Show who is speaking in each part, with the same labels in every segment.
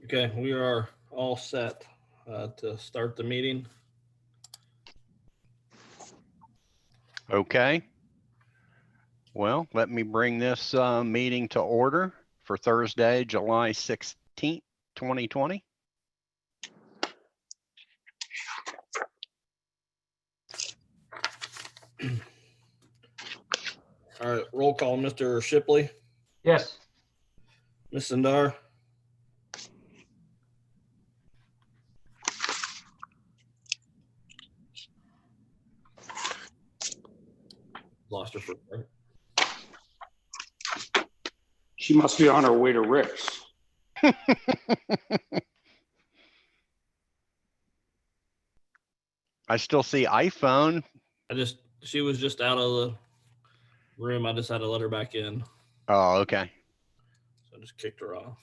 Speaker 1: Okay, we are all set to start the meeting.
Speaker 2: Okay. Well, let me bring this meeting to order for Thursday, July 16th, 2020.
Speaker 1: All right, roll call. Mr. Shipley,
Speaker 3: Yes.
Speaker 1: Ms. Sundar, lost her for a second.
Speaker 3: She must be on her way to Rick's.
Speaker 2: I still see iPhone.
Speaker 1: She was just out of the room. I just had to let her back in.
Speaker 2: Oh, okay.
Speaker 1: So I just kicked her off.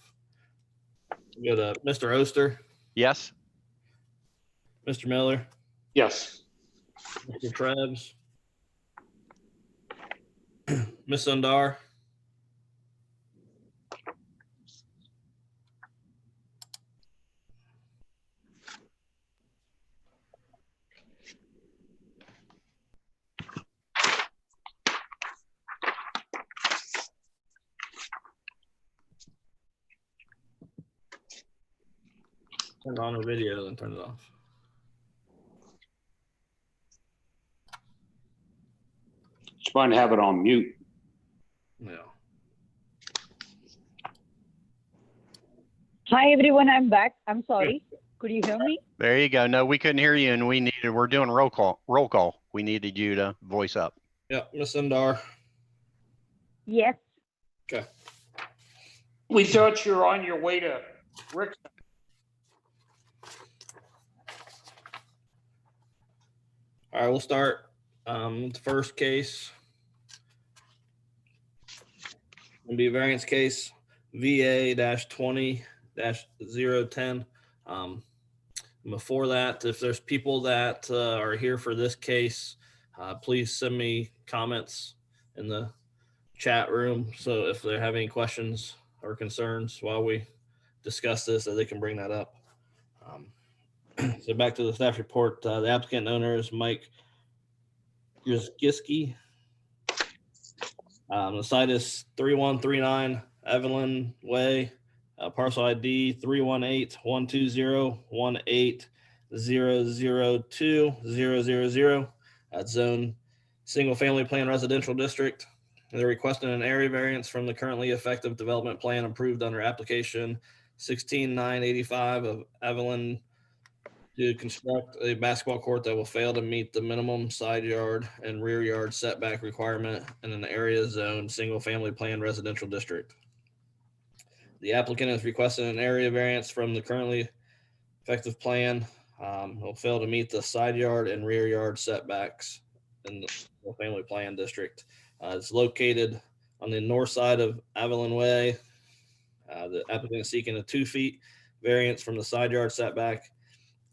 Speaker 1: We go to Mr. Oster,
Speaker 2: Yes.
Speaker 1: Mr. Miller,
Speaker 3: Yes.
Speaker 1: Mr. Krebs, Ms. Sundar, turn on her video and turn it off.
Speaker 3: It's fine to have it on mute.
Speaker 1: Yeah.
Speaker 4: Hi everyone, I'm back. I'm sorry. Could you hear me?
Speaker 2: There you go. No, we couldn't hear you, and we're doing roll call. We needed you to voice up.
Speaker 1: Yeah, Ms. Sundar.
Speaker 4: Yes.
Speaker 1: Okay.
Speaker 3: We thought you were on your way to Rick's.
Speaker 1: All right, we'll start with the first case. It'll be a variance case VA-20-010. Before that, if there's people that are here for this case, please send me comments in the chat room. So if they have any questions or concerns while we discuss this, that they can bring that up. So back to the staff report. The applicant owner is Mike Giski. The site is 3139 Evelyn Way, parcel ID 318-120-18-002-000. That's zone single family plan residential district. They're requesting an area variance from the currently effective development plan approved under application 16985 of Evelyn to construct a basketball court that will fail to meet the minimum side yard and rear yard setback requirement in an area zone single family plan residential district. The applicant is requesting an area variance from the currently effective plan. Will fail to meet the side yard and rear yard setbacks in the single family plan district. It's located on the north side of Evelyn Way. The applicant is seeking a 2 feet variance from the side yard setback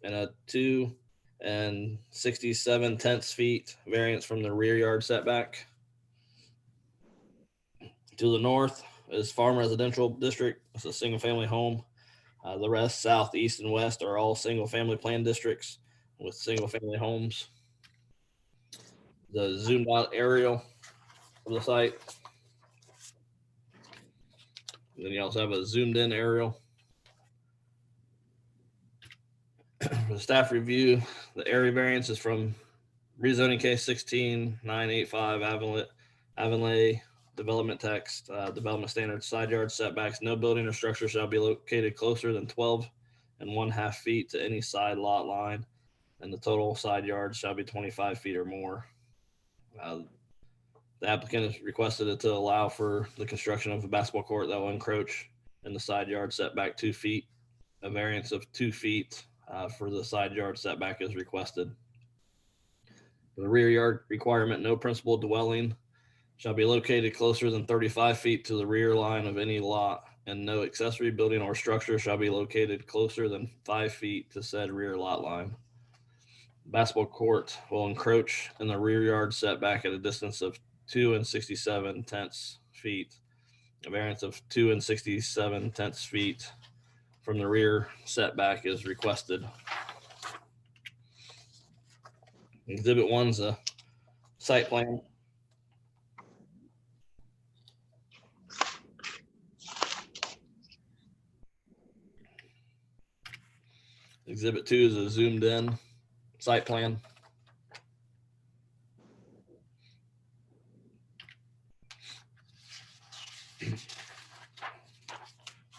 Speaker 1: and a 2 67/10 feet variance from the rear yard setback. To the north is Farm Residential District. It's a single family home. The rest, south, east, and west, are all single family plan districts with single family homes. The zoomed out aerial of the site. And then you also have a zoomed in aerial. For the staff review, the area variance is from rezoning case 16985 Avonlea development text, development standards, side yard setbacks. No building or structure shall be located closer than 12.5 feet to any side lot line, and the total side yard shall be 25 feet or more. The applicant has requested it to allow for the construction of a basketball court that will encroach in the side yard setback 2 feet. A variance of 2 feet for the side yard setback is requested. For the rear yard requirement, no principal dwelling shall be located closer than 35 feet to the rear line of any lot, and no accessory building or structure shall be located closer than 5 feet to said rear lot line. Basketball court will encroach in the rear yard setback at a distance of 2 67/10 feet. A variance of 2 67/10 feet from the rear setback is requested. Exhibit 1's a site plan. Exhibit 2 is a zoomed in site plan.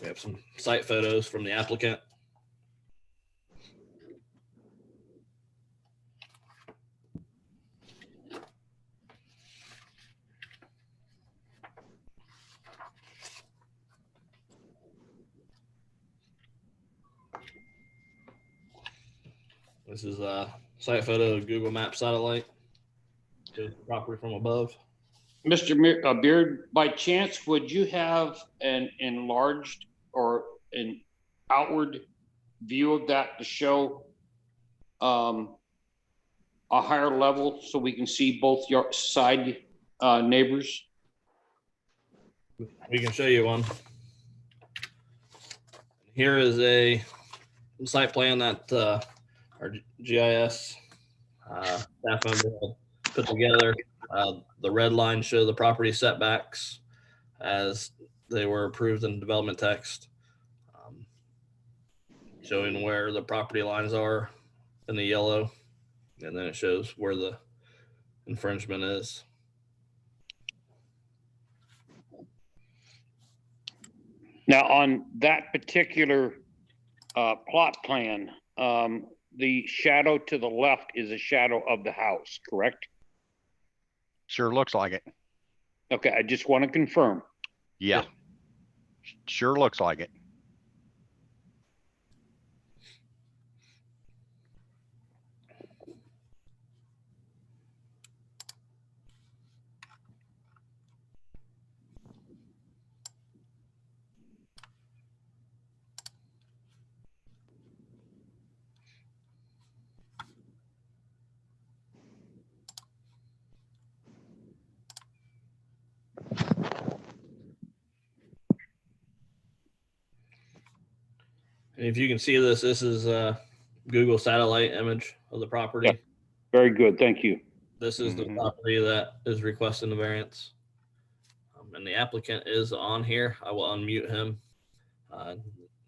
Speaker 1: We have some site photos from the applicant. This is a site photo of Google Maps satellite. Shows the property from above.
Speaker 3: Mr. Beard, by chance, would you have an enlarged or an outward view of that to show a higher level so we can see both your side neighbors?
Speaker 1: We can show you one. Here is a site plan that our GIS staff member had put together. The red lines show the property setbacks as they were approved in development text, showing where the property lines are in the yellow, and then it shows where the infringement is.
Speaker 3: Now, on that particular plot plan, the shadow to the left is a shadow of the house, correct?
Speaker 2: Sure looks like it.
Speaker 3: Okay, I just want to confirm.
Speaker 2: Yeah. Sure looks like it.
Speaker 1: And if you can see this, this is a Google satellite image of the property.
Speaker 3: Yeah. Very good, thank you.
Speaker 1: This is the property that is requesting the variance. And the applicant is on here. I will unmute him.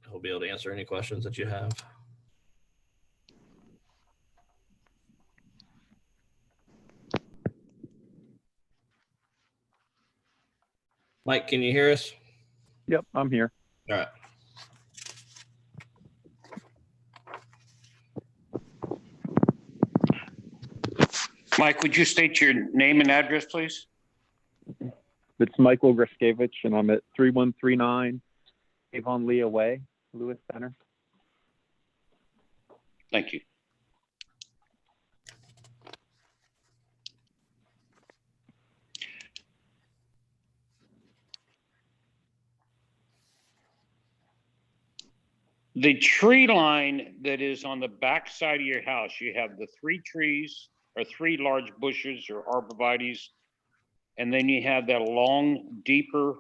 Speaker 1: He'll be able to answer any questions that you have. Mike, can you hear us?
Speaker 5: Yep, I'm here.
Speaker 1: All right.
Speaker 3: Mike, would you state your name and address, please?
Speaker 5: It's Michael Griskevich, and I'm at 3139 Avon Leah Way, Lewis Center.
Speaker 3: Thank you. The tree line that is on the back side of your house, you have the 3 trees or 3 large bushes or arborvitaes, and then you have that long, deeper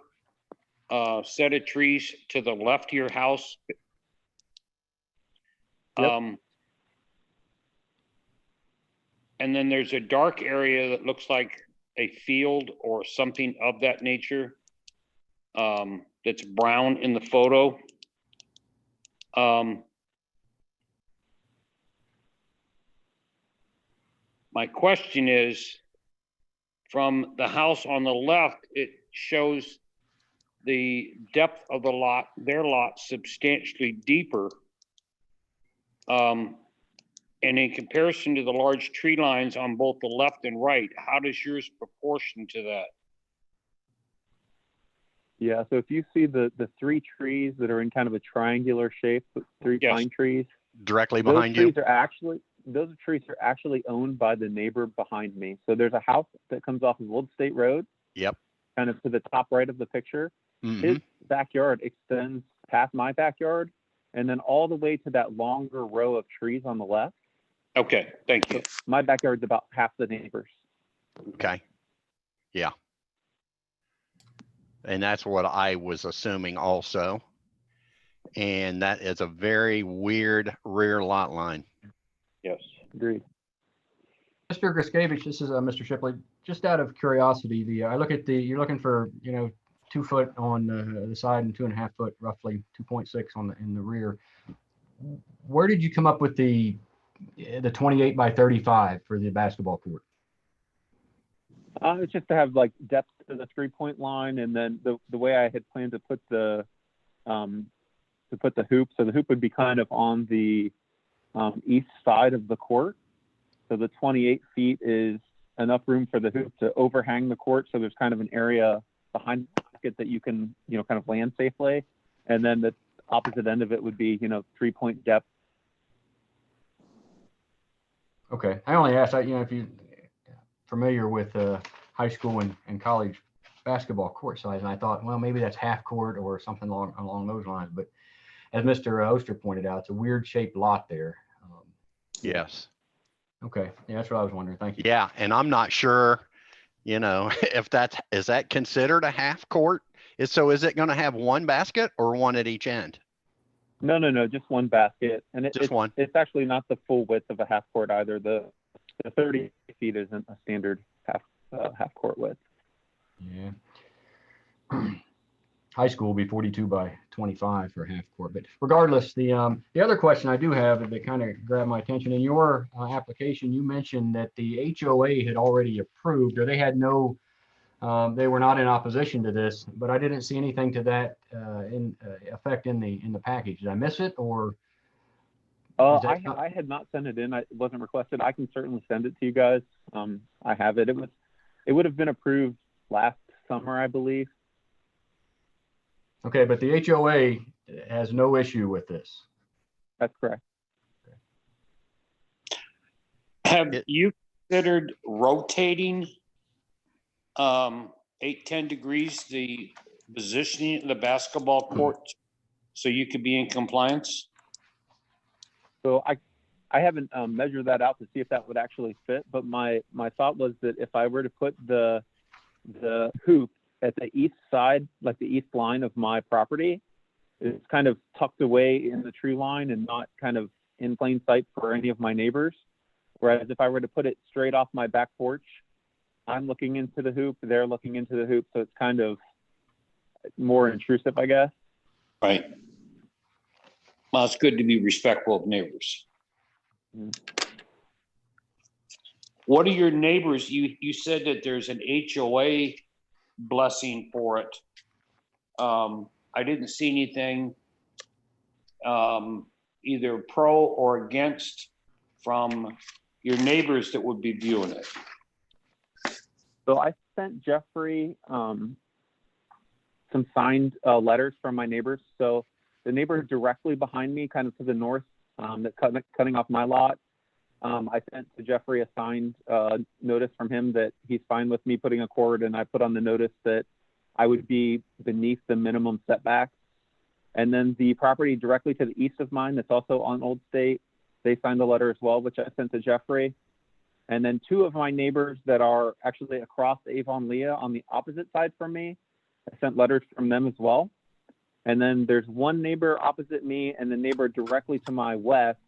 Speaker 3: set of trees to the left of your house.
Speaker 5: Yep.
Speaker 3: And then there's a dark area that looks like a field or something of that nature, that's brown in the photo. My question is, from the house on the left, it shows the depth of the lot, their lot, substantially deeper. And in comparison to the large tree lines on both the left and right, how does yours proportion to that?
Speaker 5: Yeah, so if you see the 3 trees that are in kind of a triangular shape, 3
Speaker 3: Yes.
Speaker 5: pine trees,
Speaker 2: Directly behind you.
Speaker 5: those trees are actually owned by the neighbor behind me. So there's a house that comes off of Old State Road.
Speaker 2: Yep.
Speaker 5: Kind of to the top right of the picture.
Speaker 2: Mhm.
Speaker 5: His backyard extends past my backyard and then all the way to that longer row of trees on the left.
Speaker 3: Okay, thank you.
Speaker 5: My backyard's about half the neighbors.
Speaker 2: Okay. Yeah. And that's what I was assuming also. And that is a very weird rear lot line.
Speaker 3: Yes.
Speaker 5: Agreed.
Speaker 6: Mr. Griskevich, this is Mr. Shipley. Just out of curiosity, I look at you're looking for, 2 foot on the side and 2.5 foot, roughly 2.6 in the rear. Where did you come up with the 28 by 35 for the basketball court?
Speaker 5: It's just to have like depth to the 3-point line, and then the way I had planned to put the hoop. So the hoop would be kind of on the east side of the court. So the 28 feet is enough room for the hoop to overhang the court. So there's kind of an area behind the basket that you can, kind of land safely. And then the opposite end of it would be, 3-point depth.
Speaker 6: Okay, I only asked, if you're familiar with high school and college basketball court size, and I thought, well, maybe that's half court or something along those lines. But as Mr. Oster pointed out, it's a weird shaped lot there.
Speaker 2: Yes.
Speaker 6: Okay, yeah, that's what I was wondering. Thank you.
Speaker 2: Yeah, and I'm not sure, if is that considered a half court? Is it going to have one basket or one at each end?
Speaker 5: No, just one basket. And
Speaker 2: Just one.
Speaker 5: It's actually not the full width of a half court either. The 30 feet isn't a standard half court width.
Speaker 6: Yeah. High school will be 42 by 25 for half court. But regardless, the other question I do have that kind of grabbed my attention in your application, you mentioned that the HOA had already approved, or they had no, they were not in opposition to this, but I didn't see anything to that in effect in the package. Did I miss it, or?
Speaker 5: I had not sent it in. It wasn't requested. I can certainly send it to you guys. I have it. It would have been approved last summer, I believe.
Speaker 6: Okay, but the HOA has no issue with this.
Speaker 5: That's correct.
Speaker 3: Have you considered rotating 8-10 degrees the positioning of the basketball court so you could be in compliance?
Speaker 5: So I haven't measured that out to see if that would actually fit, but my thought was that if I were to put the hoop at the east side, like the east line of my property, it's kind of tucked away in the tree line and not kind of in plain sight for any of my neighbors. Whereas if I were to put it straight off my back porch, I'm looking into the hoop, they're looking into the hoop, so it's kind of more intrusive, I guess.
Speaker 3: Right. Well, it's good to be respectful of neighbors. What are your neighbors? You said that there's an HOA blessing for it. I didn't see anything either pro or against from your neighbors that would be viewing it.
Speaker 5: So I sent Jeffrey some signed letters from my neighbors. So the neighbor directly behind me, kind of to the north, that's cutting off my lot, I sent to Jeffrey a signed notice from him that he's fine with me putting a cord, and I put on the notice that I would be beneath the minimum setbacks. And then the property directly to the east of mine that's also on Old State, they signed a letter as well, which I sent to Jeffrey. And then 2 of my neighbors that are actually across Avon Leah on the opposite side from me, I sent letters from them as well. And then there's 1 neighbor opposite me and the neighbor directly to my west.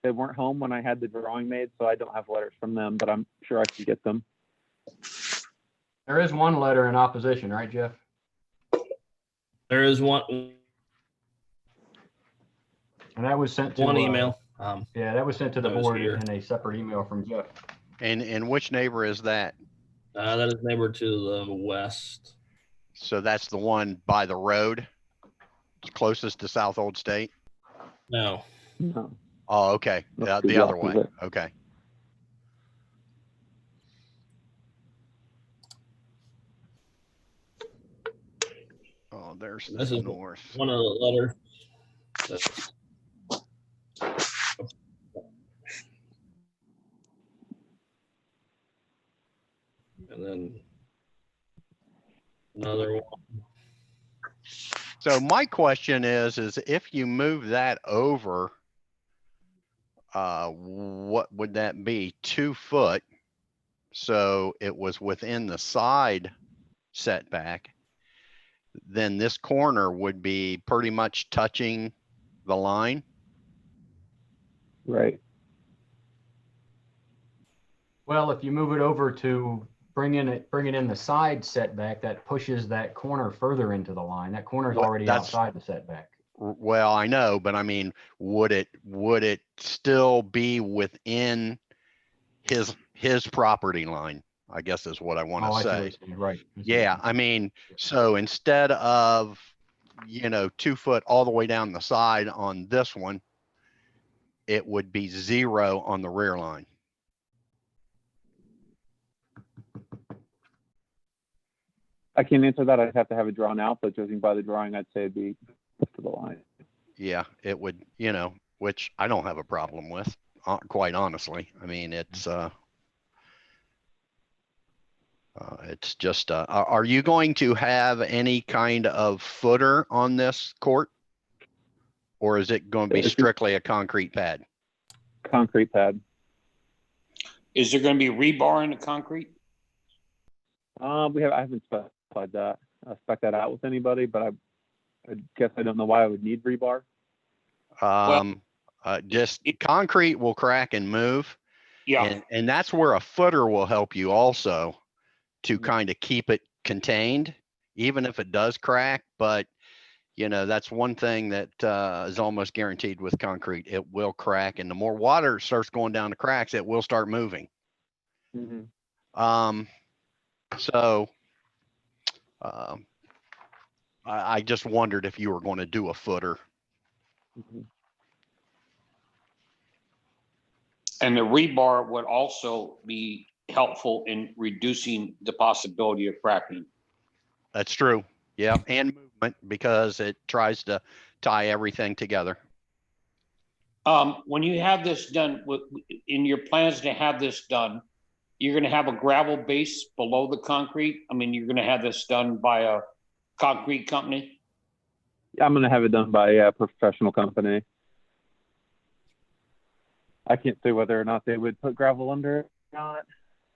Speaker 5: They weren't home when I had the drawing made, so I don't have letters from them, but I'm sure I could get them.
Speaker 6: There is one letter in opposition, right, Jeff?
Speaker 1: There is one
Speaker 6: And that was sent to
Speaker 1: email.
Speaker 6: Yeah, that was sent to the
Speaker 1: that was
Speaker 6: board
Speaker 1: here.
Speaker 6: in a separate email from Jeff.
Speaker 2: And which neighbor is that?
Speaker 1: That is neighbor to the west.
Speaker 2: So that's the one by the road, closest to South Old State?
Speaker 1: No.
Speaker 5: No.
Speaker 2: Oh, okay.
Speaker 5: That's
Speaker 2: The other way.
Speaker 5: opposite.
Speaker 2: Okay. Oh, there's
Speaker 1: This
Speaker 2: the
Speaker 1: is
Speaker 2: north.
Speaker 1: one of the letters. That's- And then another one.
Speaker 2: So my question is if you move that over, what would that be? 2 foot. So it was within the side setback. then this corner would be pretty much touching the line.
Speaker 5: Right.
Speaker 6: Well, if you move it over to bring it in the side setback, that pushes that corner further into the line. That corner's
Speaker 2: Well,
Speaker 6: already
Speaker 2: that's-
Speaker 6: outside the setback.
Speaker 2: Well, I know, but I mean, would it still be within his property line? I guess is what I want
Speaker 6: Oh,
Speaker 2: to
Speaker 6: I see what
Speaker 2: say.
Speaker 6: you're saying, right. I see what
Speaker 2: Yeah,
Speaker 6: you're
Speaker 2: I mean, so instead of, 2 foot all the way down the side on this one, it would be 0 on the rear line.
Speaker 5: I can't answer that. I'd have to have it drawn out, but judging by the drawing, I'd say it'd be to the line.
Speaker 2: Yeah, it would, which I don't have a problem with, quite honestly. I mean, it's just, are you going to have any kind of footer on this court? Or is it going to be
Speaker 5: It's-
Speaker 2: strictly a concrete pad?
Speaker 5: Concrete pad.
Speaker 3: Is there going to be rebar in the concrete?
Speaker 5: I haven't specified that, spec that out with anybody, but I guess I don't know why I would need rebar.
Speaker 2: Just concrete will crack and move.
Speaker 3: Yeah.
Speaker 2: And that's where a footer will help you also to
Speaker 5: Mhm.
Speaker 2: kind of keep it contained, even if it does crack. But, that's one thing that is almost guaranteed with concrete. It will crack, and the more water starts going down the cracks, it will start moving.
Speaker 5: Mm-hmm.
Speaker 2: So I just wondered if you were going to do a footer.
Speaker 5: Mm-hmm.
Speaker 3: And the rebar would also be helpful in reducing the possibility of cracking.
Speaker 2: That's true. Yeah. And movement, because it tries to tie everything together.
Speaker 3: When you have this done, in your plans to have this done, you're going to have a gravel base below the concrete. I mean, you're going to have this done by a concrete company.
Speaker 5: I'm gonna have it done by a professional company. I can't say whether or not they would put gravel under it or not.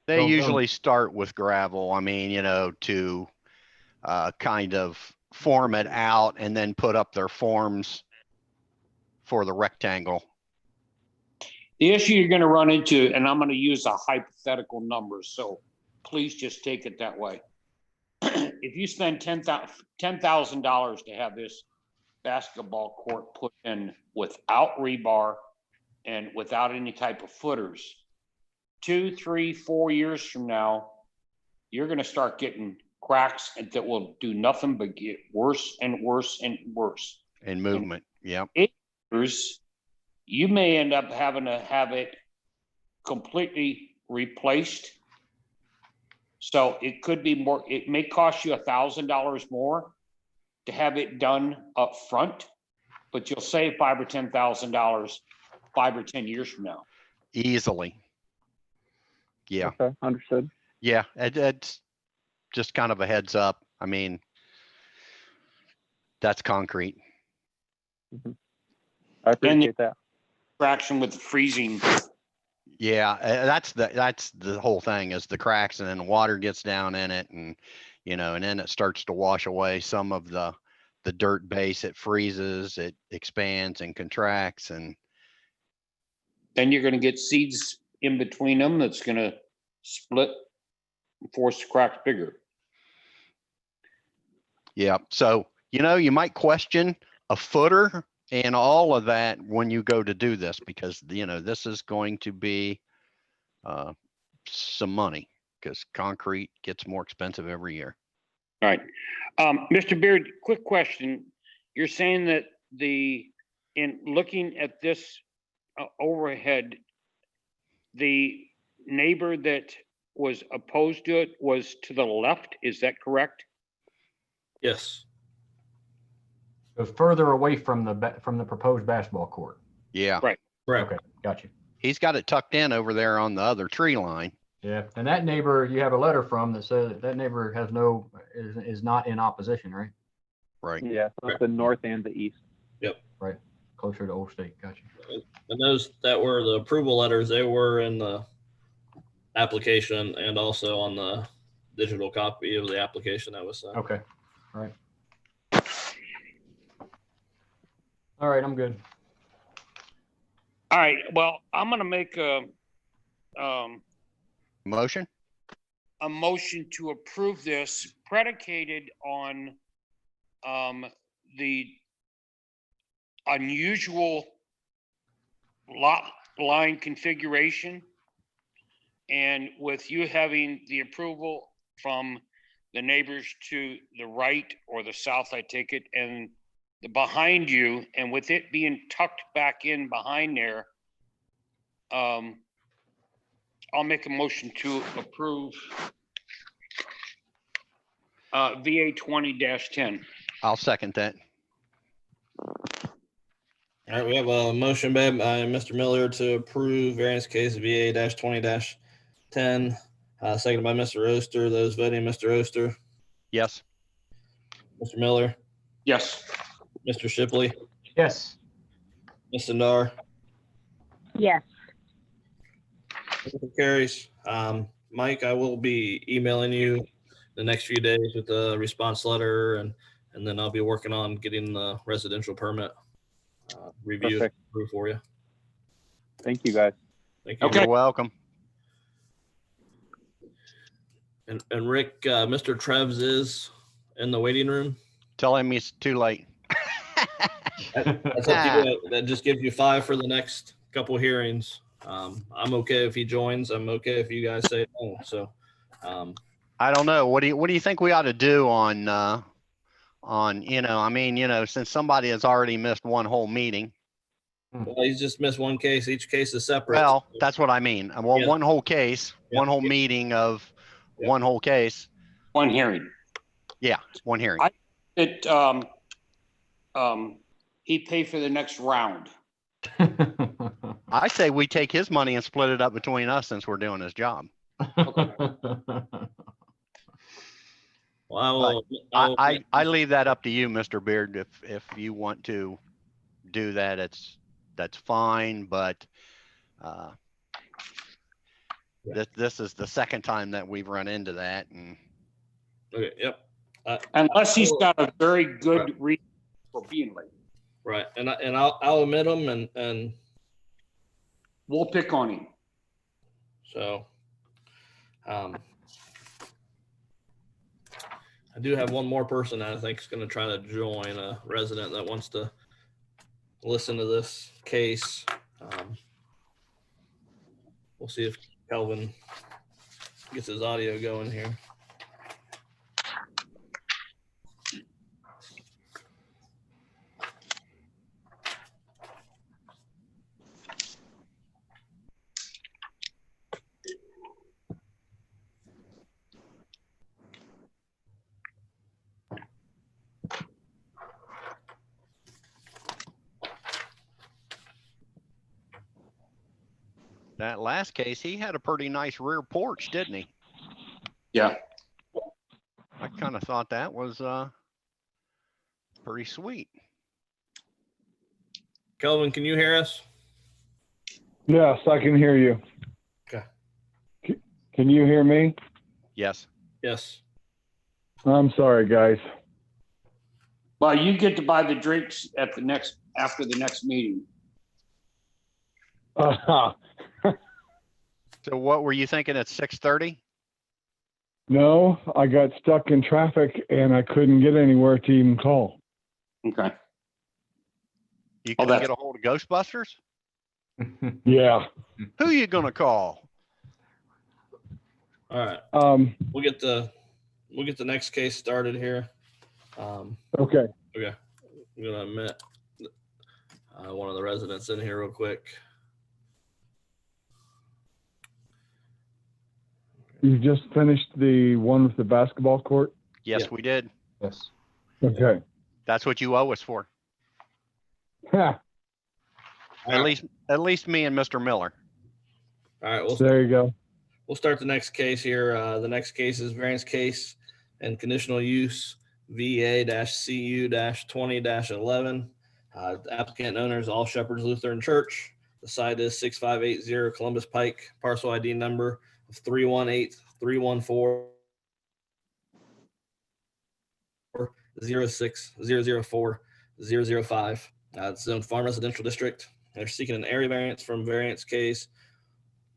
Speaker 2: They
Speaker 6: Don't-
Speaker 2: usually start with gravel. I mean, to kind of form it out and then put up their forms for the rectangle.
Speaker 3: The issue you're going to run into, and I'm going to use a hypothetical number, so please just take it that way. If you spend $10,000 to have this basketball court put in without rebar and without any type of footers, 2, 3, 4 years from now, you're going to start getting cracks that will do nothing but get worse and worse and worse.
Speaker 2: And movement. Yeah.
Speaker 3: Years, you may end up having to have it completely replaced. So it could be more, it may cost you $1,000 more to have it done up front, but you'll save $5,000 or $10,000 5 or 10 years from now.
Speaker 2: Easily. Yeah.
Speaker 5: Okay, understood.
Speaker 2: Yeah. It's just kind of a heads up. I mean, that's concrete.
Speaker 5: I appreciate that.
Speaker 3: Traction with freezing.
Speaker 2: Yeah, that's the whole thing, is the cracks, and then the water gets down in it, and and then it starts to wash away some of the dirt base. It freezes, it expands and contracts, and
Speaker 3: Then you're going to get seeds in between them that's going to split and force the cracks bigger.
Speaker 2: yeah. So you might question a footer and all of that when you go to do this, because this is going to be some money, because concrete gets more expensive every year.
Speaker 3: All right. Mr. Beard, quick question. You're saying that in looking at this overhead, the neighbor that was opposed to it was to the left. Is that correct?
Speaker 1: Yes.
Speaker 6: So further away from the proposed basketball court.
Speaker 2: Yeah.
Speaker 3: Right.
Speaker 1: Correct.
Speaker 6: Okay, got you.
Speaker 2: He's got it tucked in over there on the other tree line.
Speaker 6: Yeah, and that neighbor, you have a letter from that says that neighbor is not in opposition, right?
Speaker 2: Right.
Speaker 5: Yeah, so it's the north and the east.
Speaker 6: Closer to Old State, got you.
Speaker 1: And those that were the approval letters, they were in the application and also on the digital copy of the application that was sent.
Speaker 6: Okay, all right. All right, I'm good.
Speaker 3: All right, well, I'm gonna make
Speaker 2: Motion?
Speaker 3: a motion to approve this predicated on the unusual lot line configuration, and with you having the approval from the neighbors to the right or the south, I take it, and the behind you, and with it being tucked back in behind there, I'll make a motion to approve VA 20-10.
Speaker 2: I'll second that.
Speaker 1: All right, we have a motion made by Mr. Miller to approve variance case VA-20-10, seconded by Mr. Oster. Those voting, Mr. Oster,
Speaker 2: Yes.
Speaker 1: Mr. Miller,
Speaker 3: Yes.
Speaker 1: Mr. Shipley,
Speaker 6: Yes.
Speaker 1: Ms. Sandar.
Speaker 4: Yes.
Speaker 1: Motion carries. Mike, I will be emailing you the next few days with the response letter, and then I'll be working on getting the residential permit review
Speaker 5: Perfect.
Speaker 1: approved for you.
Speaker 5: Thank you, guys.
Speaker 1: Thank you.
Speaker 3: Okay.
Speaker 2: You're welcome.
Speaker 1: And Rick, Mr. Trevs is in the waiting room.
Speaker 2: Tell him it's too late.
Speaker 1: That's up to you. That just gives you 5 for the next couple hearings. I'm okay if he joins. I'm okay if you guys say no. So,
Speaker 2: I don't know. What do you think we ought to do on, I mean, since somebody has already missed one whole meeting?
Speaker 1: well, he's just missed one case. Each case is separate.
Speaker 2: Well, that's what I mean. Well,
Speaker 1: Yeah.
Speaker 2: one whole case,
Speaker 1: Yeah.
Speaker 2: one whole meeting of
Speaker 1: Yeah.
Speaker 2: one whole case.
Speaker 3: One hearing.
Speaker 2: Yeah, one hearing.
Speaker 3: It, he pay for the next round.
Speaker 2: I say we take his money and split it up between us since we're doing his job.
Speaker 1: Well,
Speaker 2: I leave that up to you, Mr. Beard. If you want to do that, that's fine, but this is the second time that we've run into that, and
Speaker 1: okay, yep.
Speaker 3: Unless he's got a very good reason for being late.
Speaker 1: Right, and I'll admit them, and
Speaker 3: We'll pick on him.
Speaker 1: so, I do have one more person that I think is going to try to join, a resident that wants to listen to this case. We'll see if Kelvin gets his audio going here.
Speaker 2: that last case, he had a pretty nice rear porch, didn't he?
Speaker 3: Yeah.
Speaker 2: I kind of thought that was pretty sweet.
Speaker 1: Kelvin, can you hear us?
Speaker 7: Yes, I can hear you.
Speaker 1: Okay.
Speaker 7: Can you hear me?
Speaker 2: Yes.
Speaker 1: Yes.
Speaker 7: I'm sorry, guys.
Speaker 3: Well, you get to buy the drinks after the next meeting.
Speaker 2: So what were you thinking at 6:30?
Speaker 7: No, I got stuck in traffic and I couldn't get anywhere to even call.
Speaker 3: Okay.
Speaker 2: You
Speaker 3: Oh,
Speaker 2: can
Speaker 3: that's-
Speaker 2: get a hold of Ghostbusters?
Speaker 7: Yeah.
Speaker 2: Who you gonna call?
Speaker 1: All right. We'll get the next case started here.
Speaker 7: Okay.
Speaker 1: Okay. I'm gonna admit one of the residents in here real quick.
Speaker 7: You just finished the one with the basketball court?
Speaker 2: Yes,
Speaker 1: Yeah.
Speaker 2: we did.
Speaker 6: Yes.
Speaker 7: Okay.
Speaker 2: That's what you owe us for.
Speaker 7: Ha,
Speaker 2: At least me and Mr. Miller.
Speaker 1: All right.
Speaker 7: there you go.
Speaker 1: We'll start the next case here. The next case is variance case and conditional use VA-CU-20-11. The applicant owner is All Shepherds Lutheran Church. The site is 6580 Columbus Pike, parcel ID number of 318-314-06004-005. It's zoned farm residential district. They're seeking an area variance from variance case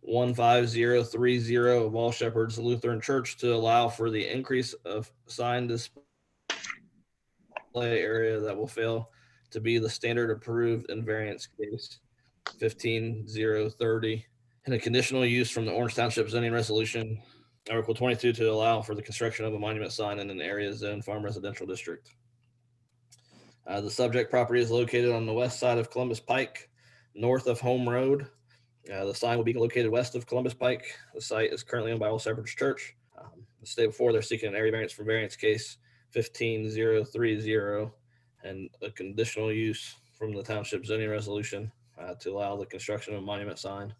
Speaker 1: 15030 of All Shepherds Lutheran Church to allow for the increase of sign display area that will fail to be the standard approved in variance case 15030, and a conditional use from the Orange Township zoning resolution Article 22 to allow for the construction of a monument sign in an area zoned farm residential district. The subject property is located on the west side of Columbus Pike, north of Home Road. The sign will be located west of Columbus Pike. The site is currently owned by All Shepherds Church. The state before, they're seeking an area variance for variance case 15030 and a conditional use from the township zoning resolution to allow the construction of a monument sign.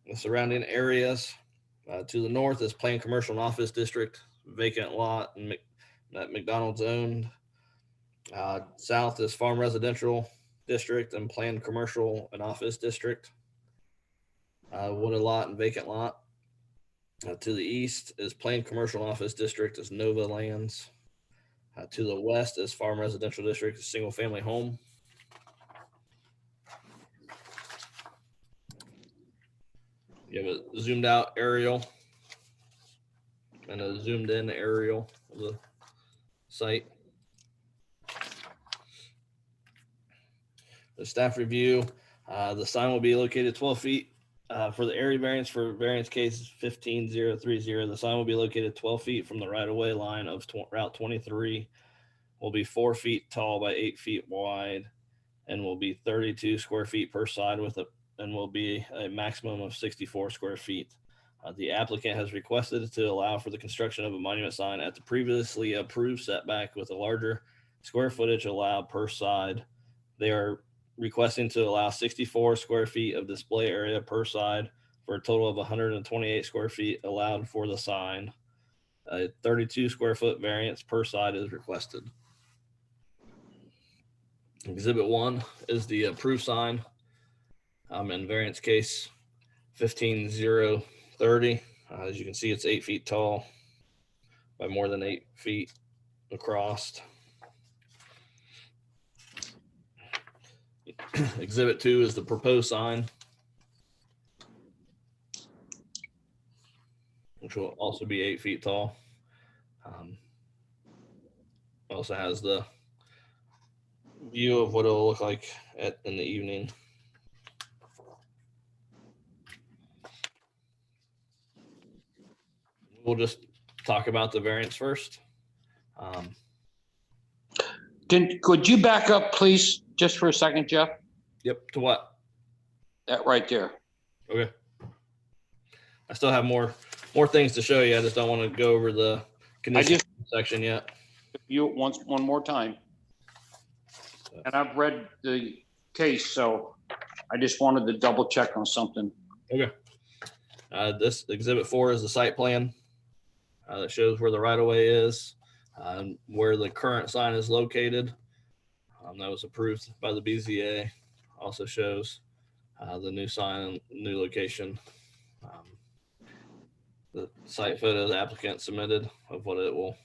Speaker 1: The surrounding areas to the north is planned commercial and office district, vacant lot and that McDonald's owned. South is farm residential district and planned commercial and office district. Wooded lot and vacant lot. To the east is planned commercial and office district is Nova Lands. To the west is farm residential district, single family home. You have a zoomed out aerial and a zoomed in aerial of the site. The staff review, the sign will be located 12 feet for the area variance for variance case 15030. The sign will be located 12 feet from the right of way line of Route 23, will be 4 feet tall by 8 feet wide, and will be 32 square feet per side and will be a maximum of 64 square feet. The applicant has requested to allow for the construction of a monument sign at the previously approved setback with a larger square footage allowed per side. They are requesting to allow 64 square feet of display area per side for a total of 128 square feet allowed for the sign. A 32 square foot variance per side is requested. Exhibit 1 is the approved sign in variance case 15030. As you can see, it's 8 feet tall by more than 8 feet across. Exhibit 2 is the proposed sign, which will also be 8 feet tall. Also has the view of what it'll look like in the evening. We'll just talk about the variance first.
Speaker 3: Could you back up, please, just for a second, Jeff?
Speaker 1: Yep. To what?
Speaker 3: That right there.
Speaker 1: Okay. I still have more things to show you. I just don't want to go over the condition section yet.
Speaker 3: You one more time. And I've read the case, so I just wanted to double check on something.
Speaker 1: Okay. This exhibit 4 is the site plan that shows where the right of way is, where the current sign is located. That was approved by the BZA. Also shows the new sign, new location. The site photo the applicant submitted of what it will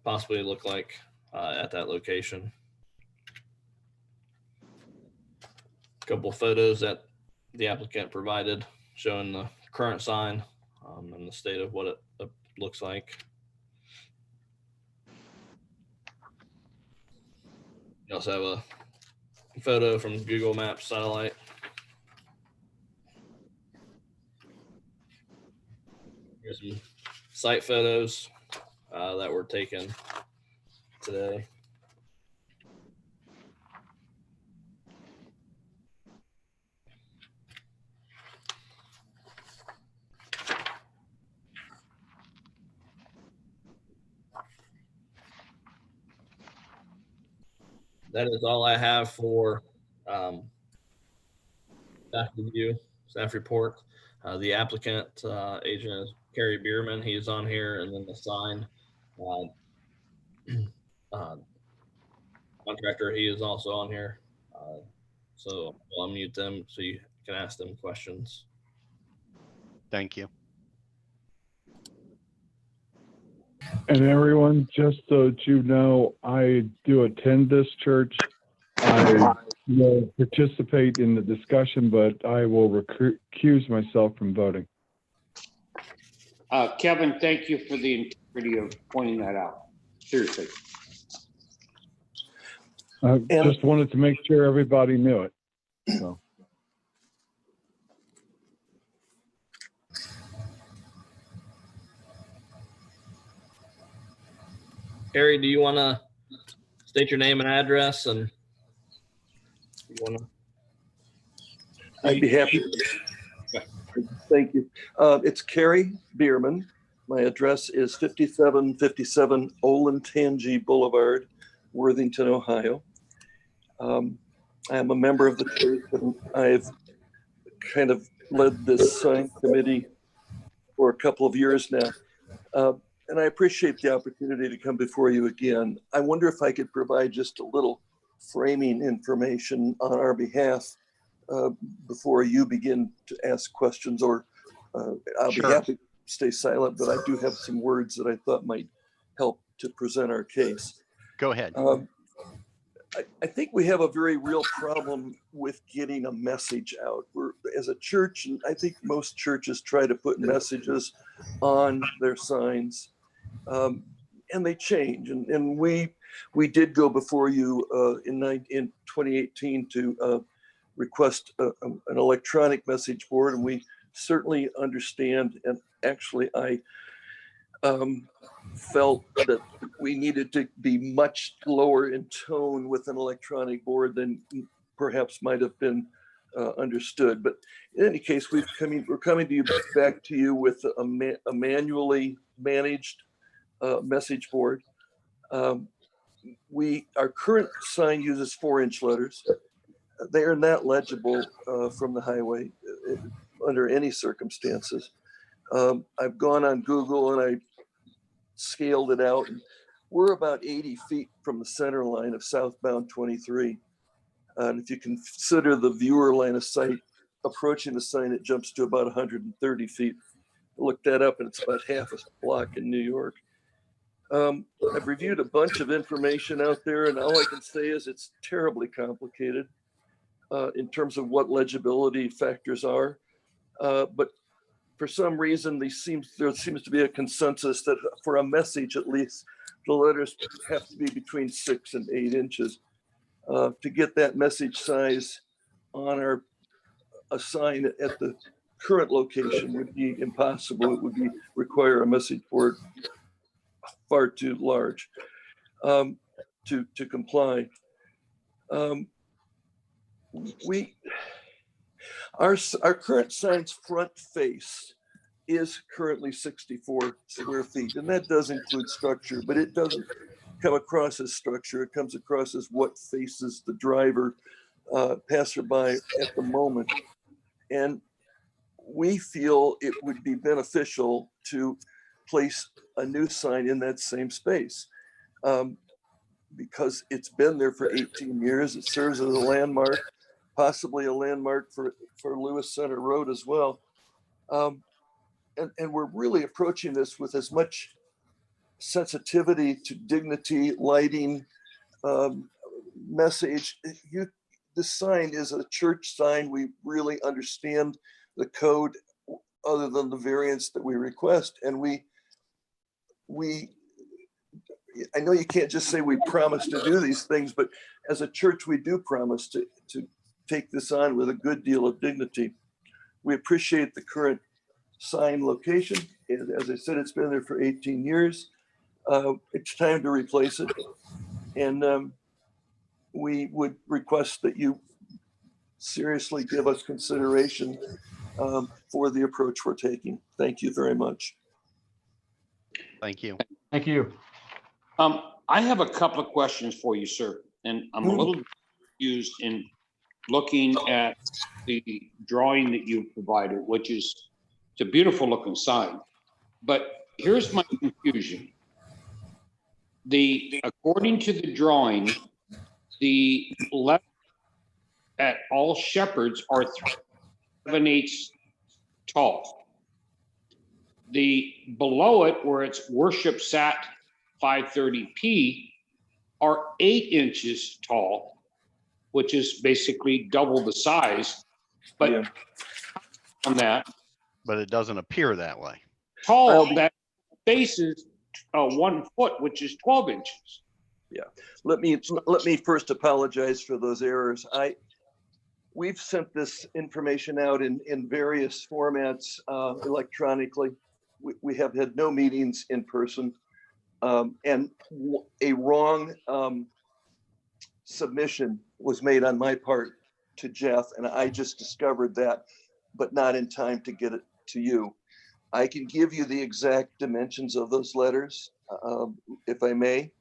Speaker 1: possibly look like at that location. A couple photos that the applicant provided showing the current sign and the state of what it looks like. You also have a photo from Google Maps satellite. Here's some site photos that were taken today. That is all I have for staff review, staff report. The applicant agent is Carrie Biermann. He is on here, and then the sign contractor, he is also on here. So I'll unmute them so you can ask them questions.
Speaker 2: Thank you.
Speaker 7: And everyone, just so that you know, I do attend this church. I will participate in the discussion, but I will recuse myself from voting.
Speaker 3: Kevin, thank you for the integrity of pointing that out. Seriously.
Speaker 7: I just wanted to make sure everybody knew it. So.
Speaker 1: Carrie, do you want to state your name and address and you want to?
Speaker 8: I'd be happy. Thank you. It's Carrie Biermann. My address is 5757 Olentangy Boulevard, Worthington, Ohio. I am a member of the church, and I've kind of led this sign committee for a couple of years now. And I appreciate the opportunity to come before you again. I wonder if I could provide just a little framing information on our behalf before you begin to ask questions, or I'll be happy to stay silent, but I do have some words that I thought might help to present our case.
Speaker 2: Go ahead.
Speaker 8: I think we have a very real problem with getting a message out. We're, as a church, and I think most churches try to put messages on their signs, and they change. And we did go before you in 2018 to request an electronic message board, and we certainly understand. And actually, I felt that we needed to be much lower in tone with an electronic board than perhaps might have been understood. But in any case, we're coming to you back to you with a manually managed message board. Our current sign uses 4-inch letters. They are not legible from the highway under any circumstances. I've gone on Google and I scaled it out. And we're about 80 feet from the center line of southbound 23. And if you consider the viewer line of sight approaching the sign, it jumps to about 130 feet. I looked that up and it's about half a block in New York. I've reviewed a bunch of information out there, and all I can say is it's terribly complicated in terms of what legibility factors are. But for some reason, there seems to be a consensus that for a message, at least, the letters have to be between 6 and 8 inches. To get that message size on a sign at the current location would be impossible. It would require a message board far too large to comply. Our current sign's front face is currently 64 square feet, and that does include structure, but it doesn't come across as structure. It comes across as what faces the driver, passerby at the moment. And we feel it would be beneficial to place a new sign in that same space because it's been there for 18 years. It serves as a landmark, possibly a landmark for Lewis Center Road as well. And we're really approaching this with as much sensitivity to dignity, lighting, message. The sign is a church sign. We really understand the code other than the variants that we request. And I know you can't just say we promise to do these things, but as a church, we do promise to take this on with a good deal of dignity. We appreciate the current sign location. As I said, it's been there for 18 years. It's time to replace it. And we would request that you seriously give us consideration for the approach we're taking. Thank you very much.
Speaker 2: Thank you.
Speaker 6: Thank you.
Speaker 3: I have a couple of questions for you, sir. And I'm a little confused in looking at the drawing that you provided, which is it's a beautiful looking sign. But here's my confusion. According to the drawing, the left at all shepherds are 7/8 tall. The below it, where it's worship sat 530p, are 8 inches tall, which is basically double the size. But
Speaker 8: Yeah.
Speaker 3: on that
Speaker 2: But it doesn't appear that way.
Speaker 3: tall, that base is 1 foot, which is 12 inches.
Speaker 8: Let me first apologize for those errors. We've sent this information out in various formats electronically. We have had no meetings in person, and a wrong submission was made on my part to Jeff, and I just discovered that, but not in time to get it to you. I can give you the exact dimensions of those letters, if I may.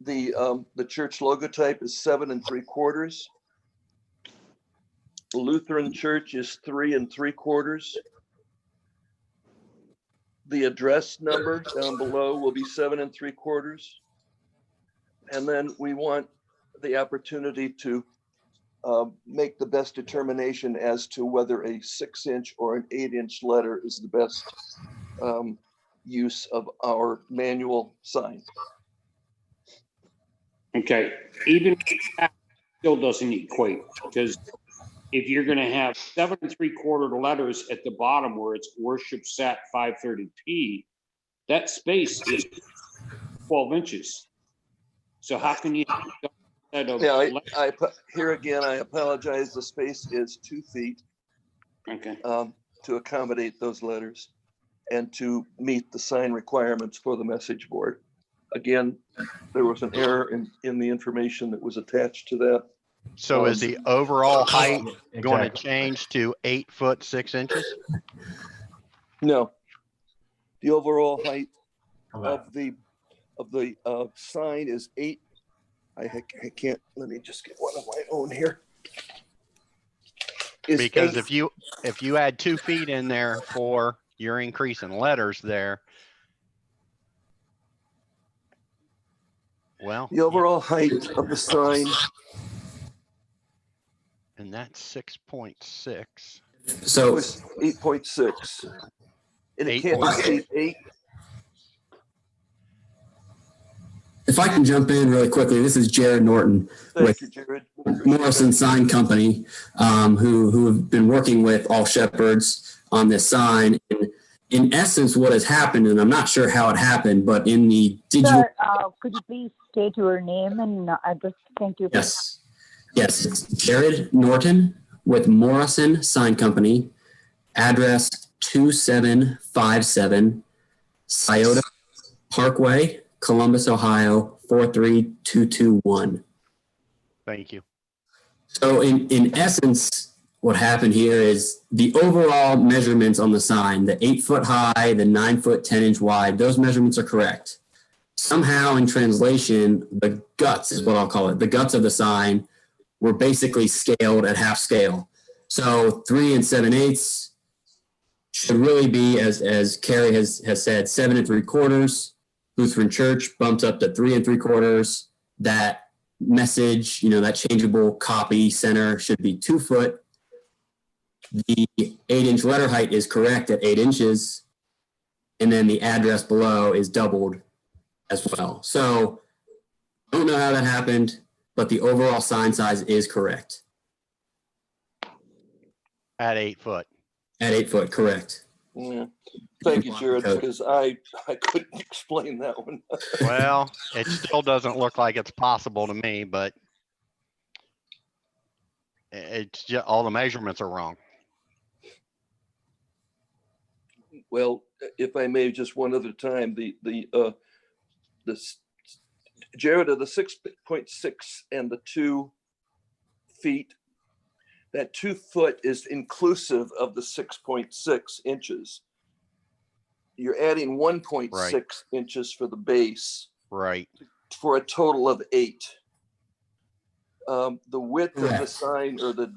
Speaker 8: The church logotype is 7 3/4. The Lutheran Church is 3 3/4. The address number down below will be 7 3/4. And then we want the opportunity to make the best determination as to whether a 6-inch or an 8-inch letter is the best use of our manual sign.
Speaker 3: Okay, even that still doesn't equate, because if you're gonna have 7 3/4 letters at the bottom where it's worship sat 530p, that space is 12 inches. So how can you?
Speaker 8: Yeah, here again, I apologize. The space is 2 feet
Speaker 3: Okay.
Speaker 8: to accommodate those letters and to meet the sign requirements for the message board. Again, there was an error in the information that was attached to that.
Speaker 2: So is the overall height going to
Speaker 6: Exactly.
Speaker 2: change to 8 foot 6 inches?
Speaker 8: No, the overall height of the sign is 8. I can't. Let me just get one of my own here. Is
Speaker 2: Because
Speaker 8: 8.
Speaker 2: if you add 2 feet in there for your increase in letters there, well,
Speaker 8: The overall height of the sign,
Speaker 2: and that's 6.6.
Speaker 9: So
Speaker 8: was 8.6. And it can't
Speaker 2: 8.6.
Speaker 8: exceed 8.
Speaker 9: if I can jump in really quickly, this is Jared Norton
Speaker 8: Thank
Speaker 9: with
Speaker 8: you, Jared.
Speaker 9: Morrison Sign Company, who have been working with All Shepherds on this sign. And in essence, what has happened, and I'm not sure how it happened, but in the digital.
Speaker 4: Sir, could you please state your name and address? Thank you.
Speaker 9: Yes. Yes, it's Jared Norton with Morrison Sign Company, address 2757 Scioto Parkway, Columbus, Ohio, 43221.
Speaker 2: Thank you.
Speaker 9: So in essence, what happened here is the overall measurements on the sign, the 8 foot high, the 9 foot, 10 inch wide, those measurements are correct. Somehow in translation, the guts is what I'll call it. The guts of the sign were basically scaled at half scale. So 3 7/8 should really be, as Carrie has said, 7 3/4. Lutheran Church bumps up to 3 3/4. That message, that changeable copy center should be 2 foot. The 8-inch letter height is correct at 8 inches. And then the address below is doubled as well. So I don't know how that happened, but the overall sign size is correct.
Speaker 2: At 8 foot.
Speaker 9: At 8 foot, correct.
Speaker 8: Yeah. Thank you, Jared, because I couldn't explain that one.
Speaker 2: Well, it still doesn't look like it's possible to me, but it's just all the measurements are wrong.
Speaker 8: Well, if I may, just one other time, the Jared, of the 6.6 and the 2 feet, that 2 foot is inclusive of the 6.6 inches. You're adding 1.6 inches for the base.
Speaker 2: Right.
Speaker 8: For a total of 8. The width of the
Speaker 9: Correct.
Speaker 8: sign, or the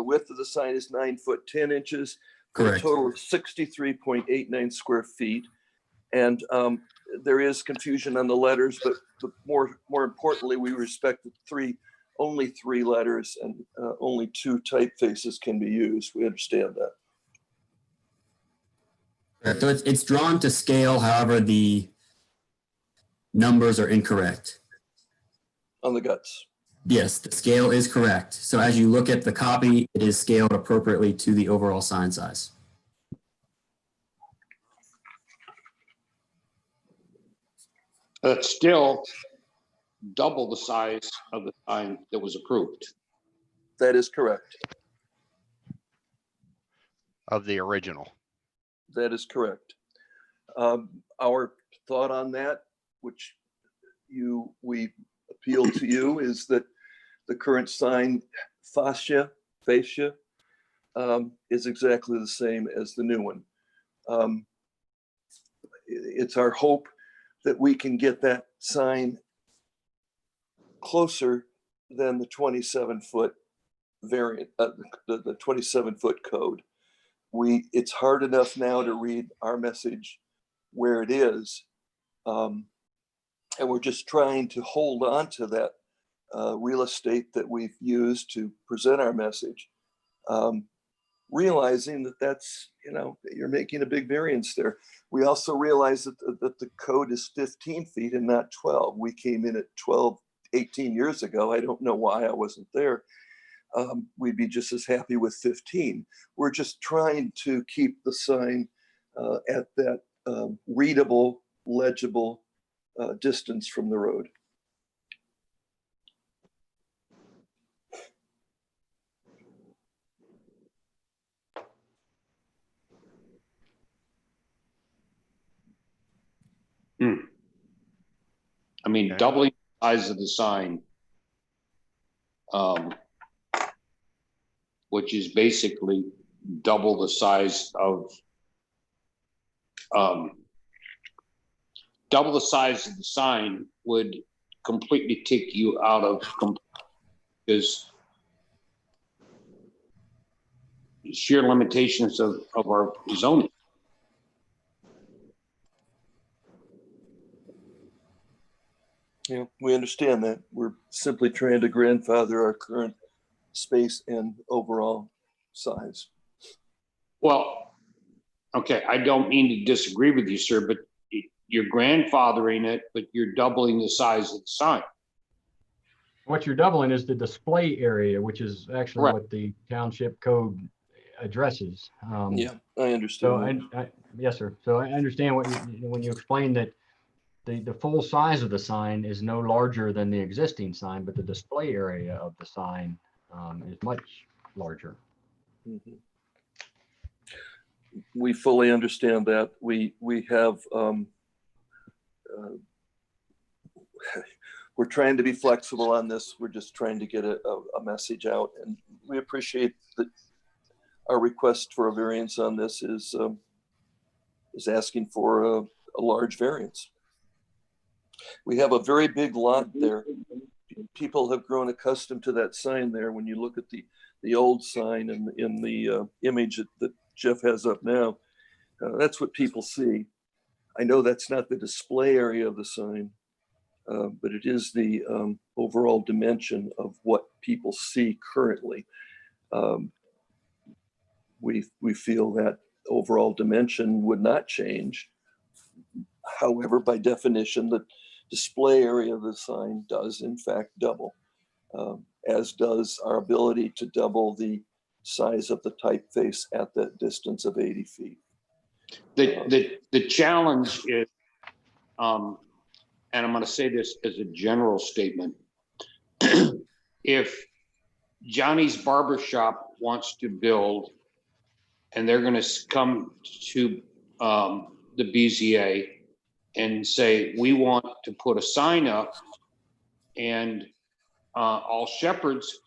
Speaker 8: width of the sign is 9 foot 10 inches. For a
Speaker 9: Correct.
Speaker 8: total of 63.89 square feet. And there is confusion on the letters, but more importantly, we respect only 3 letters and only 2 typefaces can be used. We understand that.
Speaker 9: So it's drawn to scale, however, the numbers are incorrect.
Speaker 8: On the guts.
Speaker 9: Yes, the scale is correct. So as you look at the copy, it is scaled appropriately to the overall sign size.
Speaker 3: That's still double the size of the sign that was approved.
Speaker 8: That is correct.
Speaker 2: Of the original.
Speaker 8: That is correct. Our thought on that, which we appeal to you, is that the current sign fascia is exactly the same as the new one. It's our hope that we can get that sign closer than the 27-foot variant, the 27-foot code. It's hard enough now to read our message where it is, and we're just trying to hold on to that real estate that we've used to present our message, realizing that that's, you're making a big variance there. We also realize that the code is 15 feet and not 12. We came in at 12, 18 years ago. I don't know why I wasn't there. We'd be just as happy with 15. We're just trying to keep the sign at that readable, legible distance from the road.
Speaker 3: I mean,
Speaker 2: Okay.
Speaker 3: doubling the size of the sign, which is basically double the size of the sign would completely take you out of because sheer limitations of our zoning.
Speaker 8: Yeah, we understand that. We're simply trying to grandfather our current space and overall size.
Speaker 3: Well, okay, I don't mean to disagree with you, sir, but you're grandfathering it, but you're doubling the size of the sign.
Speaker 6: What you're doubling is the display area, which is actually
Speaker 3: Right.
Speaker 6: what the township code addresses.
Speaker 8: Yeah, I
Speaker 6: So,
Speaker 8: understand.
Speaker 6: yes, sir. So I understand what when you explain that the full size of the sign is no larger than the existing sign, but the display area of the sign is much larger.
Speaker 8: Mhm. We fully understand that. We have, we're trying to be flexible on this. We're just trying to get a message out, and we appreciate that our request for a variance on this is asking for a large variance. We have a very big lot there. People have grown accustomed to that sign there. When you look at the old sign and in the image that Jeff has up now, that's what people see. I know that's not the display area of the sign, but it is the overall dimension of what people see currently. We feel that overall dimension would not change. However, by definition, the display area of the sign does in fact double, as does our ability to double the size of the typeface at that distance of 80 feet.
Speaker 3: The challenge is, and I'm going to say this as a general statement, if Johnny's Barbershop wants to build and they're going to come to the BZA and say, we want to put a sign up, and All Shepherd's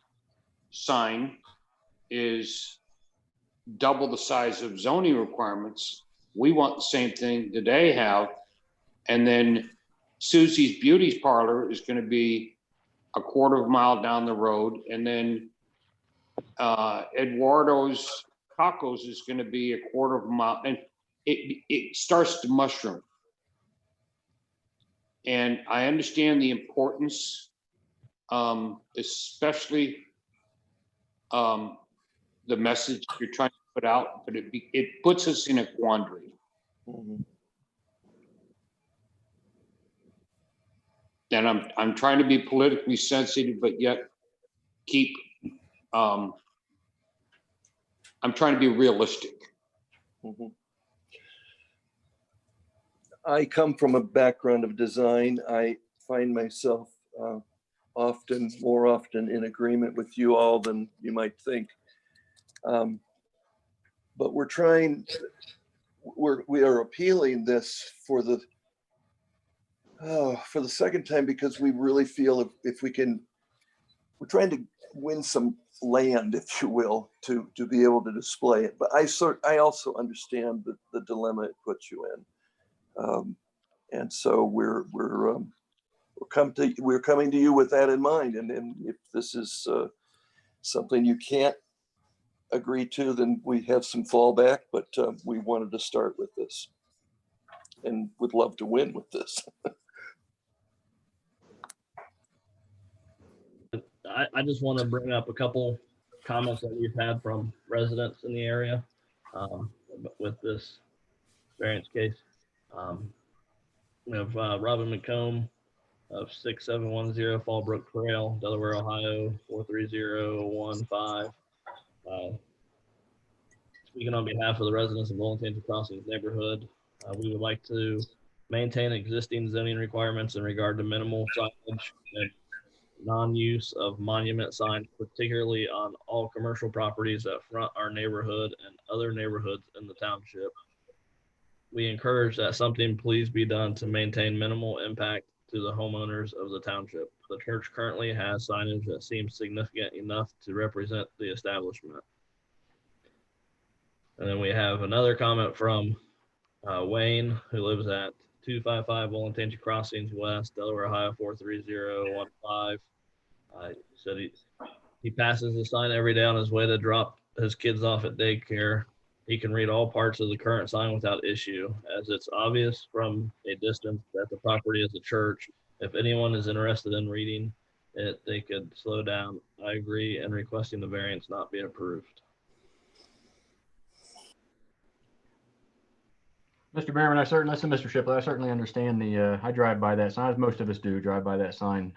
Speaker 3: sign is double the size of zoning requirements. We want the same thing that they have. And then Susie's Beauty Parlor is going to be a quarter of a mile down the road. And then Eduardo's Tacos is going to be a quarter of a mile. And it starts to mushroom. And I understand the importance, especially the message you're trying to put out, but it puts us in a quandary.
Speaker 8: Mhm.
Speaker 3: And I'm trying to be politically sensitive, but yet keep, I'm trying to be realistic.
Speaker 8: Mhm. I come from a background of design. I find myself more often in agreement with you all than you might think. But we are appealing this for the second time because we really feel if we can, we're trying to win some land, if you will, to be able to display it. But I also understand the dilemma it puts you in. And so we're coming to you with that in mind. And if this is something you can't agree to, then we have some fallback. But we wanted to start with this, and would love to win with this.
Speaker 1: I just want to bring up a couple comments that we've had from residents in the area with this variance case. We have Robin McComb of 6710 Fallbrook Trail, Delaware, Ohio, 43015. Speaking on behalf of the residents of Volunteer Crossings neighborhood, we would like to maintain existing zoning requirements in regard to minimal signage and non-use of monument signs, particularly on all commercial properties that front our neighborhood and other neighborhoods in the township. We encourage that something please be done to maintain minimal impact to the homeowners of the township. The church currently has signage that seems significant enough to represent the establishment. And then we have another comment from Wayne, who lives at 255 Volunteer Crossings West, Delaware, Ohio, 43015. He said he passes the sign every day on his way to drop his kids off at daycare. He can read all parts of the current sign without issue, as it's obvious from a distance that the property is a church. If anyone is interested in reading it, they could slow down. I agree, and requesting the variance not be approved.
Speaker 6: Mr. Biermann, listen, Mr. Shipley, I certainly understand I drive by that sign, as most of us do, drive by that sign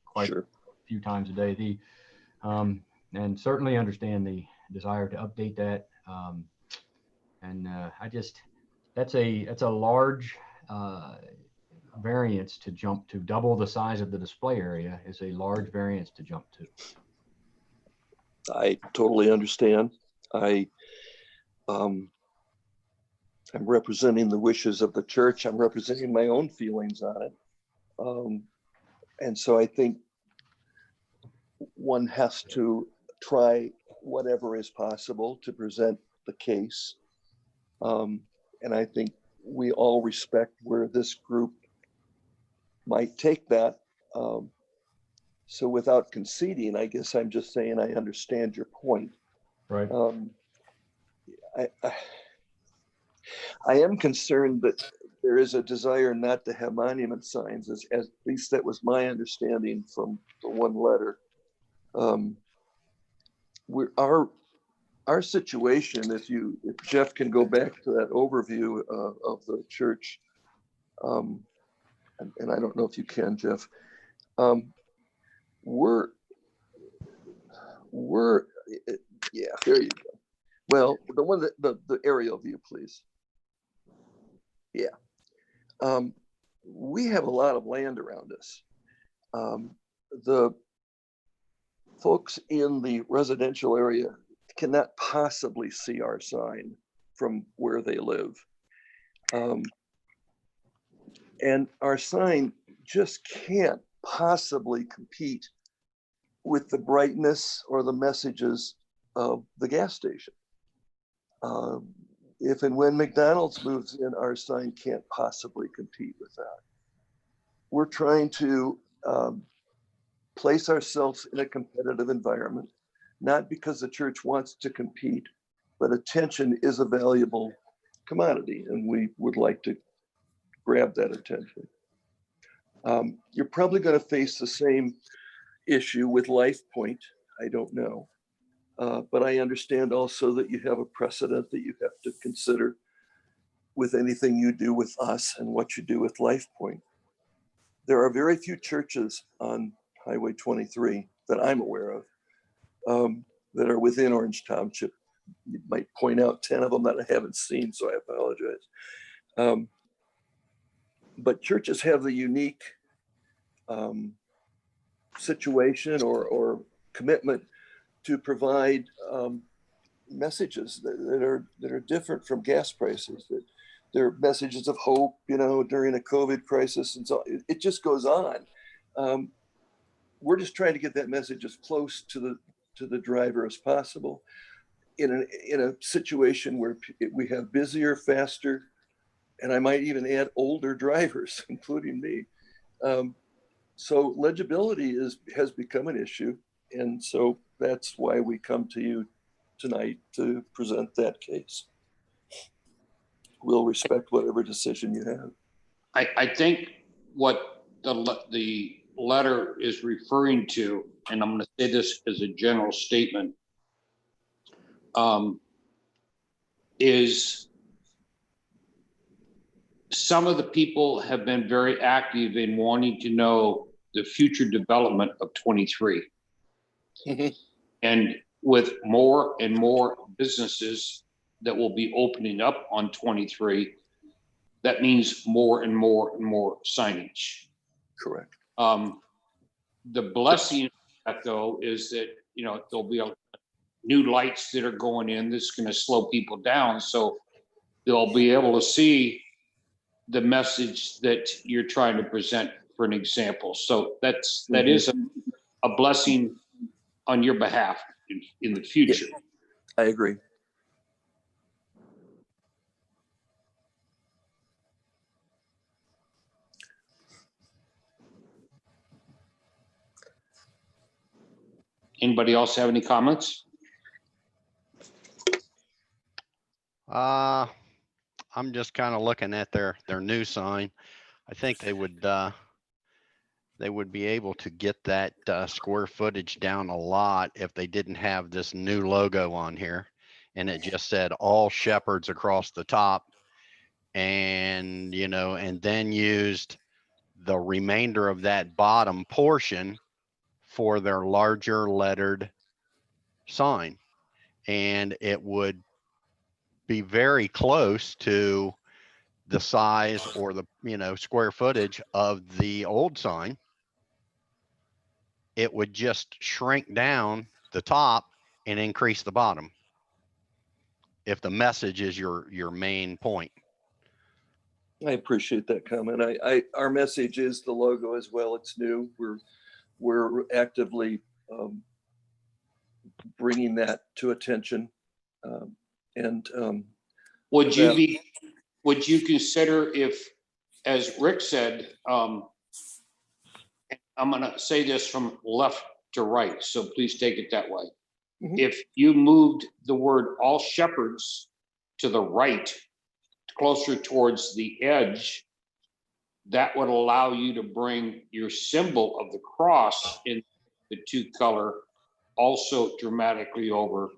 Speaker 6: quite
Speaker 8: Sure.
Speaker 6: a few times a day. And certainly understand the desire to update that. That's a large variance to jump to. Double the size of the display area is a large variance to jump to.
Speaker 8: I totally understand. I'm representing the wishes of the church. I'm representing my own feelings on it. And so I think one has to try whatever is possible to present the case. And I think we all respect where this group might take that. So without conceding, I guess I'm just saying I understand your point.
Speaker 6: Right.
Speaker 8: I am concerned that there is a desire not to have monument signs, as at least that was my understanding from the one letter. Our situation, if Jeff can go back to that overview of the church, and I don't know if you can, Jeff. Yeah, there you go. Well, the one that the aerial view, please. Yeah. We have a lot of land around us. The folks in the residential area cannot possibly see our sign from where they live. And our sign just can't possibly compete with the brightness or the messages of the gas station. If and when McDonald's moves in, our sign can't possibly compete with that. We're trying to place ourselves in a competitive environment, not because the church wants to compete, but attention is a valuable commodity, and we would like to grab that attention. You're probably going to face the same issue with Life Point. I don't know. But I understand also that you have a precedent that you have to consider. with anything you do with us and what you do with LifePoint. There are very few churches on Highway 23 that I'm aware of that are within Orange Township. You might point out 10 of them that I haven't seen, so I apologize. But churches have the unique situation or commitment to provide messages that are different from gas prices. That they're messages of hope, during a COVID crisis, and so it just goes on. We're just trying to get that message as close to the driver as possible in a situation where we have busier, faster, and I might even add older drivers, including me. So legibility has become an issue, and so that's why we come to you tonight to present that case. We'll respect whatever decision you have.
Speaker 3: I think what the letter is referring to, and I'm going to say this as a general statement, is some of the people have been very active in wanting to know the future development of 23.
Speaker 8: Mm-hmm.
Speaker 3: And with more and more businesses that will be opening up on 23, that means more and more and more signage.
Speaker 8: Correct.
Speaker 3: The blessing of that, though, is that, there'll be new lights that are going in. This is going to slow people down. So they'll be able to see the message that you're trying to present, for an example. So that is a blessing on your behalf in the future.
Speaker 8: Yeah, I agree.
Speaker 3: Anybody else have any comments?
Speaker 2: I'm just kind of looking at their new sign. I think they would be able to get that square footage down a lot if they didn't have this new logo on here, and it just said all shepherds across the top, and and then used the remainder of that bottom portion for their larger lettered sign, and it would be very close to the size or the square footage of the old sign. It would just shrink down the top and increase the bottom if the message is your main point.
Speaker 8: I appreciate that comment. Our message is the logo as well. It's new. We're actively bringing that to attention.
Speaker 3: Would you consider, if, as Rick said, I'm going to say this from left to right, so please take it that way.
Speaker 8: Mm-hmm.
Speaker 3: If you moved the word all shepherds to the right, closer towards the edge, that would allow you to bring your symbol of the cross in the two color also dramatically over.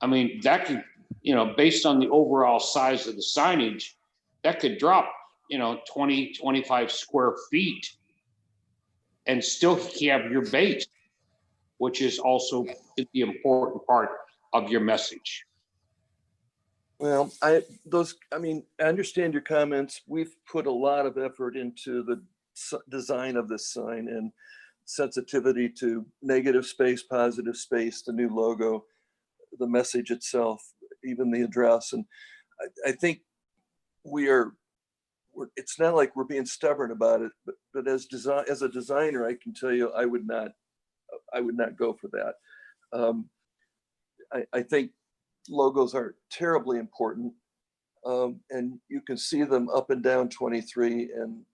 Speaker 3: I mean, that could, based on the overall size of the signage, that could drop, 20, 25 square feet and still have your base, which is also the important part of your message.
Speaker 8: Well, I understand your comments. We've put a lot of effort into the design of this sign and sensitivity to negative space, positive space, the new logo, the message itself, even the address. And I think it's not like we're being stubborn about it, but as a designer, I can tell you, I would not go for that. I think logos are terribly important, and you can see them up and down 23. And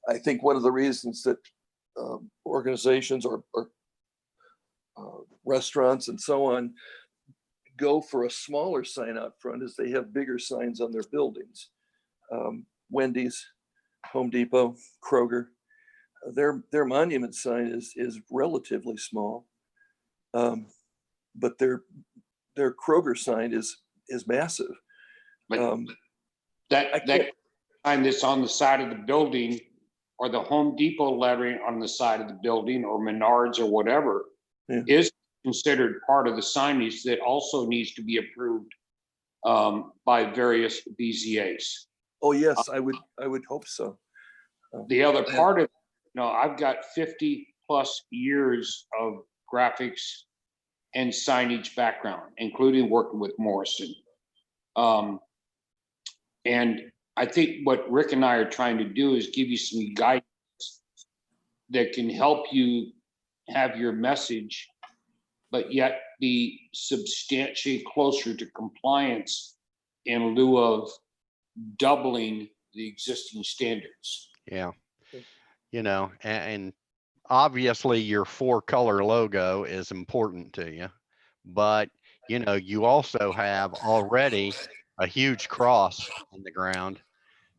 Speaker 8: I think one of the reasons that organizations or restaurants and so on go for a smaller sign out front is they have bigger signs on their buildings. Wendy's, Home Depot, Kroger, their monument sign is relatively small, but their Kroger sign is massive.
Speaker 3: that sign that's on the side of the building, or the Home Depot lettering on the side of the building, or Menards or whatever, is considered part of the signage that also needs to be approved by various BZAs.
Speaker 8: Oh, yes, I would hope so.
Speaker 3: The other part of, I've got 50 plus years of graphics and signage background, including working with Morrison. And I think what Rick and I are trying to do is give you some guidance that can help you have your message, but yet be substantially closer to compliance in lieu of doubling the existing standards.
Speaker 2: Yeah. And obviously your 4-color logo is important to you, but you also have already a huge cross in the ground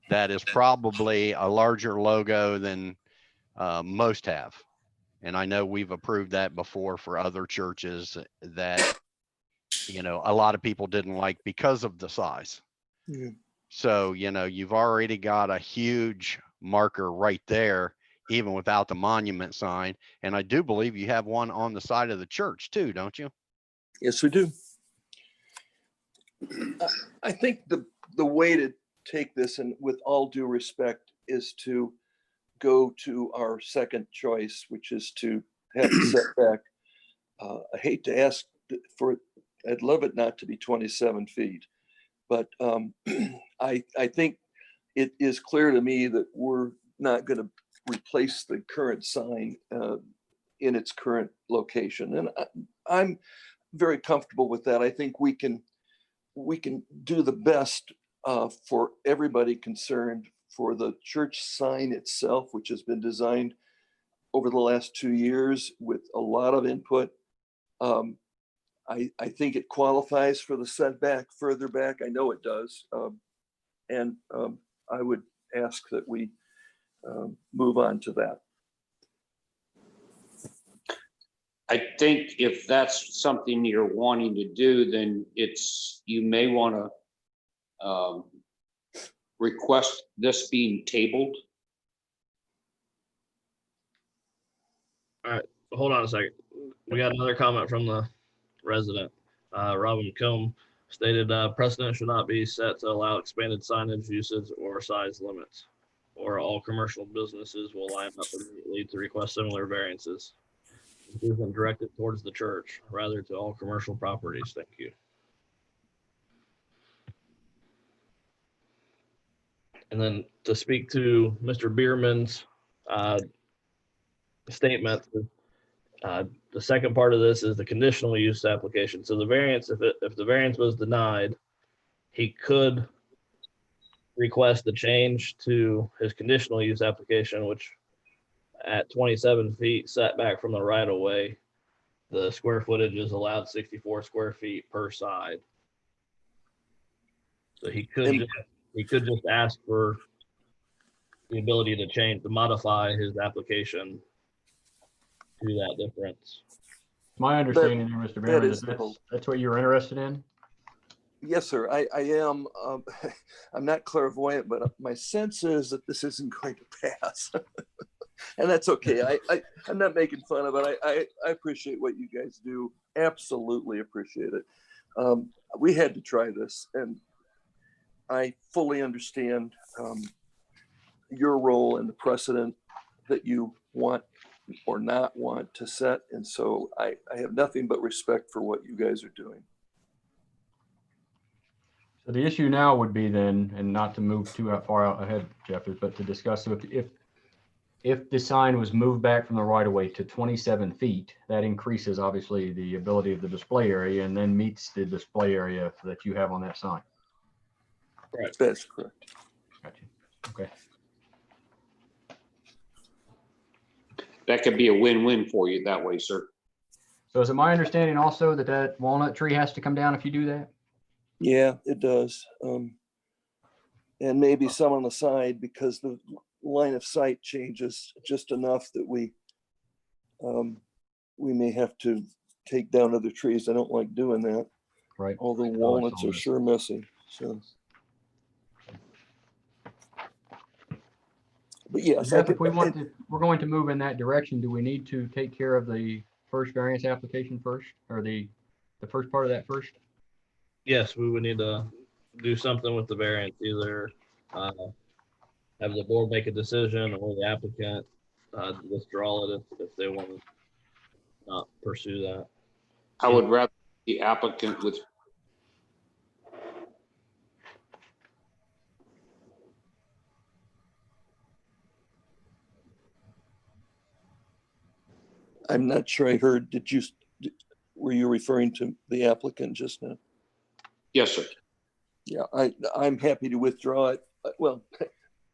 Speaker 2: that is probably a larger logo than most have. And I know we've approved that before for other churches that, a lot of people didn't like because of the size.
Speaker 8: Yeah.
Speaker 2: So, you've already got a huge marker right there, even without the monument sign. And I do believe you have one on the side of the church too, don't you?
Speaker 8: Yes, we do. I think the way to take this, and with all due respect, is to go to our second choice, which is to have the setback. I hate to ask for it. I'd love it not to be 27 feet, but I think it is clear to me that we're not going to replace the current sign in its current location. And I'm very comfortable with that. I think we can do the best for everybody concerned, for the church sign itself, which has been designed over the last 2 years with a lot of input. I think it qualifies for the setback further back. I know it does. And I would ask that we move on to that.
Speaker 3: I think if that's something you're wanting to do, then you may want to request this being tabled.
Speaker 1: All right, hold on a second. We got another comment from the resident. Robin Combe stated precedent should not be set to allow expanded signage usage or size limits, or all commercial businesses will line up immediately to request similar variances. This isn't directed towards the church, rather to all commercial properties. Thank you. And then to speak to Mr. Biermann's statement, the second part of this is the conditional use application. So the variance, if the variance was denied, he could request the change to his conditional use application, which at 27 feet setback from the right of way, the square footage is allowed 64 square feet per side. So he could just ask for the ability to modify his application to that difference.
Speaker 6: My understanding here, Mr. Biermann, is that's what you're interested in?
Speaker 8: Yes, sir. I am. I'm not clairvoyant, but my sense is that this isn't going to pass. And that's okay. I'm not making fun of it. I appreciate what you guys do. Absolutely appreciate it. We had to try this, and I fully understand your role and the precedent that you want or not want to set. And so I have nothing but respect for what you guys are doing.
Speaker 6: So the issue now would be then, and not to move too far out ahead, Jeffrey, but to discuss if the sign was moved back from the right of way to 27 feet, that increases obviously the ability of the display area and then meets the display area that you have on that sign.
Speaker 8: Right. That's correct.
Speaker 6: Gotcha. Okay.
Speaker 3: That could be a win-win for you that way, sir.
Speaker 6: So is it my understanding also that that walnut tree has to come down if you do that?
Speaker 8: Yeah, it does. And maybe some on the side, because the line of sight changes just enough that we may have to take down other trees. I don't like doing that.
Speaker 6: Right.
Speaker 8: Although walnuts are sure messy. So. But yes,
Speaker 6: Jeff, if we want to, we're going to move in that direction, do we need to take care of the first variance application first, or the first part of that first?
Speaker 1: Yes, we would need to do something with the variance, either have the board make a decision or the applicant withdraw it if they want to not pursue that.
Speaker 3: I would rather the applicant with.
Speaker 8: I'm not sure I heard, were you referring to the applicant just now?
Speaker 3: Yes, sir.
Speaker 8: Yeah, I'm happy to withdraw it. Well,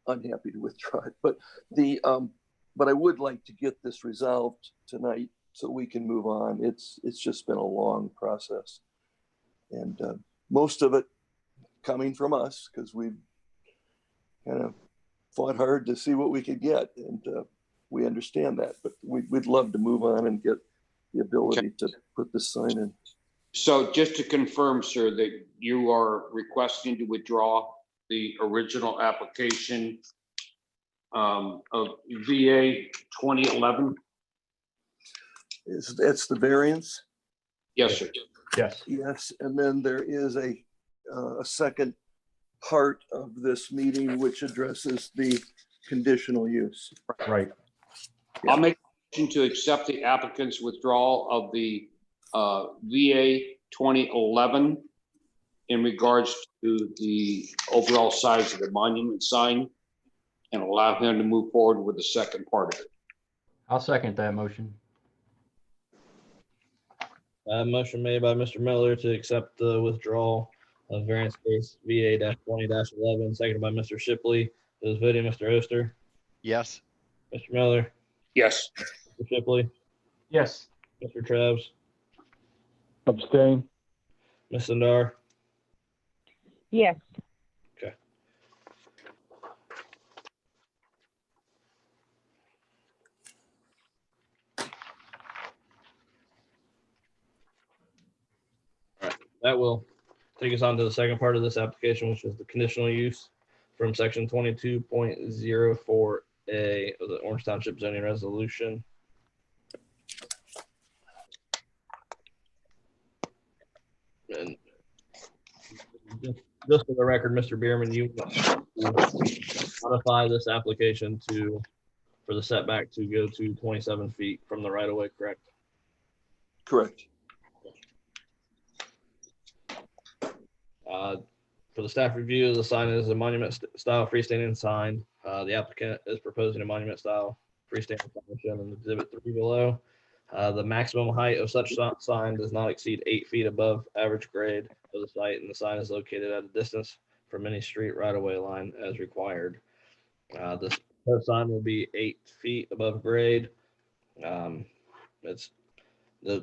Speaker 8: unhappy to withdraw it, but but I would like to get this resolved tonight so we can move on. It's just been a long process, and most of it coming from us because we've kind of fought hard to see what we could get, and we understand that. But we'd love to move on and get the ability to put this sign in.
Speaker 3: So just to confirm, sir, that you are requesting to withdraw the original application of VA 2011?
Speaker 8: That's the variance?
Speaker 3: Yes, sir.
Speaker 6: Yes.
Speaker 8: Yes, and then there is a second part of this meeting which addresses the conditional use.
Speaker 6: Right.
Speaker 3: I'll make a motion to accept the applicant's withdrawal of the VA 2011 in regards to the overall size of the monument sign and allow him to move forward with the second part of it.
Speaker 6: I'll second that motion.
Speaker 1: Motion made by Mr. Miller to accept the withdrawal of variance case VA-20-11, seconded by Mr. Shipley. Those voting, Mr. Oster,
Speaker 2: Yes.
Speaker 1: Mr. Miller,
Speaker 3: Yes.
Speaker 1: Mr. Shipley,
Speaker 6: Yes.
Speaker 1: Mr. Krebs,
Speaker 7: Abstain.
Speaker 1: Ms. Sandar.
Speaker 4: Yes.
Speaker 1: Okay. All right, that will take us on to the second part of this application, which is the conditional use from section 22.04A of the Orange Township zoning resolution. And just for the record, Mr. Biermann, you modify this application for the setback to go to 27 feet from the right of way, correct?
Speaker 8: Correct.
Speaker 1: For the staff review, the sign is a monument style freestanding sign. The applicant is proposing a monument style freestanding sign shown in exhibit 3 below. The maximum height of such sign does not exceed 8 feet above average grade of the site, and the sign is located at a distance from any street right-of-way line as required. The sign will be 8 feet above grade. The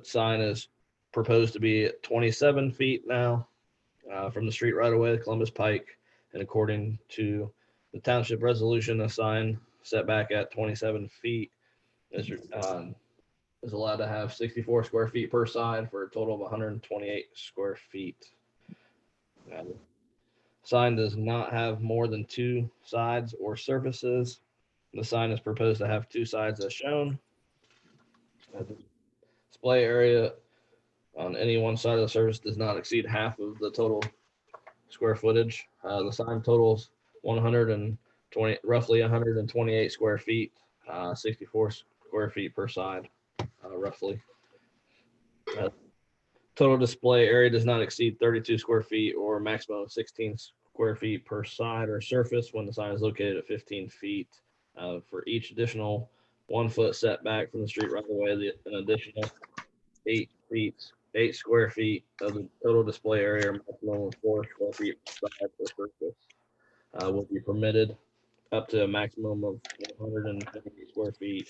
Speaker 1: sign is proposed to be at 27 feet now from the street right-of-way, Columbus Pike, and according to the township resolution, a sign setback at 27 feet is allowed to have 64 square feet per side for a total of 128 square feet. Sign does not have more than 2 sides or surfaces. The sign is proposed to have 2 sides as shown. The display area on any one side of the surface does not exceed half of the total square footage. The sign totals roughly 128 square feet, 64 square feet per side. Roughly. Total display area does not exceed 32 square feet or a maximum of 16 square feet per side or surface when the sign is located at 15 feet. For each additional 1 foot setback from the street right away, an additional 8 square feet of the total display area, or maximum of 4 square feet per side or surface will be permitted, up to a maximum of 150 square feet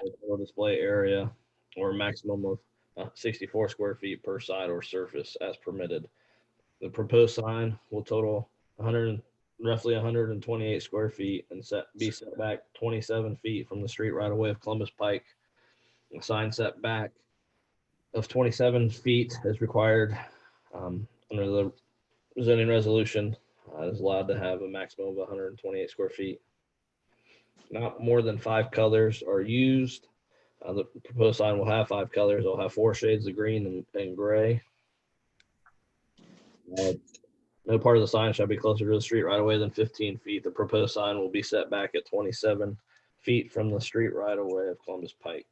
Speaker 1: of total display area, or a maximum of 64 square feet per side or surface as permitted. The proposed sign will total roughly 128 square feet and be set back 27 feet from the street right away of Columbus Pike. The sign setback of 27 feet is required under the zoning resolution. Is allowed to have a maximum of 128 square feet. Not more than 5 colors are used. The proposed sign will have 5 colors. It'll have 4 shades of green and gray. No part of the sign shall be closer to the street right away than 15 feet. The proposed sign will be set back at 27 feet from the street right away of Columbus Pike.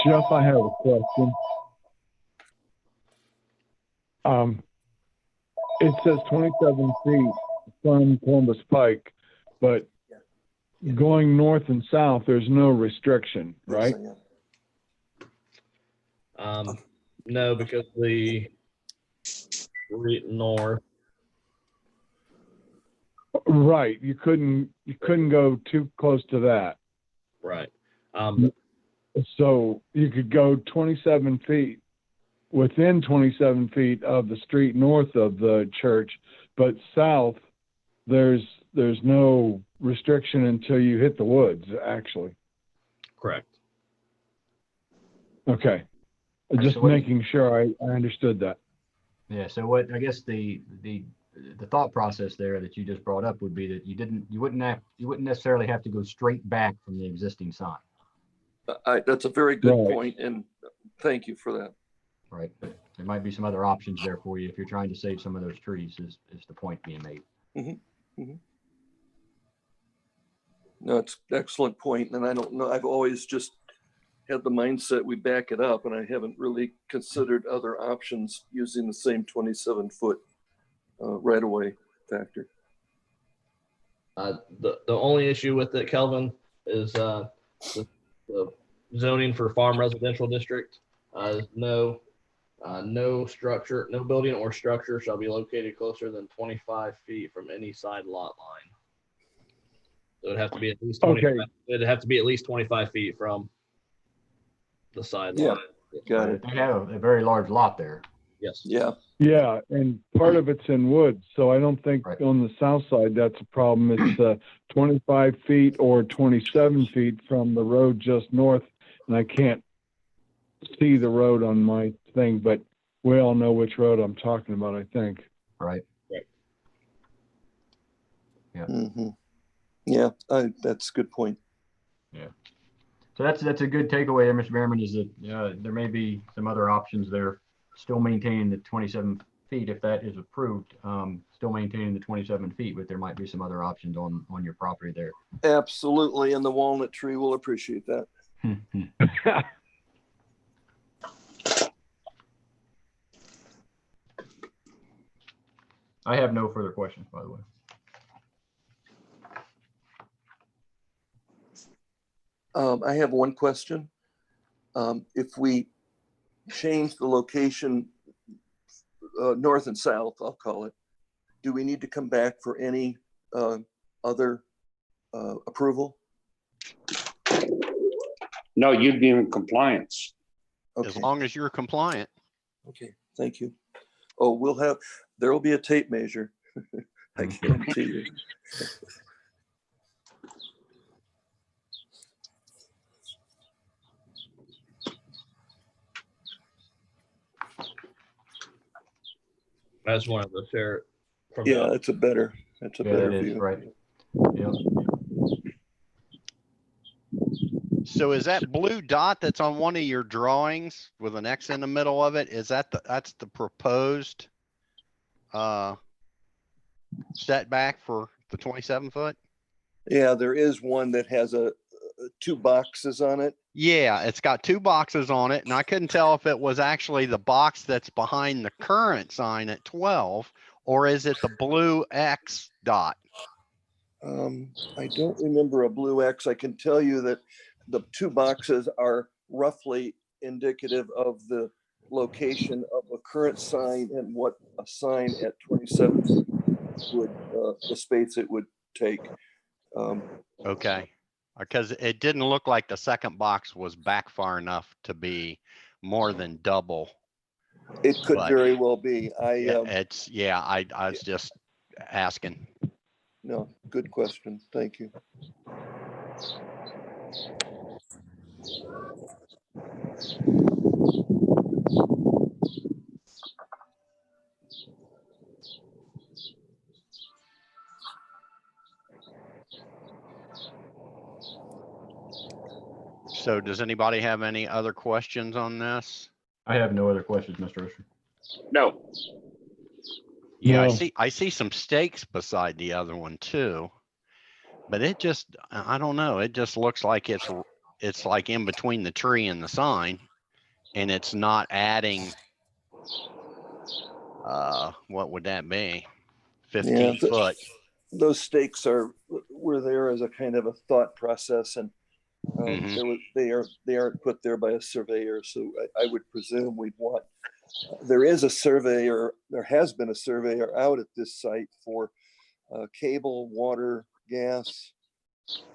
Speaker 7: Jeff, I have a question. It says 27 feet from Columbus Pike, but going north and south, there's no restriction, right?
Speaker 8: Yes,
Speaker 1: No, because the street north.
Speaker 7: Right. You couldn't go too close to that.
Speaker 1: Right.
Speaker 7: So you could go 27 feet, within 27 feet of the street north of the church, but south, there's no restriction until you hit the woods, actually.
Speaker 1: Correct.
Speaker 7: Okay.
Speaker 6: Right,
Speaker 7: Just
Speaker 6: so what-
Speaker 7: making sure I understood that.
Speaker 6: Yeah, so what, I guess the thought process there that you just brought up would be that you wouldn't necessarily have to go straight back from the existing sign.
Speaker 8: that's a very good
Speaker 7: Right.
Speaker 8: point, and thank you for that.
Speaker 6: Right. There might be some other options there for you if you're trying to save some of those trees is the point being made.
Speaker 8: No, it's an excellent point, and I don't know, I've always just had the mindset we back it up, and I haven't really considered other options using the same 27-foot right-of-way factor.
Speaker 1: The only issue with it, Kelvin, is the zoning for farm residential district. No structure, no building or structure shall be located closer than 25 feet from any side lot line. So it'd have to be at least 25.
Speaker 7: Okay.
Speaker 1: It'd have to be at least 25 feet from the side
Speaker 8: Yeah.
Speaker 1: line.
Speaker 8: Got it.
Speaker 6: They have a very large lot there.
Speaker 1: Yes.
Speaker 8: Yeah.
Speaker 7: Yeah, and part of it's in woods, so I don't think
Speaker 6: Right.
Speaker 7: on the south side that's a problem. It's 25 feet or 27 feet from the road just north, and I can't see the road on my thing, but we all know which road I'm talking about, I think.
Speaker 6: Right.
Speaker 8: Mm-hmm. Yeah, that's a good point.
Speaker 6: So that's a good takeaway there, Mr. Biermann, is that there may be some other options there, still maintaining the 27 feet if that is approved, still maintaining the 27 feet, but there might be some other options on your property there.
Speaker 8: Absolutely, and the walnut tree will appreciate that.
Speaker 6: I have no further questions, by the way.
Speaker 8: I have one question. If we change the location north and south, I'll call it, do we need to come back for any other approval?
Speaker 3: No, you'd be in compliance.
Speaker 2: As
Speaker 8: Okay,
Speaker 2: long as you're compliant.
Speaker 8: okay, thank you. Oh, there will be a tape measure. I guarantee you.
Speaker 1: I just wanted to share it from
Speaker 8: Yeah, that's a better
Speaker 6: That is
Speaker 8: view.
Speaker 6: right. Yep.
Speaker 2: So is that blue dot that's on one of your drawings with an X in the middle of it? Is that's the proposed setback for the 27 foot?
Speaker 8: Yeah, there is one that has two boxes on it.
Speaker 2: Yeah, it's got 2 boxes on it, and I couldn't tell if it was actually the box that's behind the current sign at 12, or is it the blue X dot?
Speaker 8: I don't remember a blue X. I can tell you that the 2 boxes are roughly indicative of the location of a current sign and what a sign at 27 would, the space it would take.
Speaker 2: Okay, because it didn't look like the second box was back far enough to be more than double.
Speaker 8: It could
Speaker 2: But-
Speaker 8: very well be.
Speaker 2: I was just asking.
Speaker 8: No, good question. Thank you.
Speaker 2: So does anybody have any other questions on this?
Speaker 6: I have no other questions, Mr. Oster.
Speaker 3: No,
Speaker 2: Yeah,
Speaker 7: No.
Speaker 2: I see some stakes beside the other one too. But it just, I don't know. It just looks like it's like in between the tree and the sign, and it's not adding, what would that be? 15
Speaker 8: Yeah,
Speaker 2: foot.
Speaker 8: those stakes were there as a kind of a thought process, and
Speaker 2: Mhm.
Speaker 8: they aren't put there by a surveyor. So I would presume we'd want. There is a surveyor. There has been a surveyor out at this site for cable, water, gas.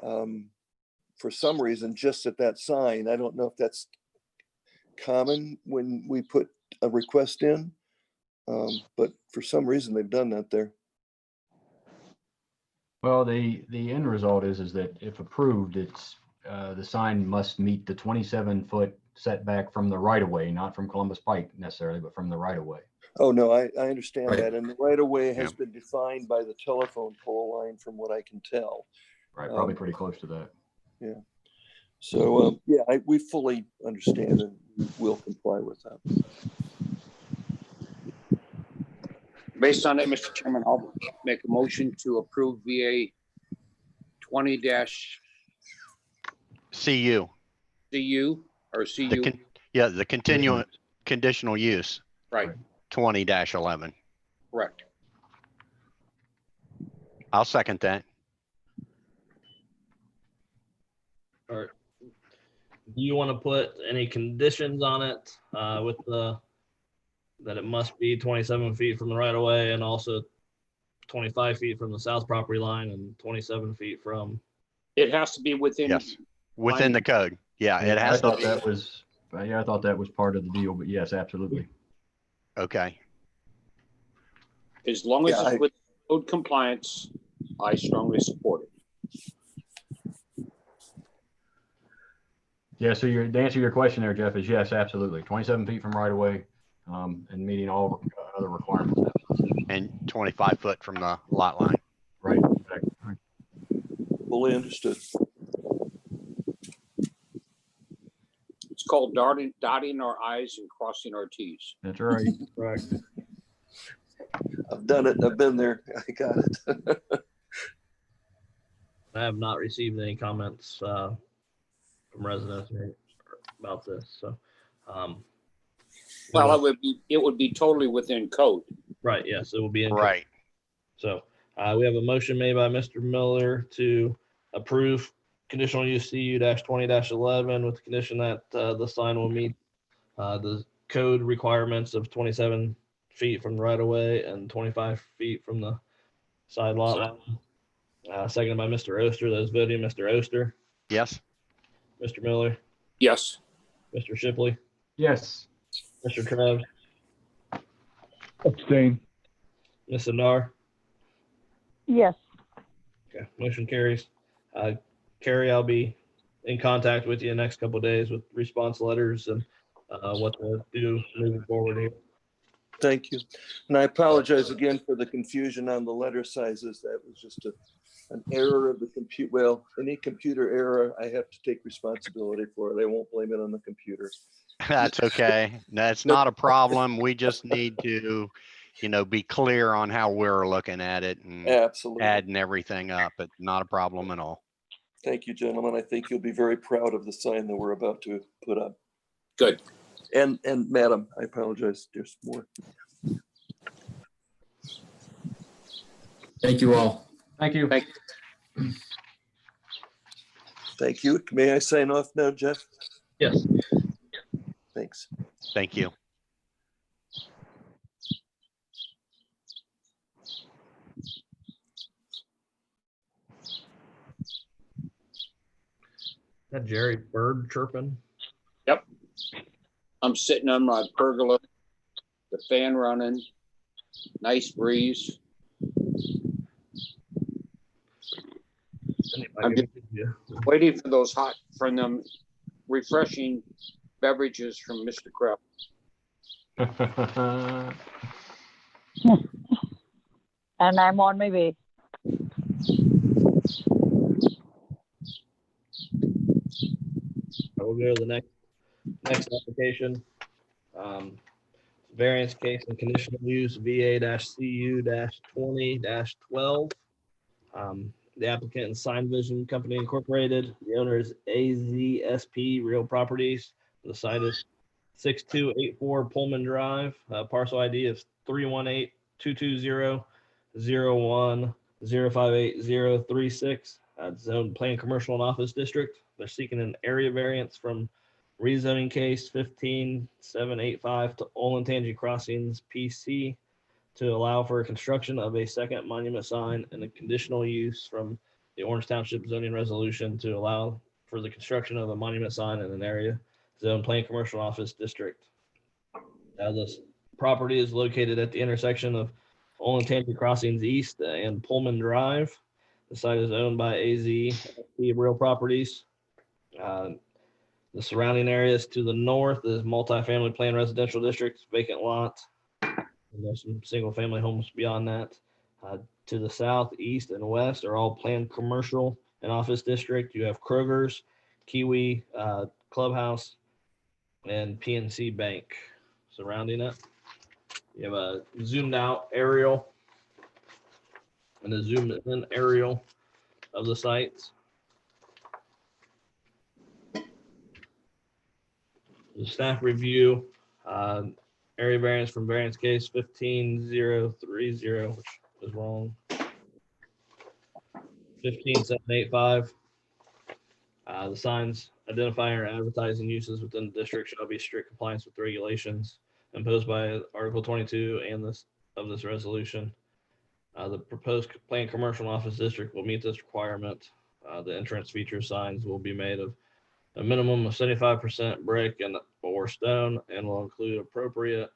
Speaker 8: For some reason, just at that sign. I don't know if that's common when we put a request in, but for some reason they've done that there.
Speaker 6: Well, the end result is that if approved, it's the sign must meet the 27-foot setback from the right of way, not from Columbus Pike necessarily, but from the right of way.
Speaker 8: Oh, no, I understand
Speaker 6: Right.
Speaker 8: that. And the right of way has
Speaker 2: Yeah.
Speaker 8: been defined by the telephone pole line from what I can tell.
Speaker 6: Right, probably pretty close to that.
Speaker 8: Yeah. So, yeah, we fully understand and will comply with that.
Speaker 3: based on it, Mr. Chairman, I'll make a motion to approve VA 20-CU
Speaker 2: CU.
Speaker 3: or CU,
Speaker 2: Yeah, the continuing conditional use,
Speaker 3: right,
Speaker 2: 20-11.
Speaker 3: correct.
Speaker 2: I'll second that.
Speaker 1: All right. Do you want to put any conditions on it with that it must be 27 feet from the right of way and also 25 feet from the south property line and 27 feet from?
Speaker 3: It has to be within.
Speaker 2: Yes, within the code. Yeah, it
Speaker 6: I
Speaker 2: has to
Speaker 6: thought
Speaker 2: be.
Speaker 6: that was, yeah, I thought that was part of the deal, but yes, absolutely.
Speaker 2: Okay.
Speaker 3: As long as
Speaker 8: Yeah,
Speaker 3: it's with code compliance, I strongly support it.
Speaker 6: Yeah, so the answer to your question there, Jeff, is yes, absolutely. 27 feet from right of way, and meeting all other requirements.
Speaker 2: And 25 foot from the lot line.
Speaker 6: Right. Right.
Speaker 8: Fully understood.
Speaker 3: It's called dotting our I's and crossing our T's.
Speaker 6: That's right.
Speaker 1: Correct.
Speaker 8: I've done it. I've been there. I got it.
Speaker 1: I have not received any comments from residents about this. So,
Speaker 3: Well, it would be totally within code.
Speaker 1: right. Yes, it will be in.
Speaker 2: Right.
Speaker 1: So we have a motion made by Mr. Miller to approve conditional use CU-20-11 with the condition that the sign will meet the code requirements of 27 feet from the right of way and 25 feet from the side lot line. Seconded by Mr. Oster. Those voting, Mr. Oster,
Speaker 2: Yes.
Speaker 1: Mr. Miller,
Speaker 3: Yes.
Speaker 1: Mr. Shipley,
Speaker 6: Yes.
Speaker 1: Mr. Krebs,
Speaker 7: Abstain.
Speaker 1: Ms. Adar.
Speaker 4: Yes.
Speaker 1: Okay, motion carries. Carrie, I'll be in contact with you the next couple of days with response letters and what to do moving forward here.
Speaker 8: Thank you. And I apologize again for the confusion on the letter sizes. That was just an error of the compute. Well, any computer error, I have to take responsibility for it. I won't blame it on the computer.
Speaker 2: That's okay. That's not a problem. We just need to, be clear on how we're looking at it and
Speaker 8: Absolutely.
Speaker 2: adding everything up. It's not a problem at all.
Speaker 8: Thank you, gentlemen. I think you'll be very proud of the sign that we're about to put up.
Speaker 3: Good.
Speaker 8: And madam, I apologize. There's more.
Speaker 9: Thank you all.
Speaker 6: Thank you.
Speaker 3: Thank
Speaker 8: Thank you. May I sign off now, Jeff?
Speaker 1: Yes.
Speaker 8: Thanks.
Speaker 2: Thank you.
Speaker 1: That Jerry bird chirping.
Speaker 3: Yep. I'm sitting on my pergola, the fan running, nice breeze. I'm just waiting for them refreshing beverages from Mr. Krebs.
Speaker 4: And I'm on my way.
Speaker 1: We'll go to the next application. Variance case and conditional use VA-CU-20-12. The applicant is Sign Vision Company Incorporated. The owner is AZSP Real Properties. The site is 6284 Pullman Drive. Parcel ID is 318-220-01-058036. Zone Plan Commercial and Office District. They're seeking an area variance from rezoning case 15785 to Olentangy Crossings PC to allow for construction of a second monument sign and a conditional use from the Orange Township zoning resolution to allow for the construction of a monument sign in an area zone Plan Commercial Office District. This property is located at the intersection of Olentangy Crossings East and Pullman Drive. The site is owned by AZ Real Properties. The surrounding areas to the north is multifamily plan residential districts, vacant lots. And there's some single family homes beyond that. To the south, east, and west are all planned commercial and office district. You have Kroger's, Kiwi, Clubhouse, and PNC Bank surrounding it. You have a zoomed out aerial and a zoomed in aerial of the sites. The staff review, area variance from variance case 15030, which was wrong. 15785. The signs identifying or advertising uses within the district shall be strict compliance with regulations imposed by Article 22 and this resolution. The proposed planned commercial office district will meet this requirement. The entrance feature signs will be made of a minimum of 75% brick and or stone and will include appropriate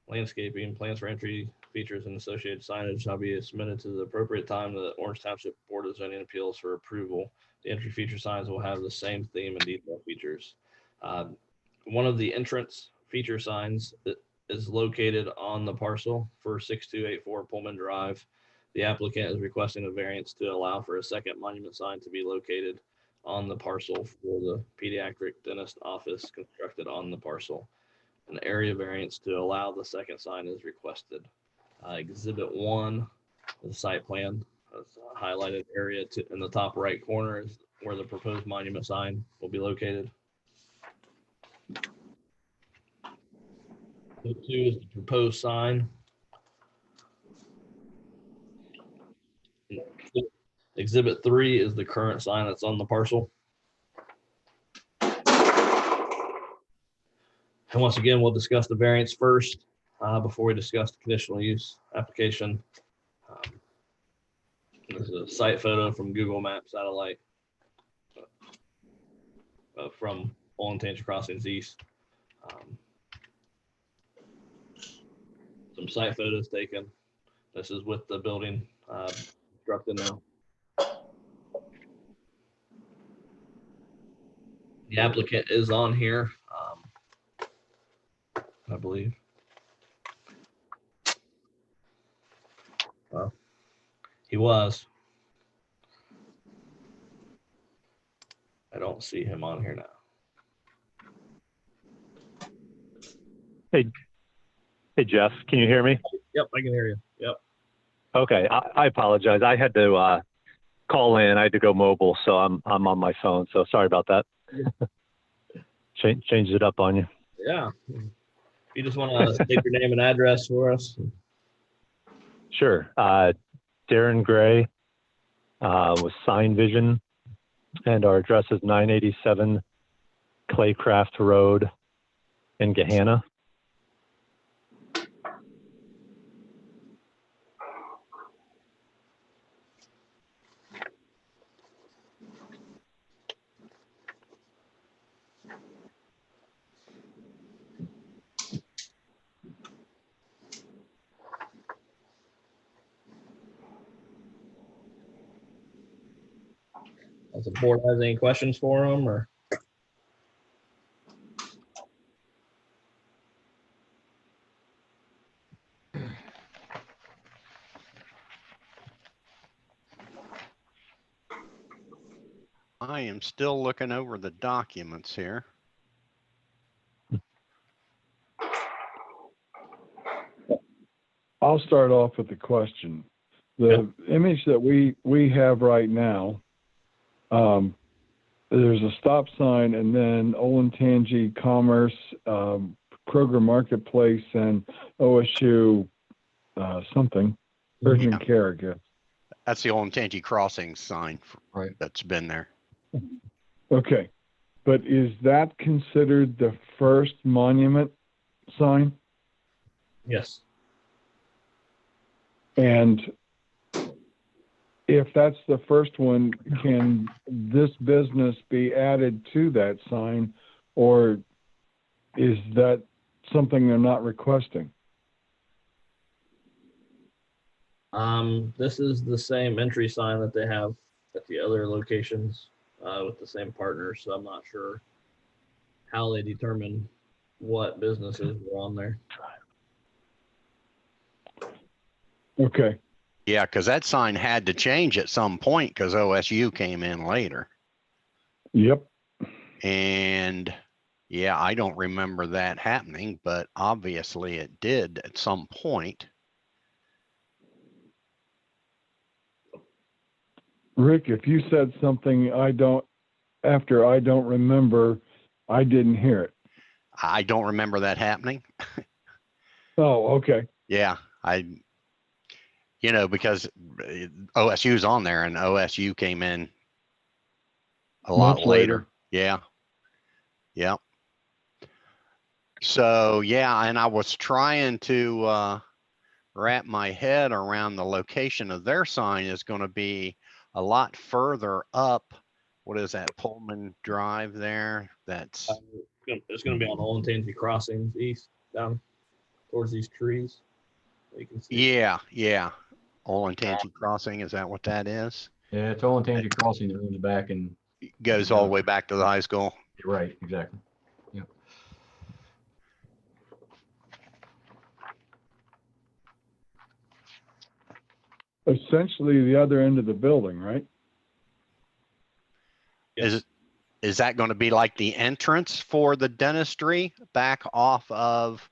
Speaker 1: landscaping. Plans for entry features and associated signage shall be submitted to the appropriate time to the Orange Township Board of Zoning Appeals for approval. The entry feature signs will have the same theme and detail features. One of the entrance feature signs is located on the parcel for 6284 Pullman Drive. The applicant is requesting a variance to allow for a second monument sign to be located on the parcel for the pediatric dentist office constructed on the parcel. An area variance to allow the second sign is requested. Exhibit 1, the site plan, highlighted area in the top right corner is where the proposed monument sign will be located. Exhibit 2 is the proposed sign. Exhibit 3 is the current sign that's on the parcel. And once again, we'll discuss the variance first before we discuss the conditional use application. This is a site photo from Google Maps satellite from Olentangy Crossings East. Some site photos taken. This is with the building constructed now. The applicant is on here, I believe. Well, he was. I don't see him on here now.
Speaker 10: Hey, Jeff, can you hear me?
Speaker 1: Yep, I can hear you. Yep.
Speaker 10: Okay, I apologize. I had to call in. I had to go mobile, so I'm on my phone. So sorry about that. Changed it up on you.
Speaker 1: Yeah. You just want to state your name and address for us?
Speaker 10: Sure. Darren Gray with Sign Vision, and our address is 987 Claycraft Road in Gahanna.
Speaker 1: Does the board has any questions for him or?
Speaker 2: I am still looking over the documents here.
Speaker 7: I'll start off with the question. The image that we have right now, there's a stop sign and then Olentangy Commerce, Kroger Marketplace, and OSU something, urgent care, I guess.
Speaker 2: That's the Olentangy Crossing sign
Speaker 6: Right.
Speaker 2: that's been there.
Speaker 7: Okay, but is that considered the first monument sign?
Speaker 1: Yes.
Speaker 7: And if that's the first one, can this business be added to that sign, or is that something they're not requesting?
Speaker 1: This is the same entry sign that they have at the other locations with the same partners, so I'm not sure how they determine what businesses were on there.
Speaker 7: Okay.
Speaker 2: Yeah, because that sign had to change at some point because OSU came in later.
Speaker 7: Yep.
Speaker 2: And yeah, I don't remember that happening, but obviously it did at some point.
Speaker 7: Rick, if you said something I don't remember, I didn't hear it.
Speaker 2: I don't remember that happening.
Speaker 7: Oh, okay.
Speaker 2: Yeah, because OSU's on there and OSU came in a lot
Speaker 7: Much
Speaker 2: later. Yeah. Yeah. So, yeah, and I was trying to wrap my head around the location of their sign is going to be a lot further up. What is that, Pullman Drive there? That's
Speaker 1: It's going to be on Olentangy Crossings east, down towards these trees. You can see.
Speaker 2: yeah. Olentangy Crossing, is that what that is?
Speaker 6: Yeah, it's Olentangy Crossing that runs back and
Speaker 2: Goes all the way back to the high school.
Speaker 6: you're right, exactly. Yeah.
Speaker 7: Essentially the other end of the building, right?
Speaker 1: Yes.
Speaker 2: Is that going to be like the entrance for the dentistry back off of,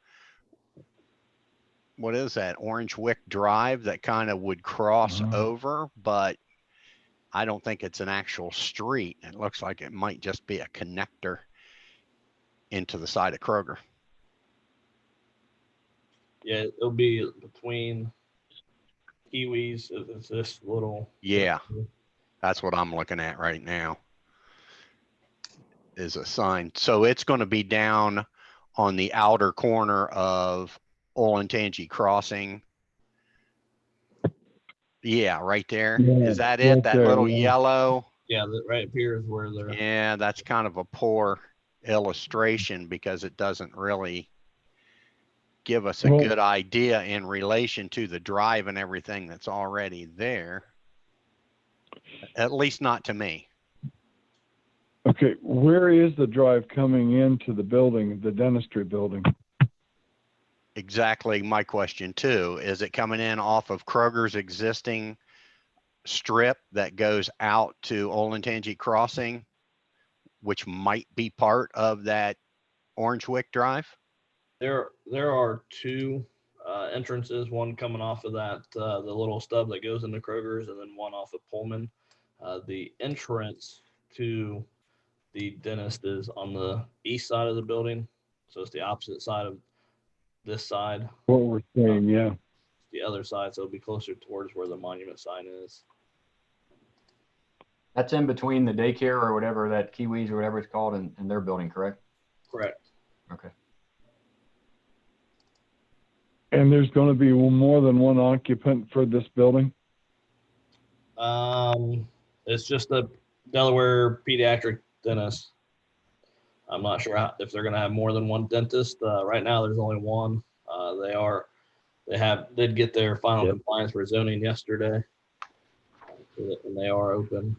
Speaker 2: what is that, Orange Wick Drive that kind of would cross over, but I don't think it's an actual street. It looks like it might just be a connector into the side of Kroger.
Speaker 1: Yeah, it'll be between Kiwis. It's this little.
Speaker 2: Yeah, that's what I'm looking at right now. Is a sign. So it's going to be down on the outer corner of Olentangy Crossing. Yeah, right there.
Speaker 7: Yeah,
Speaker 2: Is that it?
Speaker 7: right
Speaker 2: That
Speaker 7: there,
Speaker 2: little
Speaker 7: yeah.
Speaker 2: yellow?
Speaker 1: Yeah, right up here is where they're.
Speaker 2: Yeah, that's kind of a poor illustration because it doesn't really give us a good idea in relation to the drive and everything that's already there. At least not to me.
Speaker 7: Okay, where is the drive coming into the building, the dentistry building?
Speaker 2: Exactly my question too. Is it coming in off of Kroger's existing strip that goes out to Olentangy Crossing, which might be part of that Orange Wick Drive?
Speaker 1: There are two entrances, one coming off of that, the little stub that goes into Kroger's, and then one off of Pullman. The entrance to the dentist is on the east side of the building. So it's the opposite side of this side.
Speaker 7: What we're saying, yeah.
Speaker 1: The other side, so it'll be closer towards where the monument sign is.
Speaker 6: That's in between the daycare or whatever, that Kiwis or whatever it's called, and their building, correct?
Speaker 1: Correct.
Speaker 6: Okay.
Speaker 7: And there's going to be more than one occupant for this building?
Speaker 1: It's just a Delaware pediatric dentist. I'm not sure if they're going to have more than one dentist. Right now, there's only one. They did get their final compliance for zoning yesterday, and they are open.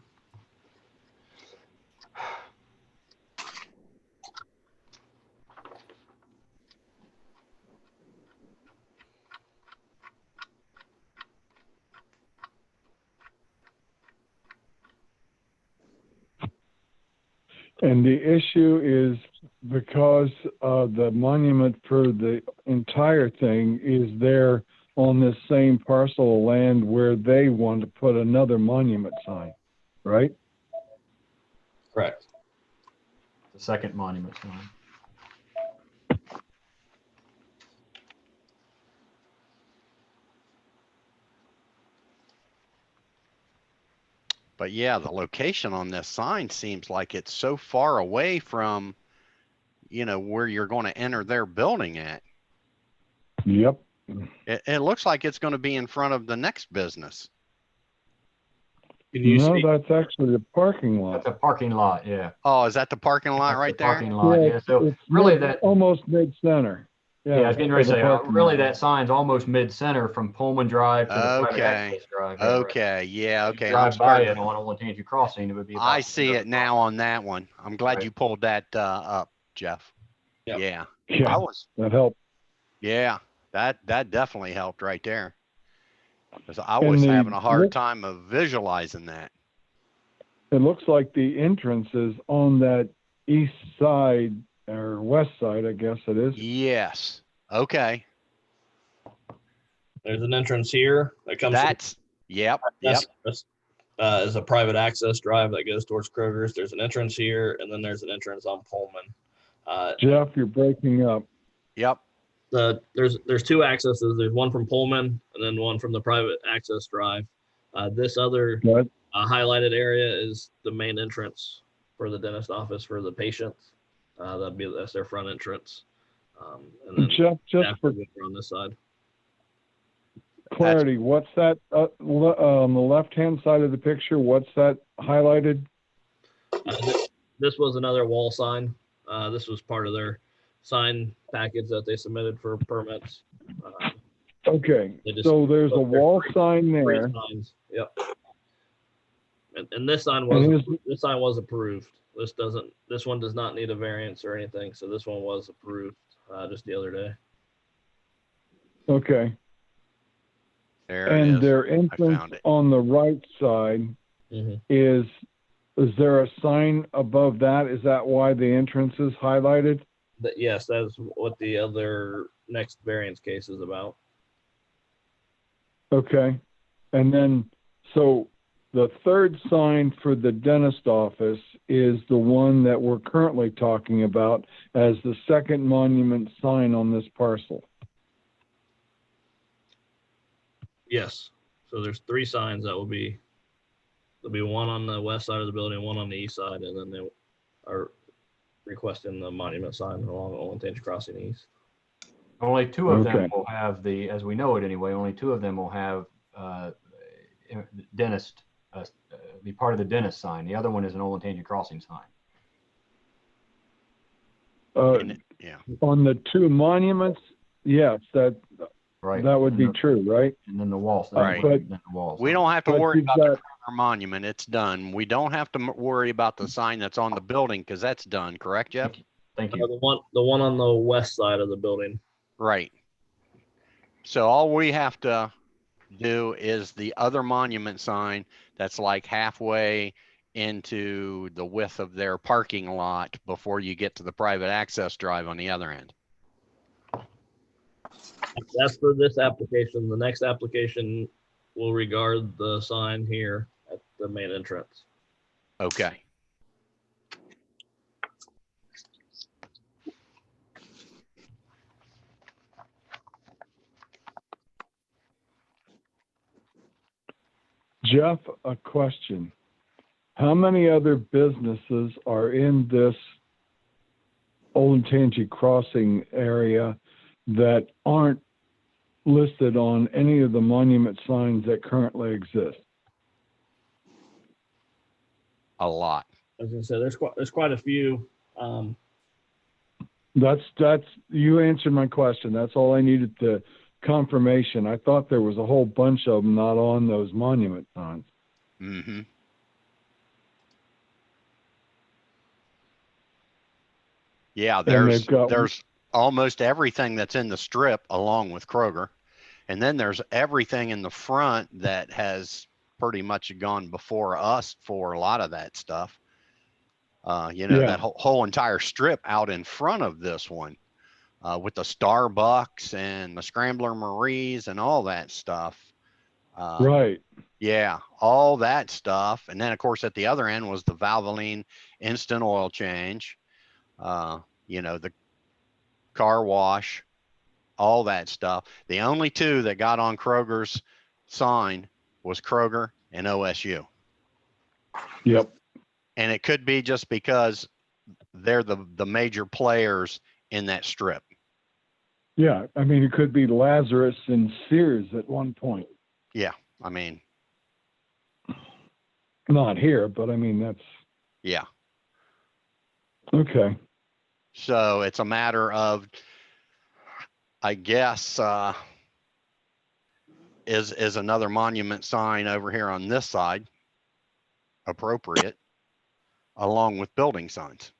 Speaker 7: And the issue is because the monument for the entire thing is there on this same parcel of land where they want to put another monument sign, right?
Speaker 1: Correct.
Speaker 6: The second monument sign.
Speaker 2: But yeah, the location on this sign seems like it's so far away from, you know, where you're going to enter their building at.
Speaker 7: Yep.
Speaker 2: It looks like it's going to be in front of the next business.
Speaker 1: Can you
Speaker 7: No,
Speaker 1: see?
Speaker 7: that's actually the parking lot.
Speaker 6: That's a parking lot, yeah.
Speaker 2: Oh, is that the parking lot
Speaker 6: That's
Speaker 2: right
Speaker 6: the
Speaker 2: there?
Speaker 6: parking lot, yeah. So
Speaker 7: it's
Speaker 6: really
Speaker 7: mid-
Speaker 6: that,
Speaker 7: almost mid-center.
Speaker 6: yeah, I was getting ready to
Speaker 7: for the
Speaker 6: say,
Speaker 7: parking
Speaker 6: really
Speaker 7: lot.
Speaker 6: that sign's almost mid-center from Pullman Drive to the private
Speaker 2: Okay.
Speaker 6: access drive. Yeah, right.
Speaker 2: Okay. Yeah.
Speaker 6: If you
Speaker 2: Okay.
Speaker 6: drive by it on Old Tangy Crossing, it would be about
Speaker 2: I see it now on that one. I'm glad
Speaker 6: Right.
Speaker 2: you pulled that up, Jeff.
Speaker 1: Yep.
Speaker 2: Yeah.
Speaker 7: Yeah,
Speaker 2: I was.
Speaker 7: that helped.
Speaker 2: Yeah. That definitely helped right there. Because I
Speaker 7: And
Speaker 2: was
Speaker 7: the
Speaker 2: having a hard
Speaker 7: look-
Speaker 2: time of visualizing that.
Speaker 7: It looks like the entrance is on that east side or west side, I guess it is.
Speaker 2: Yes. Okay.
Speaker 1: There's an entrance here that comes.
Speaker 2: That's yep. Yep.
Speaker 1: That's is a private access drive that goes towards Kroger's. There's an entrance here, and then there's an entrance on Pullman.
Speaker 7: Jeff, you're breaking up.
Speaker 2: Yep.
Speaker 1: There's two accesses. There's one from Pullman and then one from the private access drive. This other
Speaker 7: What?
Speaker 1: highlighted area is the main entrance for the dentist office for the patients. That's their front entrance. And then
Speaker 7: Jeff, just
Speaker 1: staff
Speaker 7: for
Speaker 1: will go on this side.
Speaker 7: clarity, what's that on the left-hand side of the picture? What's that highlighted?
Speaker 1: This was another wall sign. This was part of their sign package that they submitted for permits.
Speaker 7: Okay,
Speaker 1: They just-
Speaker 7: so there's a
Speaker 1: there's
Speaker 7: wall
Speaker 1: three-
Speaker 7: sign
Speaker 1: Three
Speaker 7: there.
Speaker 1: signs. Yep. And this sign
Speaker 7: And
Speaker 1: was approved. This one does not need a variance or anything. So this one was approved just the other day.
Speaker 7: Okay,
Speaker 2: There it
Speaker 7: and
Speaker 2: is.
Speaker 7: their
Speaker 2: found
Speaker 7: entrance
Speaker 2: it.
Speaker 7: on the right side is there a sign above that? Is that why the entrance is highlighted?
Speaker 1: Yes, that's what the other next variance case is about.
Speaker 7: Okay, and then, so the third sign for the dentist office is the one that we're currently talking about as the second monument sign on this parcel.
Speaker 1: Yes. So there's three signs that there'll be one on the west side of the building, one on the east side, and then they are requesting the monument sign along Old Tangy Crossing East.
Speaker 6: Only two of them
Speaker 7: Okay.
Speaker 6: will have as we know it anyway, only two of them will have dentist, be part of the dentist sign. The other one is an Old Tangy Crossing sign.
Speaker 2: Yeah.
Speaker 7: On the two monuments, yes, that
Speaker 6: Right.
Speaker 7: would be true, right?
Speaker 6: And then the walls.
Speaker 2: Right.
Speaker 7: But-
Speaker 6: The walls.
Speaker 2: We don't have to
Speaker 7: But
Speaker 2: worry
Speaker 7: you've
Speaker 2: about the
Speaker 7: got-
Speaker 2: Kroger monument. It's done. We don't have to worry about the sign that's on the building because that's done. Correct, Jeff?
Speaker 6: Thank you.
Speaker 1: The one on the west side of the building.
Speaker 2: Right. So all we have to do is the other monument sign that's like halfway into the width of their parking lot before you get to the private access drive on the other end.
Speaker 1: That's for this application. The next application will regard the sign here at the main entrance.
Speaker 2: Okay.
Speaker 7: Jeff, a question. How many other businesses are in this Old Tangy Crossing area that aren't listed on any of the monument signs that currently exist?
Speaker 2: A lot.
Speaker 1: As I said, there's quite a few.
Speaker 7: That's you answered my question. That's all I needed to confirmation. I thought there was a whole bunch of them not on those monument signs.
Speaker 2: Mm-hmm. Yeah, there's almost everything that's in the strip along with Kroger. And then there's everything in the front that has pretty much gone before us for a lot of that stuff. That whole entire strip out in front of this one with the Starbucks and the Scrambler Marie's and all that stuff.
Speaker 7: Right.
Speaker 2: Yeah, all that stuff. And then, of course, at the other end was the Valvoline instant oil change, the car wash, all that stuff. The only two that got on Kroger's sign was Kroger and OSU.
Speaker 7: Yep.
Speaker 2: And it could be just because they're the major players in that strip.
Speaker 7: Yeah. I mean, it could be Lazarus and Sears at one point.
Speaker 2: Yeah. I mean,
Speaker 7: not here, but I mean, that's.
Speaker 2: Yeah.
Speaker 7: Okay.
Speaker 2: So it's a matter of, I guess, is another monument sign over here on this side appropriate, along with building signs?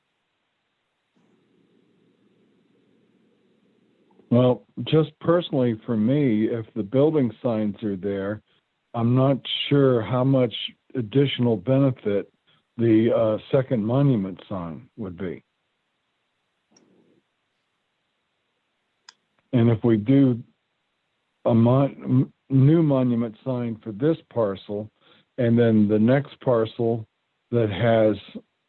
Speaker 7: Well, just personally for me, if the building signs are there, I'm not sure how much additional benefit the second monument sign would be. And if we do a new monument sign for this parcel, and then the next parcel that has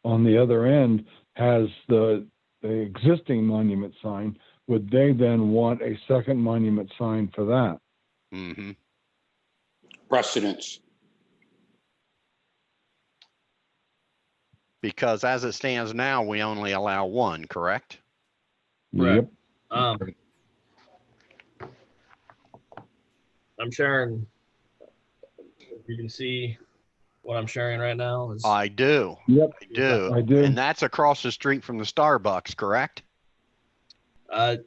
Speaker 7: on the other end has the existing monument sign, would they then want a second monument sign for that?
Speaker 2: Mm-hmm.
Speaker 3: Precedence.
Speaker 2: Because as it stands now, we only allow one, correct?
Speaker 7: Yep.
Speaker 1: I'm sharing. You can see what I'm sharing right now.
Speaker 2: I do.
Speaker 7: Yep.
Speaker 2: I do.
Speaker 7: I do.
Speaker 2: And that's across the street from the Starbucks, correct?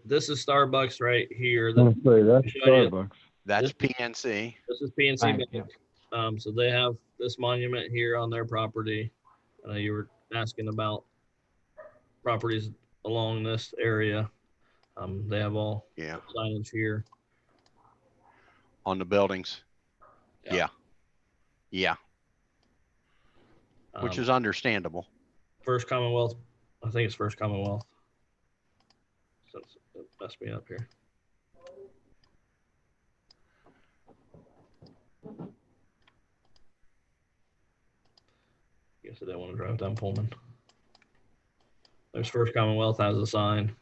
Speaker 1: This is Starbucks right here.
Speaker 7: That's Starbucks.
Speaker 2: That's PNC.
Speaker 1: This is PNC
Speaker 6: Bank,
Speaker 1: Bank.
Speaker 6: yeah.
Speaker 1: So they have this monument here on their property. You were asking about properties along this area. They have all signage here.
Speaker 2: On the buildings.
Speaker 1: Yeah.
Speaker 2: Yeah. Which is understandable.
Speaker 1: First Commonwealth. I think it's First Commonwealth. So it messed me up here. Guess I didn't want to drive down Pullman. There's First Commonwealth has a sign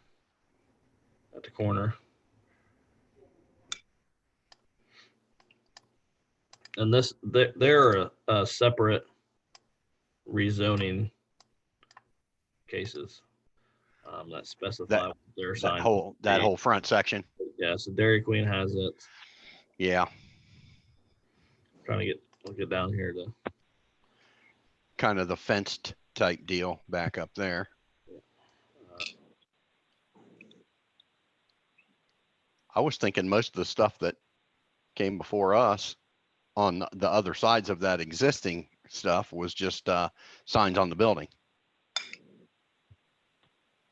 Speaker 1: at the corner. And they're a separate rezoning cases that specify their sign.
Speaker 2: That whole front section.
Speaker 1: Yeah, so Dairy Queen has it.
Speaker 2: Yeah.
Speaker 1: Trying to get down here to
Speaker 2: kind of the fenced type deal back up there. I was thinking most of the stuff that came before us on the other sides of that existing stuff was just signs on the building.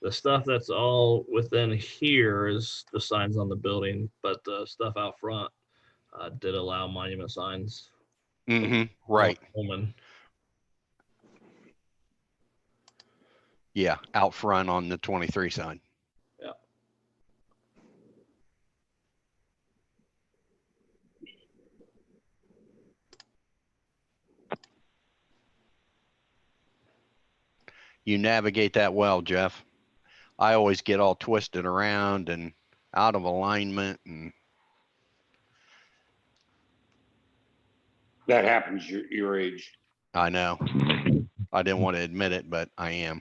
Speaker 1: The stuff that's all within here is the signs on the building, but the stuff out front did allow monument signs.
Speaker 2: Mm-hmm. Right.
Speaker 1: Pullman.
Speaker 2: Yeah, out front on the 23 side.
Speaker 1: Yeah.
Speaker 2: You navigate that well, Jeff. I always get all twisted around and out of alignment, and
Speaker 3: That happens your age.
Speaker 2: I know. I didn't want to admit it, but I am.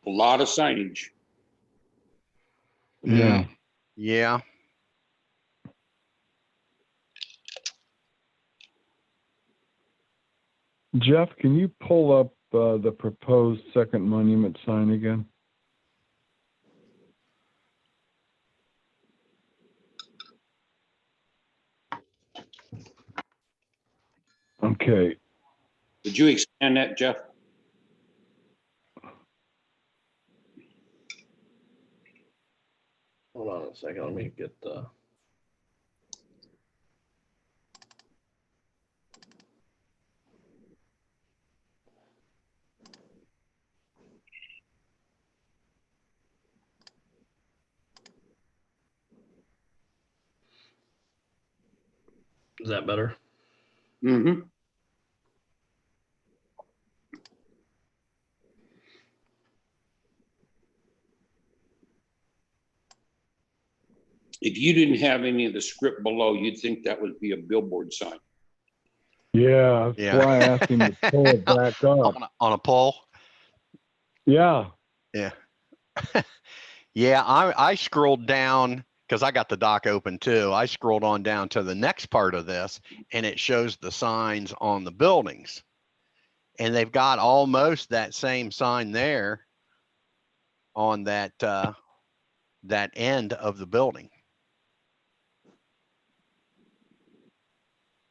Speaker 3: A lot of signage.
Speaker 7: Yeah.
Speaker 2: Yeah.
Speaker 7: Jeff, can you pull up the proposed second monument sign again? Okay.
Speaker 3: Did you expand that, Jeff?
Speaker 1: a second. Let me get the. Is that better?
Speaker 3: Mm-hmm. If you didn't have any of the script below, you'd think that would be a billboard sign.
Speaker 7: Yeah, that's
Speaker 2: Yeah.
Speaker 7: why I asked him to pull it back up.
Speaker 2: On a pole.
Speaker 7: Yeah.
Speaker 2: Yeah. Yeah, I scrolled down because I got the doc open too. I scrolled on down to the next part of this, and it shows the signs on the buildings. And they've got almost that same sign there on that that end of the building.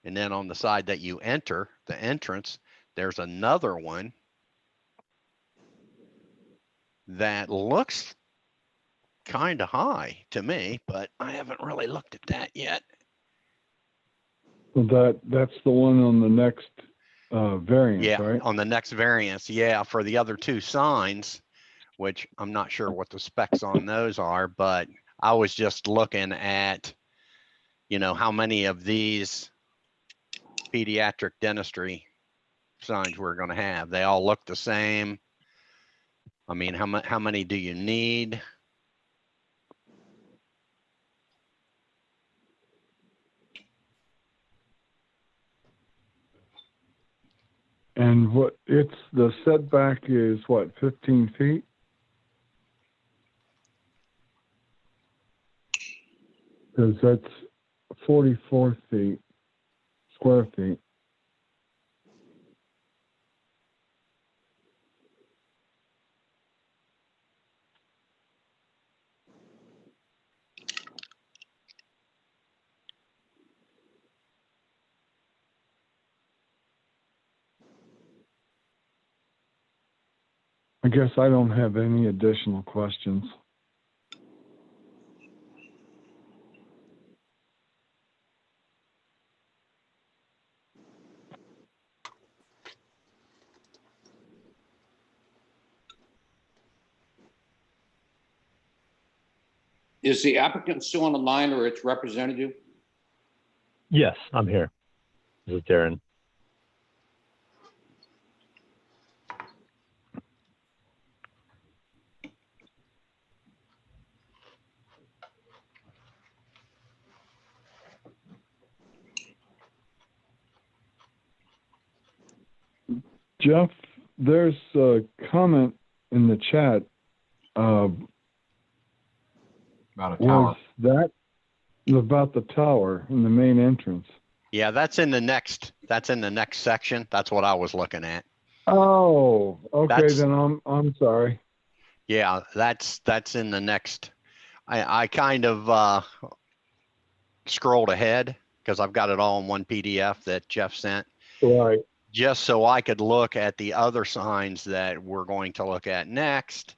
Speaker 2: And then on the side that you enter, the entrance, there's another one that looks kind of high to me, but I haven't really looked at that yet.
Speaker 7: Well, that's the one on the next variant,
Speaker 2: Yeah,
Speaker 7: right?
Speaker 2: on the next variance. Yeah, for the other two signs, which I'm not sure what the specs on those are, but I was just looking at, you know, how many of these pediatric dentistry signs we're going to have. They all look the same. I mean, how many do you need?
Speaker 7: And what it's the setback is what, 15 feet? Because that's 44 feet, square feet. I guess I don't have any additional questions.
Speaker 3: Is the applicant still on the line or its representative?
Speaker 10: Yes, I'm here. This is Darren.
Speaker 7: Jeff, there's a comment in the chat.
Speaker 6: About a
Speaker 7: Was
Speaker 6: tower.
Speaker 7: that about the tower in the main entrance?
Speaker 2: Yeah, that's in the next section. That's what I was looking at.
Speaker 7: Oh, okay.
Speaker 2: That's-
Speaker 7: Then I'm sorry.
Speaker 2: Yeah, that's in the next. I kind of scrolled ahead because I've got it all in one PDF that Jeff sent,
Speaker 7: Right.
Speaker 2: just so I could look at the other signs that we're going to look at next.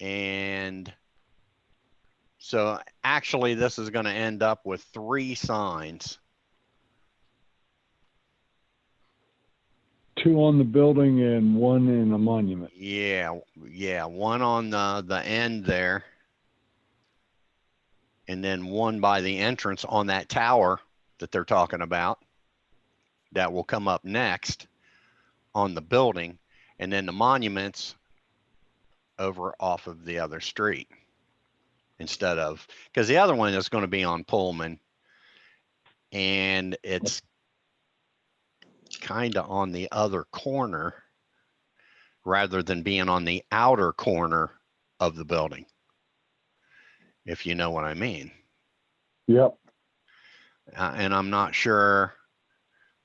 Speaker 2: And so actually this is going to end up with 3 signs.
Speaker 7: 2 on the building and 1 in a monument.
Speaker 2: Yeah, one on the end there. And then 1 by the entrance on that tower that they're talking about. That will come up next on the building, and then the monuments over off of the other street instead of, because the other one is going to be on Pullman, and it's kind of on the other corner rather than being on the outer corner of the building, if you know what I mean.
Speaker 7: Yep.
Speaker 2: And I'm not sure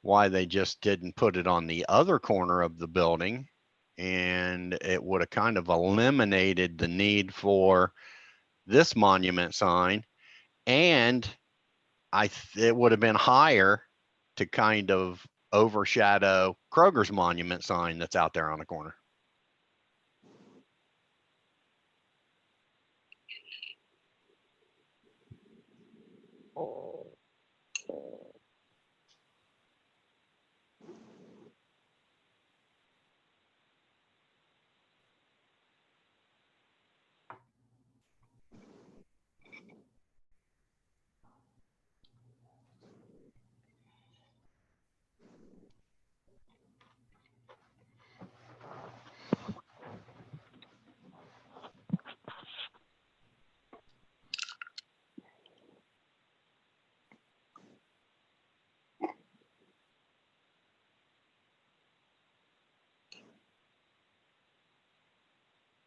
Speaker 2: why they just didn't put it on the other corner of the building, and it would have kind of eliminated the need for this monument sign, and it would have been higher to kind of overshadow Kroger's monument sign that's out there on the corner.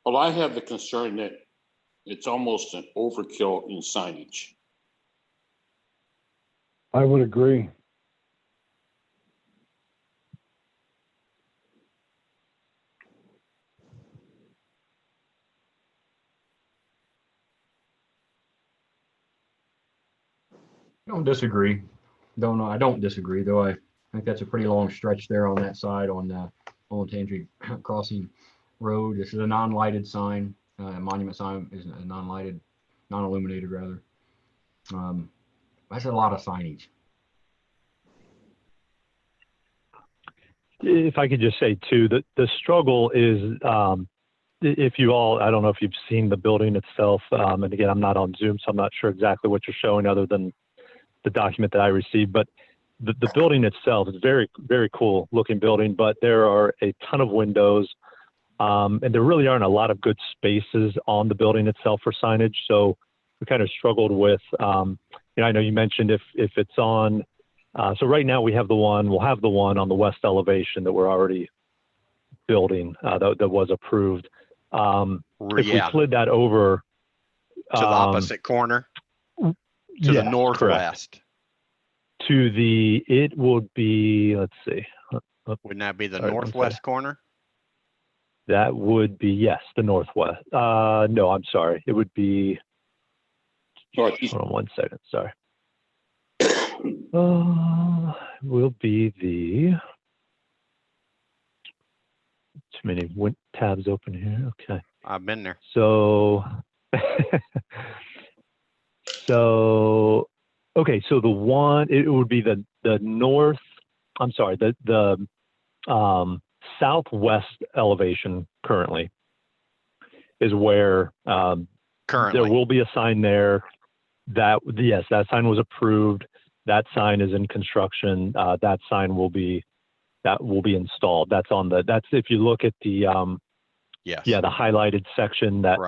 Speaker 3: Well, I have the concern that it's almost an overkill in signage.
Speaker 7: I would agree.
Speaker 6: I don't disagree. I don't disagree, though. I think that's a pretty long stretch there on that side on Old Tangent Crossing Road. This is a non-lighted sign. Monument sign is a non-lighted, non-illuminated rather. That's a lot of signage.
Speaker 10: If I could just say too, that the struggle is, if you all, I don't know if you've seen the building itself, and again, I'm not on Zoom, so I'm not sure exactly what you're showing other than the document that I received, but the building itself is very, very cool looking building, but there are a ton of windows, and there really aren't a lot of good spaces on the building itself for signage. So we kind of struggled with, I know you mentioned if it's on, so right now we'll have the one on the west elevation that we're already building that was approved. If we slid that over
Speaker 2: to the opposite corner, to the northwest,
Speaker 10: correct. It would be, let's see.
Speaker 2: Wouldn't that be the northwest corner?
Speaker 10: That would be, yes, the northwest. No, I'm sorry. It would be, hold on 1 second, sorry. Will be the, too many tabs open here. Okay.
Speaker 2: I've been there.
Speaker 10: So, okay. So the one, it would be the north, I'm sorry, the southwest elevation currently is where there will be a sign there that, yes, that sign was approved. That sign is in construction. That sign will be installed. That's if you look at the,
Speaker 2: yes,
Speaker 10: yeah, the highlighted section, that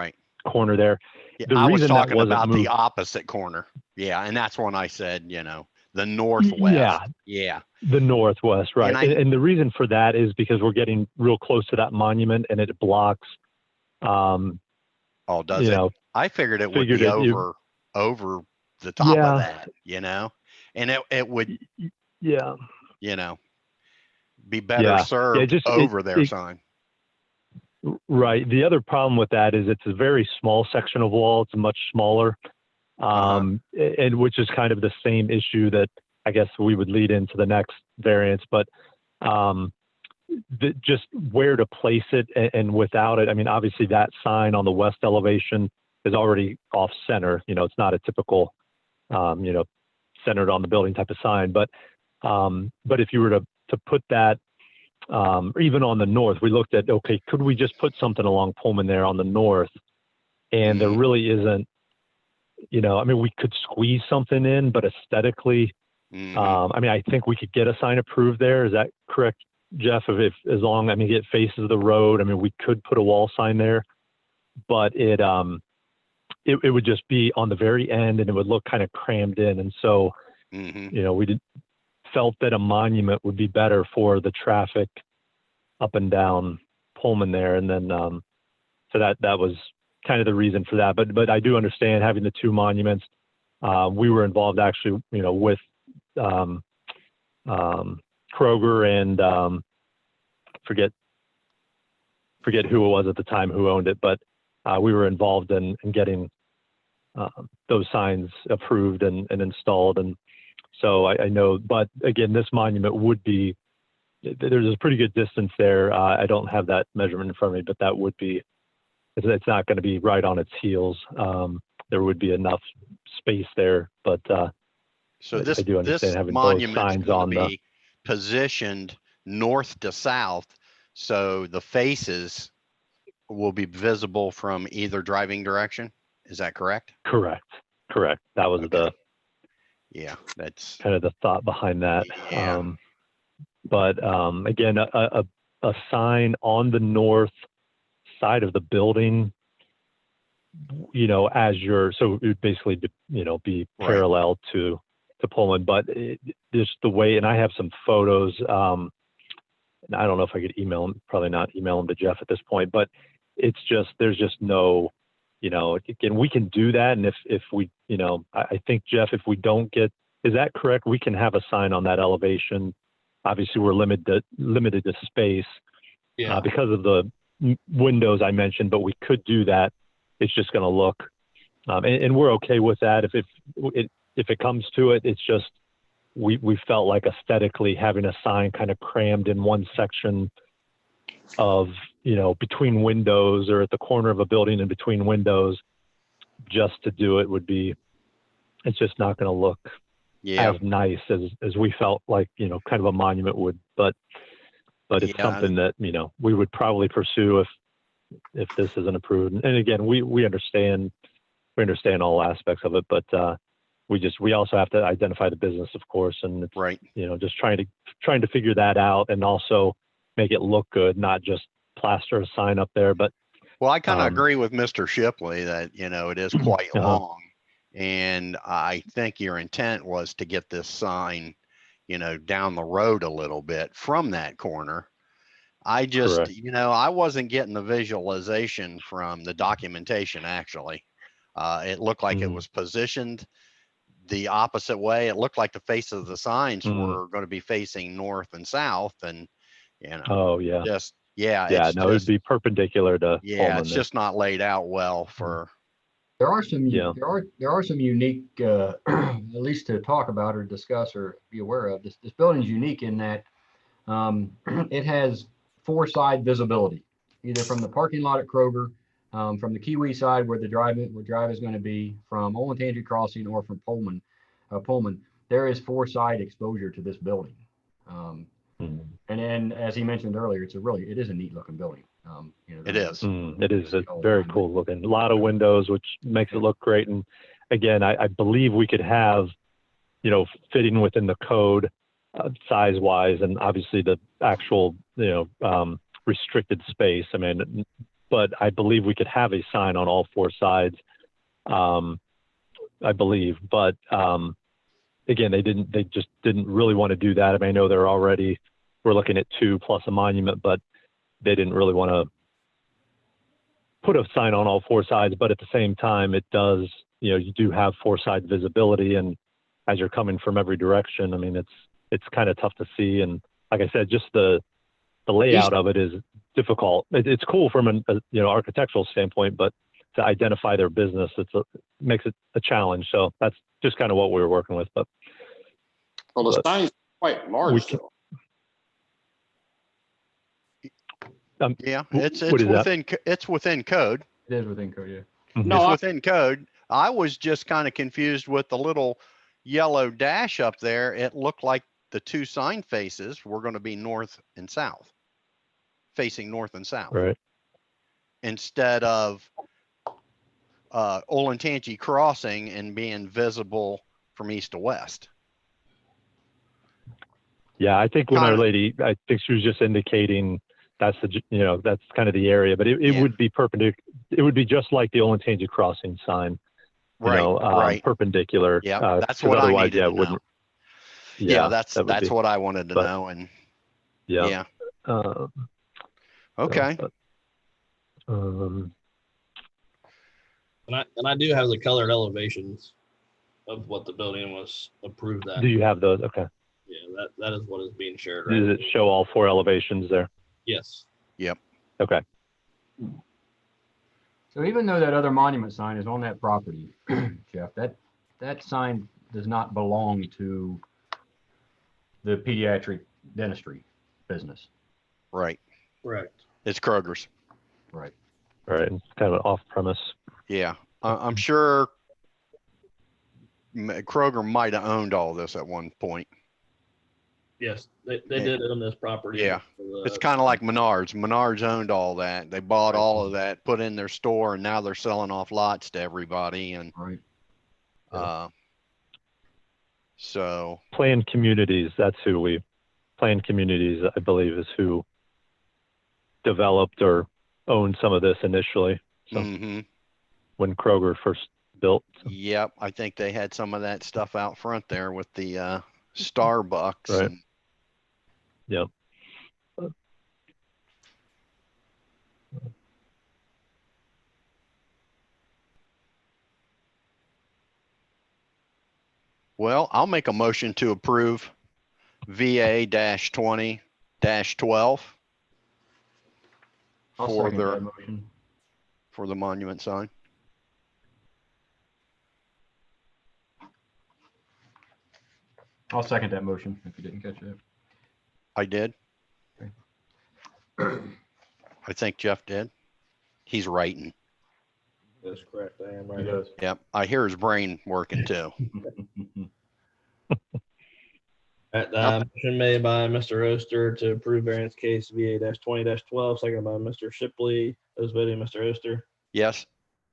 Speaker 10: corner there.
Speaker 2: Yeah, I was talking about the opposite corner. Yeah. And that's when I said, the northwest. Yeah.
Speaker 10: The northwest, right. And the reason for that is because we're getting real close to that monument and it blocks.
Speaker 2: Does it? I figured it would be over the top of that, and it would, be better served over their sign.
Speaker 10: Right. The other problem with that is it's a very small section of wall. It's much smaller, and which is kind of the same issue that I guess we would lead into the next variance, but just where to place it and without it. I mean, obviously that sign on the west elevation is already off center. It's not a typical, centered on the building type of sign, but if you were to put that, or even on the north, we looked at, okay, could we just put something along Pullman there on the north? And there really isn't, I mean, we could squeeze something in, but aesthetically, I mean, I think we could get a sign approved there. Is that correct, Jeff? As long, I mean, it faces the road. I mean, we could put a wall sign there, but it would just be on the very end and it would look kind of crammed in. And so, we felt that a monument would be better for the traffic up and down Pullman there. And then, so that was kind of the reason for that. But I do understand having the two monuments. We were involved actually, with Kroger and forget who it was at the time who owned it, but we were involved in getting those signs approved and installed. And so I know, but again, this monument would be, there's a pretty good distance there. I don't have that measurement in front of me, but that would be, it's not going to be right on its heels. There would be enough space there, but
Speaker 2: so this,
Speaker 10: I do understand having both signs on the
Speaker 2: positioned north to south. So the faces will be visible from either driving direction. Is that correct?
Speaker 10: Correct. That was
Speaker 2: that's
Speaker 10: kind of the thought behind that.
Speaker 2: Yeah.
Speaker 10: But again, a sign on the north side of the building, as so it would basically, be parallel to Pullman, but just the way, and I have some photos, and I don't know if I could email them, probably not email them to Jeff at this point, but it's just, there's just no, you know, again, we can do that. And if we, you know, I think, Jeff, if we don't get, is that correct? We can have a sign on that elevation. Obviously we're limited to space because of the windows I mentioned, but we could do that. It's just going to look, and we're okay with that. If it comes to it, it's just, we felt like aesthetically having a sign kind of crammed in one section of, you know, between windows or at the corner of a building in between windows, just to do it would be, it's just not going to look as nice as we felt like, you know, kind of a monument would, but it's something that, you know, we would probably pursue if this isn't approved. And again, we understand all aspects of it, but we also have to identify the business, of course, and it's,
Speaker 2: right,
Speaker 10: you know, just trying to figure that out and also make it look good, not just plaster a sign up there. But
Speaker 2: well, I kind of agree with Mr. Shipley that, you know, it is quite long, and I think your intent was to get this sign, you know, down the road a little bit from that corner. I just,
Speaker 10: correct.
Speaker 2: you know, I wasn't getting the visualization from the documentation. Actually, it looked like it was positioned the opposite way. It looked like the face of the signs were going to be facing north and south, and, you know, just
Speaker 10: it'd be perpendicular to
Speaker 2: Pullman. It's just not laid out well for.
Speaker 6: There are some unique, at least to talk about or discuss or be aware of. This building's unique in that it has 4-side visibility, either from the parking lot at Kroger, from the Kiwi side where the drive is going to be, from Olentangy Crossing, or from Pullman. There is 4-side exposure to this building. And then, as he mentioned earlier, it is a neat looking building. You know,
Speaker 2: it is.
Speaker 10: It is a very cool looking. A lot of windows, which makes it look great. And again, I believe we could have, you know, fitting within the code size wise, and obviously the actual, you know, restricted space. I mean, but I believe we could have a sign on all 4 sides. I believe, but again, they just didn't really want to do that. I mean, I know we're looking at 2 plus a monument, but they didn't really want to put a sign on all 4 sides. But at the same time, it does, you know, you do have 4-side visibility, and as you're coming from every direction, I mean, it's kind of tough to see. And like I said, just the layout of it is difficult. It's cool from an you know, architectural standpoint, but to identify their business, makes it a challenge. So that's just kind of what we were working with. But
Speaker 3: well, the sign's quite large.
Speaker 2: It's within code.
Speaker 6: It is within code, yeah.
Speaker 2: No, it's within code. I was just kind of confused with the little yellow dash up there. It looked like the 2 sign faces were going to be north and south, facing north and south,
Speaker 10: right?
Speaker 2: Instead of Olentangy Crossing and being visible from east to west.
Speaker 10: Yeah, I think when our lady, I think she was just indicating that's that's kind of the area, but it would be perpendicular. It would be just like the Olentangy Crossing sign, right? Perpendicular.
Speaker 2: Yeah, that's what I needed to know. Yeah, that's what I wanted to know. And okay.
Speaker 1: And I do have the colored elevations of what the building was approved at.
Speaker 10: Do you have those? Okay.
Speaker 1: Yeah, that is what is being shared. Right.
Speaker 10: Does it show all 4 elevations there?
Speaker 1: Yes.
Speaker 2: Yep.
Speaker 10: Okay.
Speaker 6: So even though that other monument sign is on that property, Jeff, that sign does not belong to the pediatric dentistry business.
Speaker 2: Right.
Speaker 1: Correct.
Speaker 2: It's Kroger's.
Speaker 6: Right.
Speaker 10: Right. It's kind of an off-premise.
Speaker 2: Yeah. I'm sure Kroger might have owned all this at one point.
Speaker 1: Yes, they did it on this property.
Speaker 2: Yeah, it's kind of like Menards. Menards owned all that. They bought all of that, put in their store, and now they're selling off lots to everybody. And so
Speaker 10: Planned Communities, that's who Planned Communities, I believe, is who developed or owned some of this initially. So when Kroger first built. So.
Speaker 2: Yep, I think they had some of that stuff out front there with the Starbucks.
Speaker 10: Right.
Speaker 2: And,
Speaker 10: yep.
Speaker 2: Well, I'll make a motion to approve VA-20-12
Speaker 6: I'll
Speaker 2: for
Speaker 6: second
Speaker 2: their,
Speaker 6: that motion.
Speaker 2: for the monument sign.
Speaker 6: I'll second that motion if you didn't catch
Speaker 2: I did.
Speaker 6: that.
Speaker 2: I think Jeff did. He's writing.
Speaker 1: That's correct. I am
Speaker 6: He
Speaker 1: right.
Speaker 6: does.
Speaker 2: Yep. I hear his brain working too.
Speaker 1: Motion made by Mr. Oster to approve variance case VA-20-12, seconded by Mr. Shipley. Those voting, Mr. Oster,
Speaker 2: Yes.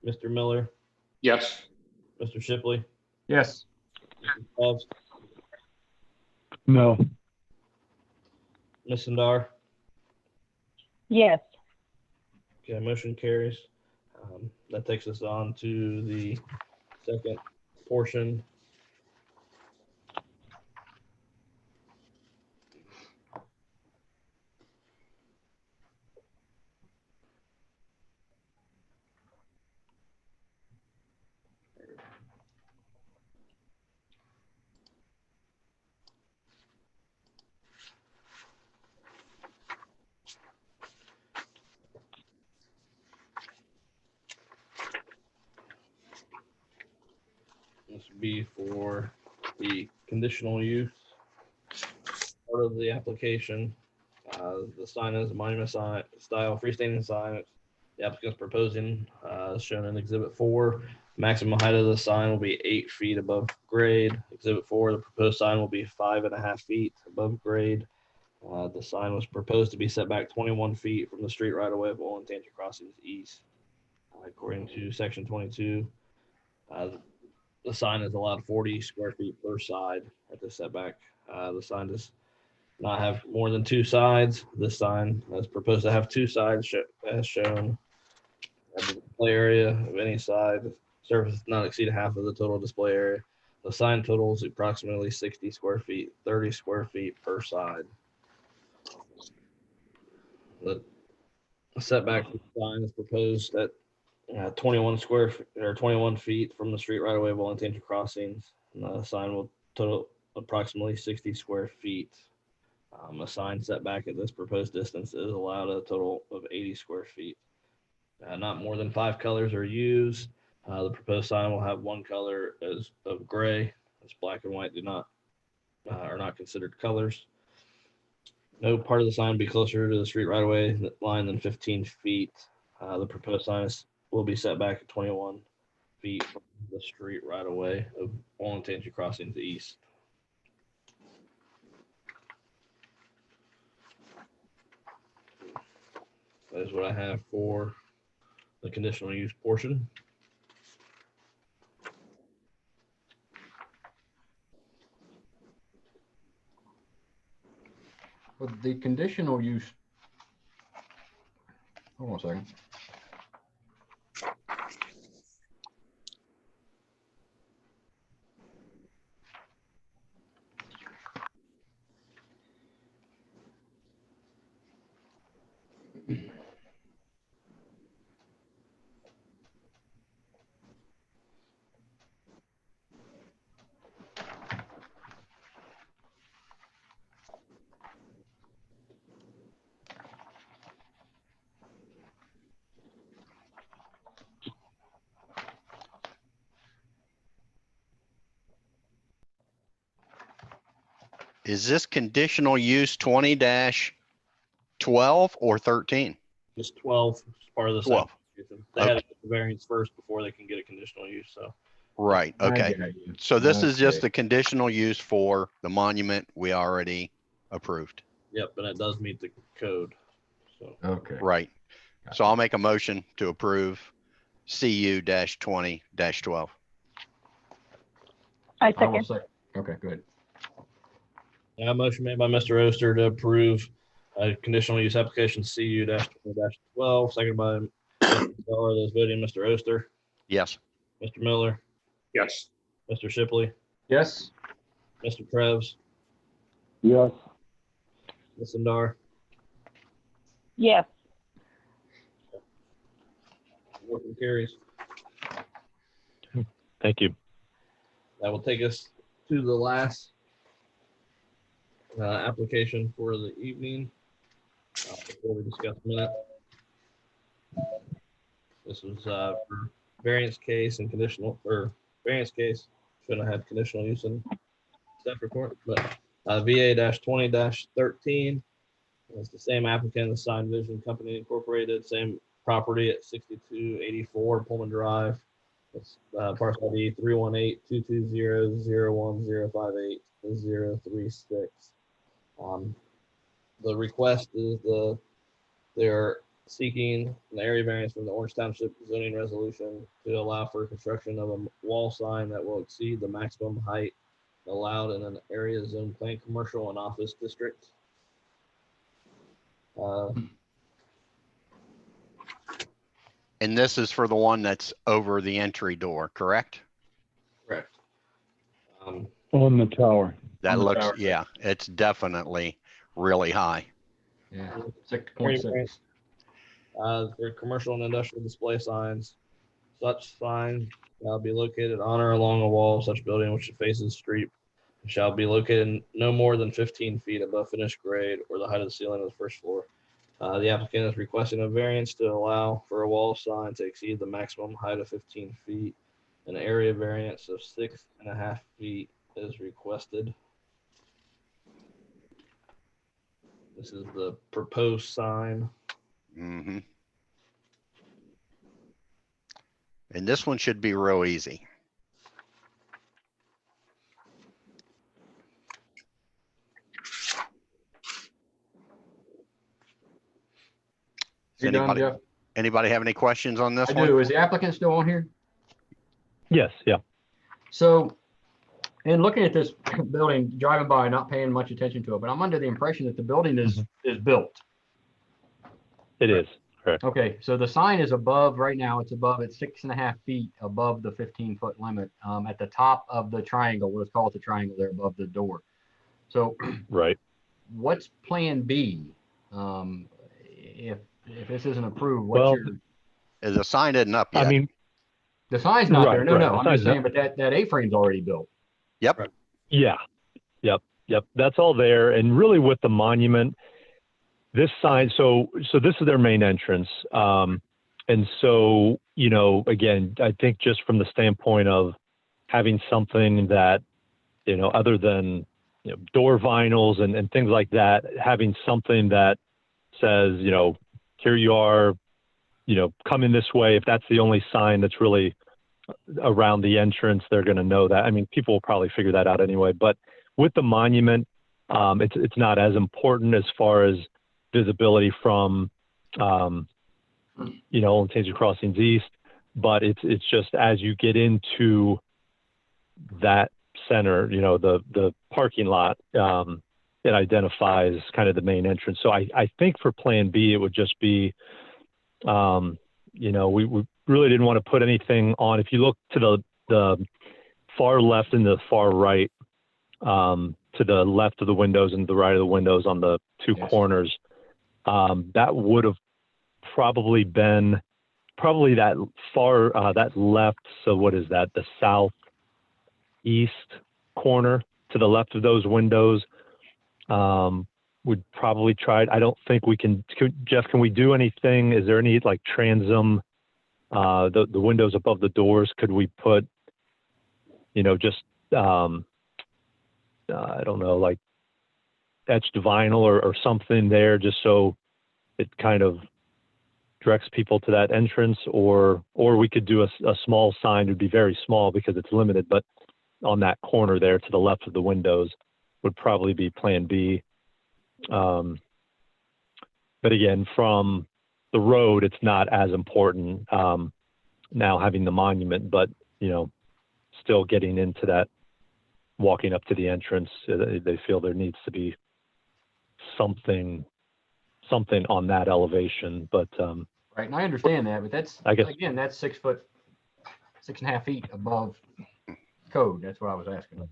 Speaker 1: Mr. Miller,
Speaker 3: Yes.
Speaker 1: Mr. Shipley,
Speaker 6: Yes.
Speaker 1: Mr. Tubbs,
Speaker 7: No.
Speaker 1: Ms. Sandar.
Speaker 4: Yes.
Speaker 1: Okay, motion carries. That takes us on to the second portion. This would be for the conditional use part of the application. The sign is a monument sign style freestanding sign. The applicant's proposing, shown in Exhibit 4. Maximum height of the sign will be 8 feet above grade. Exhibit 4, the proposed sign will be 5.5 feet above grade. The sign was proposed to be set back 21 feet from the street right away of Old Tangent Crossings East. According to Section 22, the sign is allowed 40 square feet per side at the setback. The sign does not have more than 2 sides. This sign is proposed to have 2 sides as shown. The display area of any side surface does not exceed half of the total display area. The sign totals approximately 60 square feet, 30 square feet per side. The setback for the sign is proposed at 21 feet from the street right away of all tangent crossings. And the sign will total approximately 60 square feet. A sign setback at this proposed distance is allowed a total of 80 square feet. Not more than 5 colors are used. The proposed sign will have one color as of gray, as black and white are not considered colors. No part of the sign will be closer to the street right away line than 15 feet. The proposed sign will be set back at 21 feet from the street right away of Old Tangent Crossings East. That is what I have for the conditional use portion.
Speaker 6: But the conditional use. Hold on a second.
Speaker 2: Is this conditional use 20-12 or 13?
Speaker 1: Just 12 is part of the
Speaker 2: 12.
Speaker 1: application. They had to get the variance first before they can get a conditional use. So
Speaker 2: Right.
Speaker 6: I
Speaker 2: Okay.
Speaker 6: get you.
Speaker 2: So this is just
Speaker 6: Okay.
Speaker 2: the conditional use for the monument we already approved.
Speaker 1: yep, and it does meet the code. So
Speaker 6: Okay.
Speaker 2: Right.
Speaker 6: Gotcha.
Speaker 2: So I'll make a motion to approve CU-20-12.
Speaker 4: I
Speaker 6: I will
Speaker 4: second.
Speaker 6: Okay, good.
Speaker 1: a motion made by Mr. Oster to approve a conditional use application CU-20-12, seconded by Mr. Feller. Those voting, Mr. Oster,
Speaker 2: Yes.
Speaker 1: Mr. Miller,
Speaker 3: Yes.
Speaker 1: Mr. Shipley,
Speaker 6: Yes.
Speaker 1: Mr. Krebs,
Speaker 7: Yes.
Speaker 1: Ms. Sandar.
Speaker 4: Yes.
Speaker 1: Motion carries.
Speaker 10: Thank you.
Speaker 1: That will take us to the last application for the evening before we discuss minutes. This was for variance case and conditional, or variance case. Shouldn't have had conditional use in staff report, but VA-20-13. It's the same applicant, the Sign Vision Company Incorporated, same property at 6284 Pullman Drive. It's parcel ID 318-220-01058-036. The request is they're seeking an area variance from the Orange Township zoning resolution to allow for construction of a wall sign that will exceed the maximum height allowed in an area zone plan commercial and office district.
Speaker 2: And this is for the one that's over the entry door, correct?
Speaker 1: Correct.
Speaker 7: On the tower.
Speaker 2: That
Speaker 6: On the
Speaker 2: looks,
Speaker 6: tower.
Speaker 2: yeah, it's definitely really high.
Speaker 6: Yeah,
Speaker 1: Area
Speaker 6: 6.6.
Speaker 1: variance, for commercial and industrial display signs. Such sign shall be located on or along a wall of such building which faces the street, and shall be located no more than 15 feet above finished grade or the height of the ceiling of the first floor. The applicant is requesting a variance to allow for a wall sign to exceed the maximum height of 15 feet. An area variance of 6.5 feet is requested. This is the proposed sign.
Speaker 2: Mm-hmm. And this one should be real easy.
Speaker 6: You done,
Speaker 2: Anybody,
Speaker 6: Jeff?
Speaker 2: anybody have any questions on this
Speaker 6: I
Speaker 2: one?
Speaker 6: do. Is the applicant still on here?
Speaker 10: Yes, yeah.
Speaker 6: So, in looking at this building, driving by, not paying much attention to it, but I'm under the impression that the building is built.
Speaker 10: It is. Correct.
Speaker 6: Okay, so the sign is above, right now, it's 6.5 feet above the 15-foot limit at the top of the triangle, let's call it the triangle there above the door. So
Speaker 10: Right.
Speaker 6: what's plan B? If this isn't approved,
Speaker 10: Well,
Speaker 2: The sign isn't up yet.
Speaker 10: I mean,
Speaker 6: the sign's not
Speaker 10: right,
Speaker 6: there. No,
Speaker 10: right.
Speaker 6: no,
Speaker 10: The
Speaker 6: I'm
Speaker 10: sign's
Speaker 6: just saying, but that A-frame's already built.
Speaker 2: Yep.
Speaker 10: yeah. Yep. That's all there. And really with the monument, this sign, so this is their main entrance. And so, again, I think just from the standpoint of having something that, other than, door vinyls and things like that, having something that says, here you are, come in this way. If that's the only sign that's really around the entrance, they're going to know that. I mean, people will probably figure that out anyway, but with the monument, it's not as important as far as visibility from, Old Tanger Crossings East, but it's just as you get into that center, the parking lot, it identifies kind of the main entrance. So I think for Plan B, it would just be, we really didn't want to put anything on. If you look to the far left and the far right, to the left of the windows and the right of the windows on the two corners, that would have probably been that far, that left. So what is that? The southeast corner to the left of those windows. Would probably try it. I don't think we can, Jeff, can we do anything? Is there any like transom, the windows above the doors? Could we put, just, I don't know, like etched vinyl or something there, just so it kind of directs people to that entrance, or we could do a small sign. It would be very small because it's limited, but on that corner there to the left of the windows would probably be Plan B. But again, from the road, it's not as important now having the monument, but still getting into that, walking up to the entrance, they feel there needs to be something on that elevation. But
Speaker 6: Right, and I understand that, but that's,
Speaker 10: I guess,
Speaker 6: again, that's 6.5 feet above code. That's what I was asking.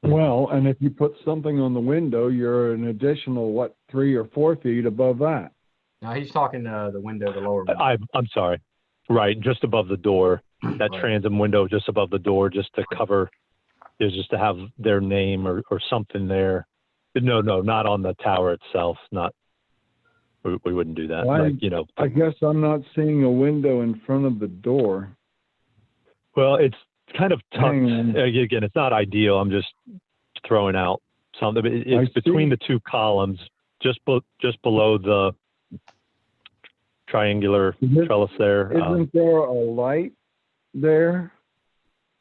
Speaker 7: Well, and if you put something on the window, you're an additional, 3 or 4 feet above that.
Speaker 6: Now he's talking the window, the lower window.
Speaker 10: I'm sorry. Right, just above the door, that
Speaker 6: Right.
Speaker 10: transom window just above the door, just to cover is just to have their name or something there. No, not on the tower itself. Not, we wouldn't do that.
Speaker 7: Well,
Speaker 10: Like, you know,
Speaker 7: I guess I'm not seeing a window in front of the door.
Speaker 10: well, it's kind of tucked.
Speaker 7: Hang on.
Speaker 10: Again, it's not ideal. I'm just throwing out something. It's
Speaker 7: I
Speaker 10: between
Speaker 7: see.
Speaker 10: the two columns, just below the triangular trellis there.
Speaker 7: Isn't there a light there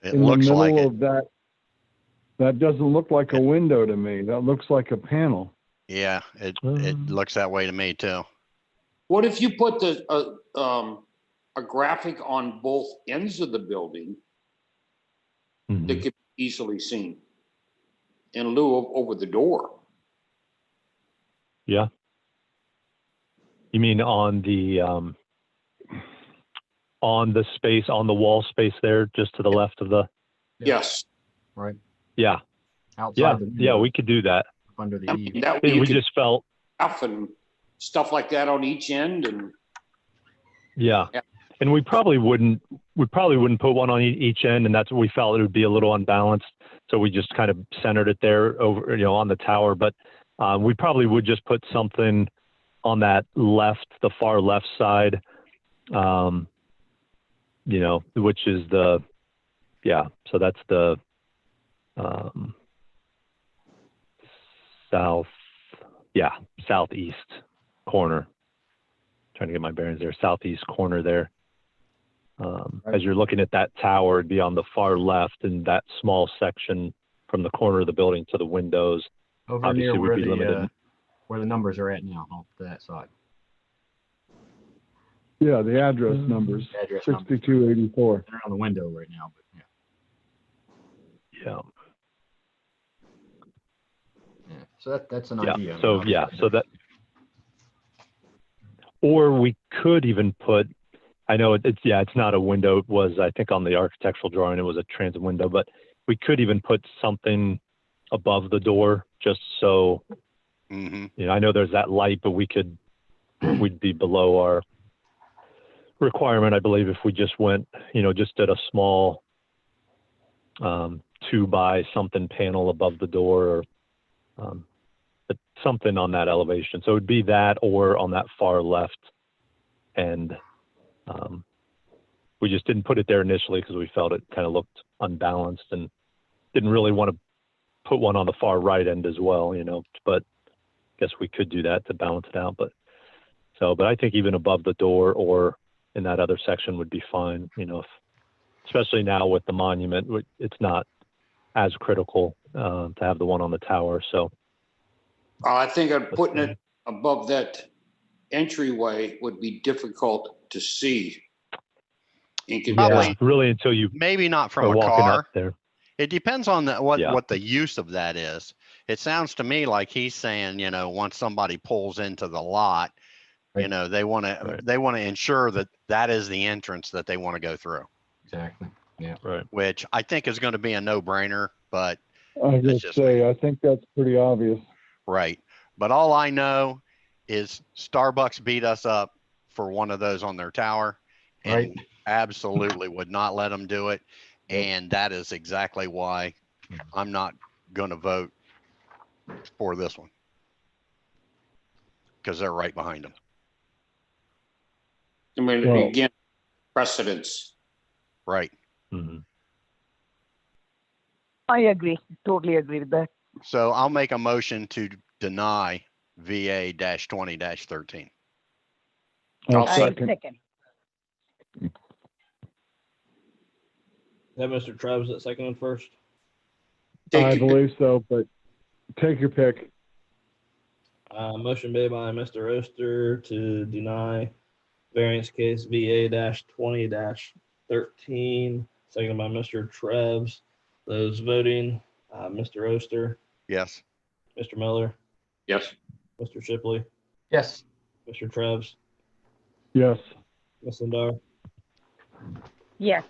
Speaker 2: It
Speaker 7: in the
Speaker 2: looks
Speaker 7: middle
Speaker 2: like it.
Speaker 7: of that? That doesn't look like a window to me. That looks like a panel.
Speaker 2: Yeah, it looks that way to me too.
Speaker 3: What if you put a graphic on both ends of the building
Speaker 10: Mhm.
Speaker 3: that could be easily seen in lieu of over the door?
Speaker 10: Yeah. You mean on the space, on the wall space there, just to the left of the?
Speaker 3: Yes.
Speaker 6: Right.
Speaker 10: Yeah.
Speaker 6: Outside the
Speaker 10: Yeah,
Speaker 6: window,
Speaker 10: we could do that.
Speaker 6: up under the
Speaker 3: I
Speaker 6: eave.
Speaker 3: mean, that way you
Speaker 10: We
Speaker 3: could
Speaker 10: just felt,
Speaker 3: stuff and stuff like that on each end, and
Speaker 10: yeah.
Speaker 3: Yeah.
Speaker 10: And we probably wouldn't put one on each end, and that's what we felt it would be a little unbalanced. So we just kind of centered it there over, you know, on the tower. But we probably would just put something on that left, the far left side, you know, which is so that's the southeast corner. Trying to get my bearings there, southeast corner there.
Speaker 6: Right.
Speaker 10: As you're looking at that tower, it'd be on the far left, and that small section from the corner of the building to the windows.
Speaker 6: Over
Speaker 10: Obviously,
Speaker 6: near
Speaker 10: we'd
Speaker 6: where
Speaker 10: be limited.
Speaker 6: where the numbers are at now, off to that side.
Speaker 7: Yeah, the address numbers,
Speaker 6: Address numbers.
Speaker 7: 6284.
Speaker 6: They're on the window right now, but yeah.
Speaker 10: Yeah.
Speaker 6: Yeah. So that's an
Speaker 10: Yeah.
Speaker 6: idea.
Speaker 10: So yeah. So that, or we could even put. I know it's not a window. It was, I think, on the architectural drawing, it was a transit window, but we could even put something above the door, just so.
Speaker 2: Mm-hmm.
Speaker 10: You know, I know there's that light, but we'd be below our requirement, I believe, if we just went, you know, just did a small 2 by something panel above the door, or but something on that elevation. So it'd be that, or on that far left end. We just didn't put it there initially because we felt it kind of looked unbalanced, and didn't really want to put one on the far right end as well, you know, but I guess we could do that to balance it out. But I think even above the door or in that other section would be fine, you know, especially now with the monument, it's not as critical to have the one on the tower. So
Speaker 3: I think putting it above that entryway would be difficult to see.
Speaker 2: Probably,
Speaker 10: really, until you
Speaker 2: maybe not from
Speaker 10: are
Speaker 2: a
Speaker 10: walking
Speaker 2: car.
Speaker 10: up there.
Speaker 2: It depends on what
Speaker 10: Yeah.
Speaker 2: the use of that is. It sounds to me like he's saying, you know, once somebody pulls into the lot, you
Speaker 6: Right.
Speaker 2: know, they want to ensure that that is the entrance that they want to go through,
Speaker 6: Exactly. Yeah.
Speaker 10: Right.
Speaker 2: which I think is going to be a no-brainer. But
Speaker 7: I was
Speaker 2: That's
Speaker 7: just
Speaker 2: just
Speaker 7: say, I think that's pretty obvious.
Speaker 2: right. But all I know is Starbucks beat us up for one of those on their tower, and
Speaker 6: Right.
Speaker 2: absolutely would not let them do it.
Speaker 6: Yep.
Speaker 2: And that is exactly why I'm not going to vote for this one, because they're right behind them.
Speaker 3: I mean,
Speaker 7: Well-
Speaker 3: again, precedence.
Speaker 2: Right.
Speaker 10: Mm-hmm.
Speaker 4: I agree. Totally agree with that.
Speaker 2: So I'll make a motion to deny VA-20-13.
Speaker 7: I'll
Speaker 4: I
Speaker 7: second.
Speaker 4: second.
Speaker 1: Is that Mr. Travis that seconded first?
Speaker 7: I believe so, but take your pick.
Speaker 1: Motion made by Mr. Oster to deny variance case VA-20-13, seconded by Mr. Trevs. Those voting, Mr. Oster,
Speaker 2: Yes.
Speaker 1: Mr. Miller,
Speaker 3: Yes.
Speaker 1: Mr. Shipley,
Speaker 6: Yes.
Speaker 1: Mr. Trevs,
Speaker 7: Yes.
Speaker 1: Ms. Lindar.
Speaker 4: Yes.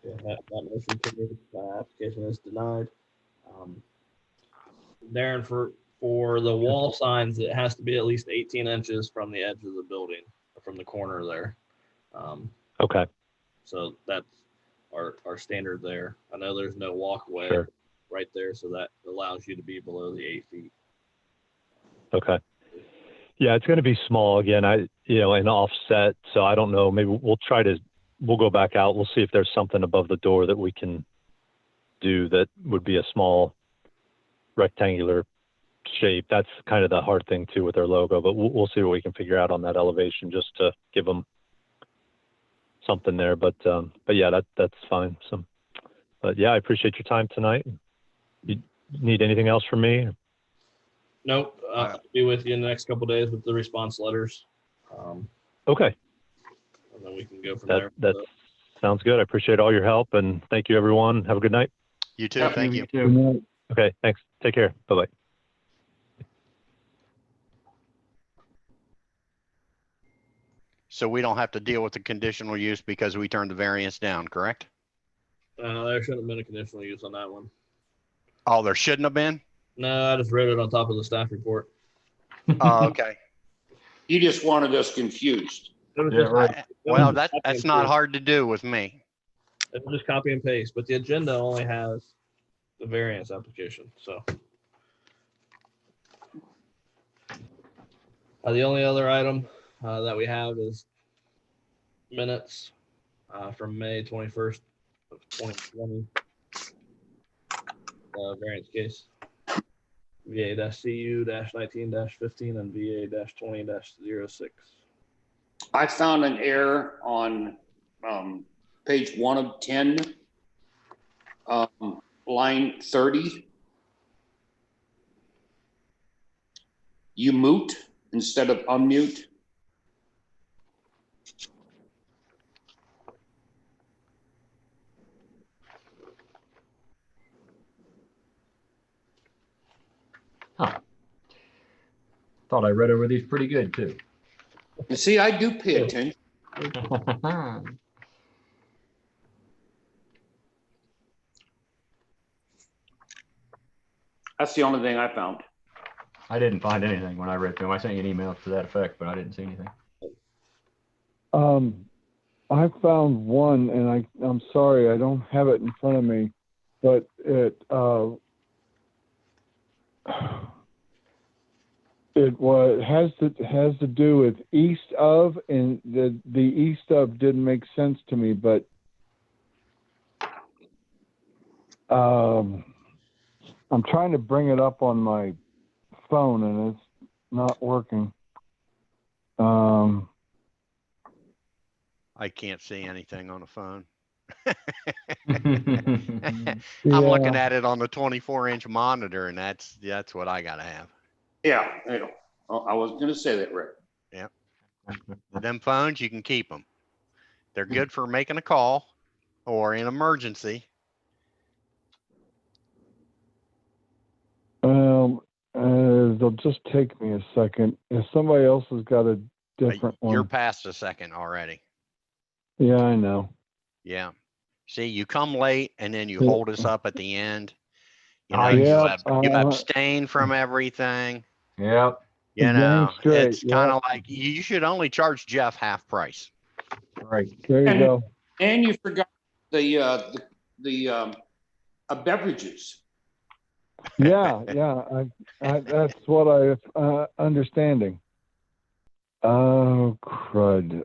Speaker 1: Yeah, that motion carries. Application is denied. Darren, for the wall signs, it has to be at least 18 inches from the edge of the building, or from the corner there.
Speaker 10: Okay.
Speaker 1: So that's are standard there. I know there's no walkway
Speaker 10: Sure.
Speaker 1: right there, so that allows you to be below the 8 feet.
Speaker 10: Okay. Yeah, it's going to be small again. And offset. So I don't know. Maybe we'll go back out. We'll see if there's something above the door that we can do that would be a small rectangular shape. That's kind of the hard thing too with their logo, but we'll see what we can figure out on that elevation just to give them something there. But yeah, that's fine. But yeah, I appreciate your time tonight. You need anything else from me?
Speaker 1: Nope. I'll be with you in the next couple of days with the response letters.
Speaker 10: Okay.
Speaker 1: And then we can go from there.
Speaker 10: That sounds good. I appreciate all your help, and thank you, everyone. Have a good night.
Speaker 2: You too. Thank you.
Speaker 7: Good night.
Speaker 10: Okay, thanks. Take care. Bye-bye.
Speaker 2: So we don't have to deal with the conditional use because we turned the variance down, correct?
Speaker 1: There shouldn't have been a conditional use on that one.
Speaker 2: Oh, there shouldn't have been?
Speaker 1: No, I just wrote it on top of the staff report.
Speaker 2: Oh, okay.
Speaker 3: You just wanted us confused.
Speaker 1: It was
Speaker 6: Yeah,
Speaker 1: just,
Speaker 6: right.
Speaker 2: Well,
Speaker 1: copy
Speaker 2: that's
Speaker 1: and
Speaker 2: not
Speaker 1: paste.
Speaker 2: hard to do with me.
Speaker 1: It was just copy and paste, but the agenda only has the variance application. So the only other item that we have is minutes from May 21st of 2020. Variance case VA-CU-19-15 and VA-20-06.
Speaker 3: I found an error on page 1 of 10, line 30. You mute instead of unmute.
Speaker 6: Huh. Thought I read over these pretty good too.
Speaker 3: You see, I do pay attention. That's the only thing I found.
Speaker 6: I didn't find anything when I read through them. I sent you an email to that effect, but I didn't see anything.
Speaker 7: I found one, and I'm sorry I don't have it in front of me, but it has to do with east of, and the east of didn't make sense to me, but I'm trying to bring it up on my phone and it's not working.
Speaker 2: I can't see anything on the phone.
Speaker 7: Yeah.
Speaker 2: I'm looking at it on the 24-inch monitor, and that's what I gotta have.
Speaker 3: Yeah, I was going to say that, Rick.
Speaker 2: Yeah. Them phones, you can keep them. They're good for making a call or an emergency.
Speaker 7: They'll just take me a second. If somebody else has got a different
Speaker 2: You're
Speaker 7: one.
Speaker 2: past a second already.
Speaker 7: Yeah, I know.
Speaker 2: Yeah. See, you come late and then you
Speaker 7: Yeah.
Speaker 2: hold us up at the end. You know,
Speaker 7: Yeah,
Speaker 2: you abstain from everything.
Speaker 6: Yep.
Speaker 2: You
Speaker 7: Dang
Speaker 2: know,
Speaker 7: straight,
Speaker 2: it's kind of like you should only charge Jeff half price.
Speaker 6: Right.
Speaker 7: There you
Speaker 3: And-
Speaker 7: go.
Speaker 3: And you forgot the beverages.
Speaker 7: Yeah, that's what I understanding. Oh crud.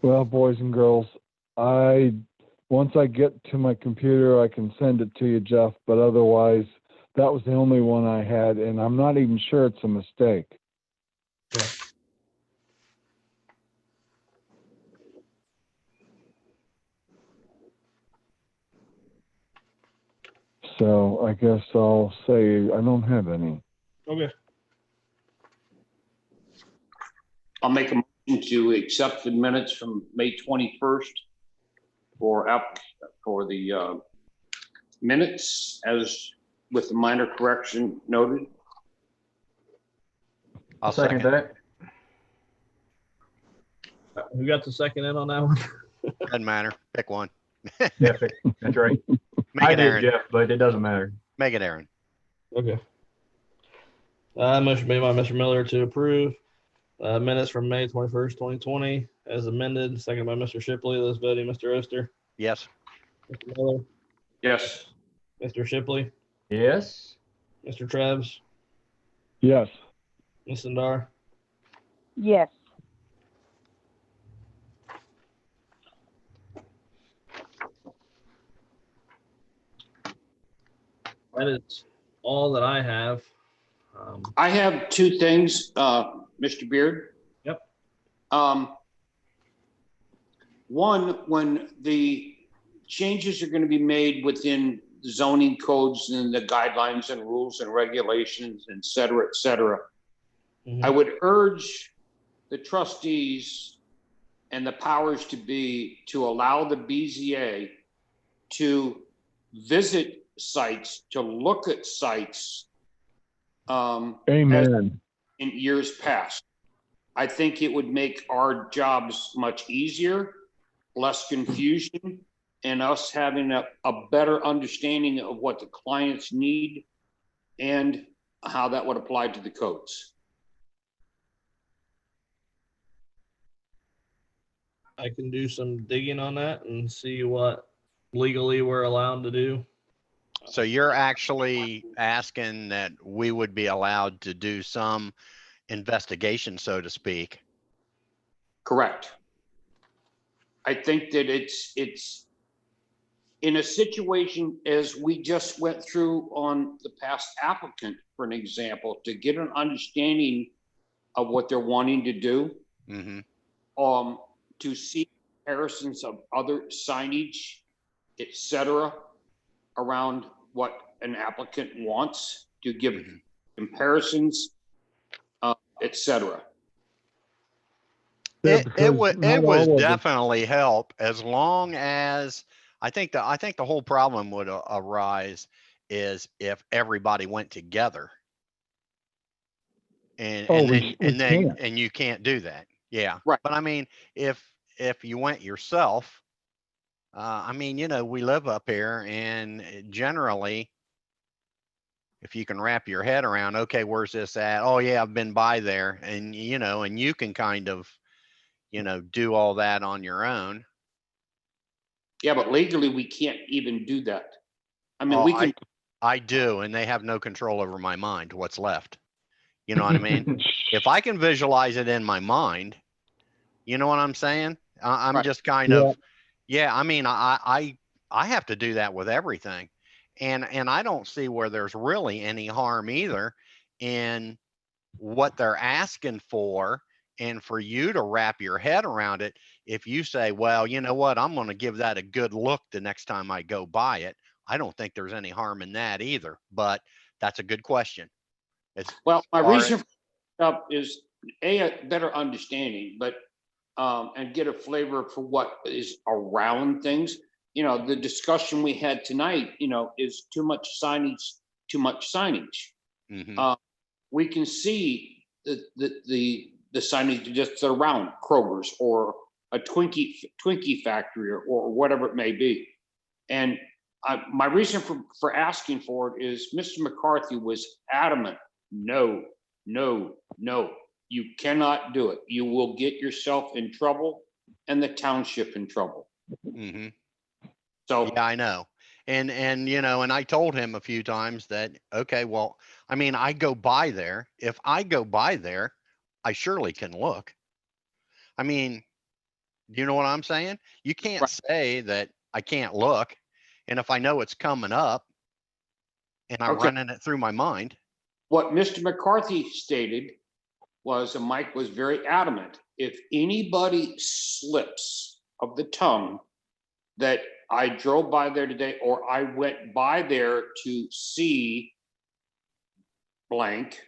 Speaker 7: Well, boys and girls, once I get to my computer, I can send it to you, Jeff. But otherwise, that was the only one I had, and I'm not even sure it's a mistake. So I guess I'll say I don't have any.
Speaker 1: Okay.
Speaker 3: I'll make a motion to accept the minutes from May 21st for the minutes as with the minor correction noted.
Speaker 6: I'll second that.
Speaker 1: Who got the second in on that one?
Speaker 2: Doesn't matter. Pick one.
Speaker 6: Yeah, that's right.
Speaker 2: Make
Speaker 6: I
Speaker 2: it
Speaker 6: did,
Speaker 2: Aaron.
Speaker 6: Jeff, but it doesn't matter.
Speaker 2: Make it Aaron.
Speaker 1: Okay. Motion made by Mr. Miller to approve minutes from May 21st, 2020, as amended. Second by Mr. Shipley. Those voting, Mr. Oster,
Speaker 2: Yes.
Speaker 1: Mr. Miller,
Speaker 3: Yes.
Speaker 1: Mr. Shipley,
Speaker 6: Yes.
Speaker 1: Mr. Krebs,
Speaker 7: Yes.
Speaker 1: Ms. Sandar.
Speaker 4: yes,
Speaker 1: That is all that I have.
Speaker 3: I have two things, Mr. Beard.
Speaker 1: Yep.
Speaker 3: One, when the changes are going to be made within zoning codes and the guidelines and rules and regulations, et cetera, et cetera, I would urge the trustees and the powers to be to allow the BZA to visit sites, to look at sites as
Speaker 7: Amen.
Speaker 3: in years past. I think it would make our jobs much easier, less confusion, and us having a better understanding of what the clients need and how that would apply to the codes.
Speaker 1: I can do some digging on that and see what legally we're allowed to do.
Speaker 2: So you're actually asking that we would be allowed to do some investigation, so to speak.
Speaker 3: Correct. I think that it's in a situation as we just went through on the past applicant, for an example, to get an understanding of what they're wanting to do, to see comparisons of other signage, et cetera, around what an applicant wants, to give comparisons, et cetera.
Speaker 7: Yeah,
Speaker 2: It
Speaker 7: because
Speaker 2: would
Speaker 7: not all of it-
Speaker 2: definitely help, as long as I think the whole problem would arise is if everybody went together. And
Speaker 7: Oh,
Speaker 2: and you can't do that. Yeah.
Speaker 3: Right.
Speaker 2: But I mean, if you went yourself, I mean, we live up here, and generally, if you can wrap your head around, okay, where's this at? Oh yeah, I've been by there, and and you can kind of, do all that on your own.
Speaker 3: Yeah, but legally we can't even do that. I mean,
Speaker 2: Oh,
Speaker 3: we can.
Speaker 2: I do, and they have no control over my mind, what's left. You know what I mean? If I can visualize it in my mind, you know what I'm saying? I'm
Speaker 3: Right.
Speaker 2: just kind of, I mean, I have to do that with everything. And I don't see where there's really any harm either in what they're asking for, and for you to wrap your head around it. If you say, well, you know what, I'm going to give that a good look the next time I go by it, I don't think there's any harm in that either. But that's a good question.
Speaker 3: Well, my reason for up is a better understanding, but and get a flavor for what is around things. The discussion we had tonight, is too much signage, too much signage. We can see the signage just around Kroger's or a Twinkie factory or whatever it may be. And my reason for asking for it is Mr. McCarthy was adamant. No, you cannot do it. You will get yourself in trouble and the township in trouble. So
Speaker 2: yeah, I know. And and I told him a few times that, okay, well, I mean, I go by there. If I go by there, I surely can look. I mean, you know what I'm saying? You can't say that I can't look. And if I know it's coming up and I'm running it through my mind.
Speaker 3: What Mr. McCarthy stated was, and Mike was very adamant, if anybody slips of the tongue that I drove by there today, or I went by there to see blank,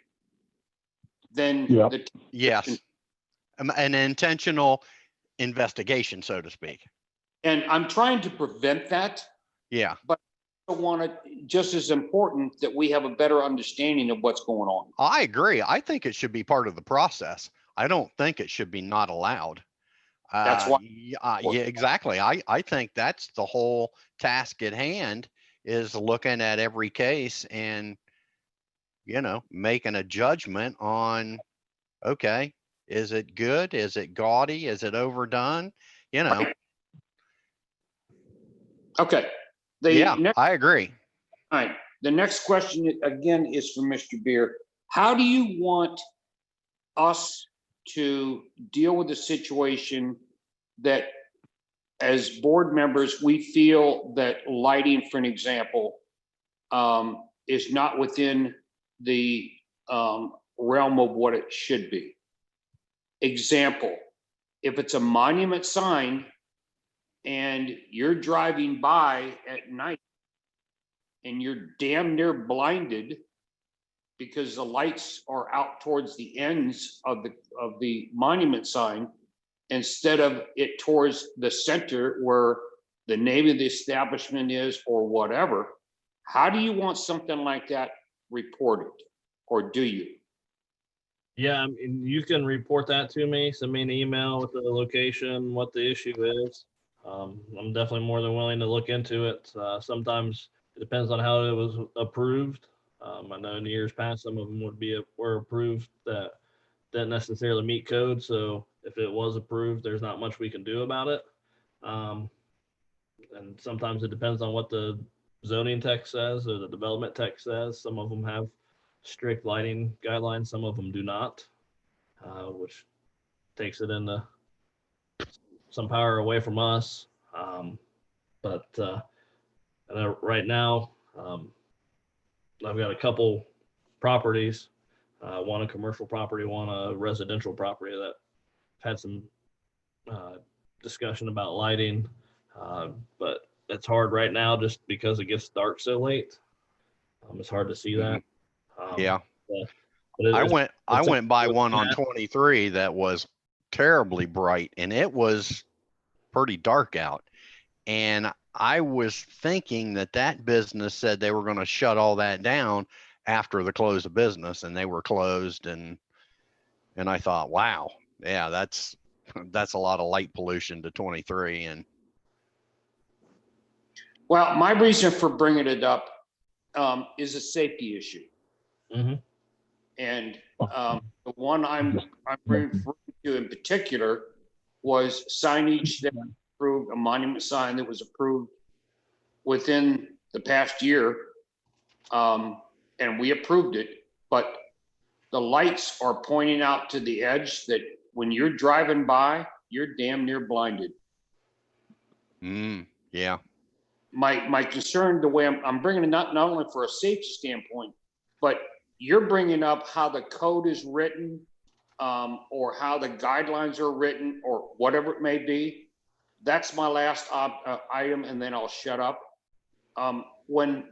Speaker 3: then
Speaker 2: yes, an intentional investigation, so to speak.
Speaker 3: And I'm trying to prevent that.
Speaker 2: Yeah.
Speaker 3: But I want to, just as important that we have a better understanding of what's going on.
Speaker 2: I agree. I think it should be part of the process. I don't think it should be not allowed.
Speaker 3: That's why.
Speaker 2: Yeah, exactly. I think that's the whole task at hand, is looking at every case and making a judgment on, okay, is it good? Is it gaudy? Is it overdone?
Speaker 3: Okay.
Speaker 2: Yeah, I agree.
Speaker 3: All right. The next question again is from Mr. Beer. How do you want us to deal with the situation that as board members, we feel that lighting, for an example, is not within the realm of what it should be? Example, if it's a monument sign and you're driving by at night and you're damn near blinded because the lights are out towards the ends of the monument sign instead of it towards the center where the name of the establishment is or whatever, how do you want something like that reported, or do you?
Speaker 1: Yeah, I mean, you can report that to me, send me an email with the location, what the issue is. I'm definitely more than willing to look into it. Sometimes it depends on how it was approved. I know in years past, some of them were approved that didn't necessarily meet code. So if it was approved, there's not much we can do about it. And sometimes it depends on what the zoning text says or the development text says. Some of them have strict lighting guidelines, some of them do not, which takes it into some power away from us. But right now, I've got a couple properties, one a commercial property, one a residential property that had some discussion about lighting, but it's hard right now just because it gets dark so late. It's hard to see that.
Speaker 2: Yeah.
Speaker 1: But
Speaker 2: I went by one on 23 that was terribly bright, and it was pretty dark out. And I was thinking that business said they were going to shut all that down after the close of business, and they were closed. And I thought, wow, yeah, that's a lot of light pollution to 23. And
Speaker 3: well, my reason for bringing it up is a safety issue.
Speaker 1: Mm-hmm.
Speaker 3: And the one I'm referring to in particular was signage that approved, a monument sign that was approved within the past year, and we approved it, but the lights are pointing out to the edge that when you're driving by, you're damn near blinded.
Speaker 2: Yeah.
Speaker 3: My concern, the way I'm bringing it not only for a safety standpoint, but you're bringing up how the code is written, or how the guidelines are written, or whatever it may be. That's my last item, and then I'll shut up. When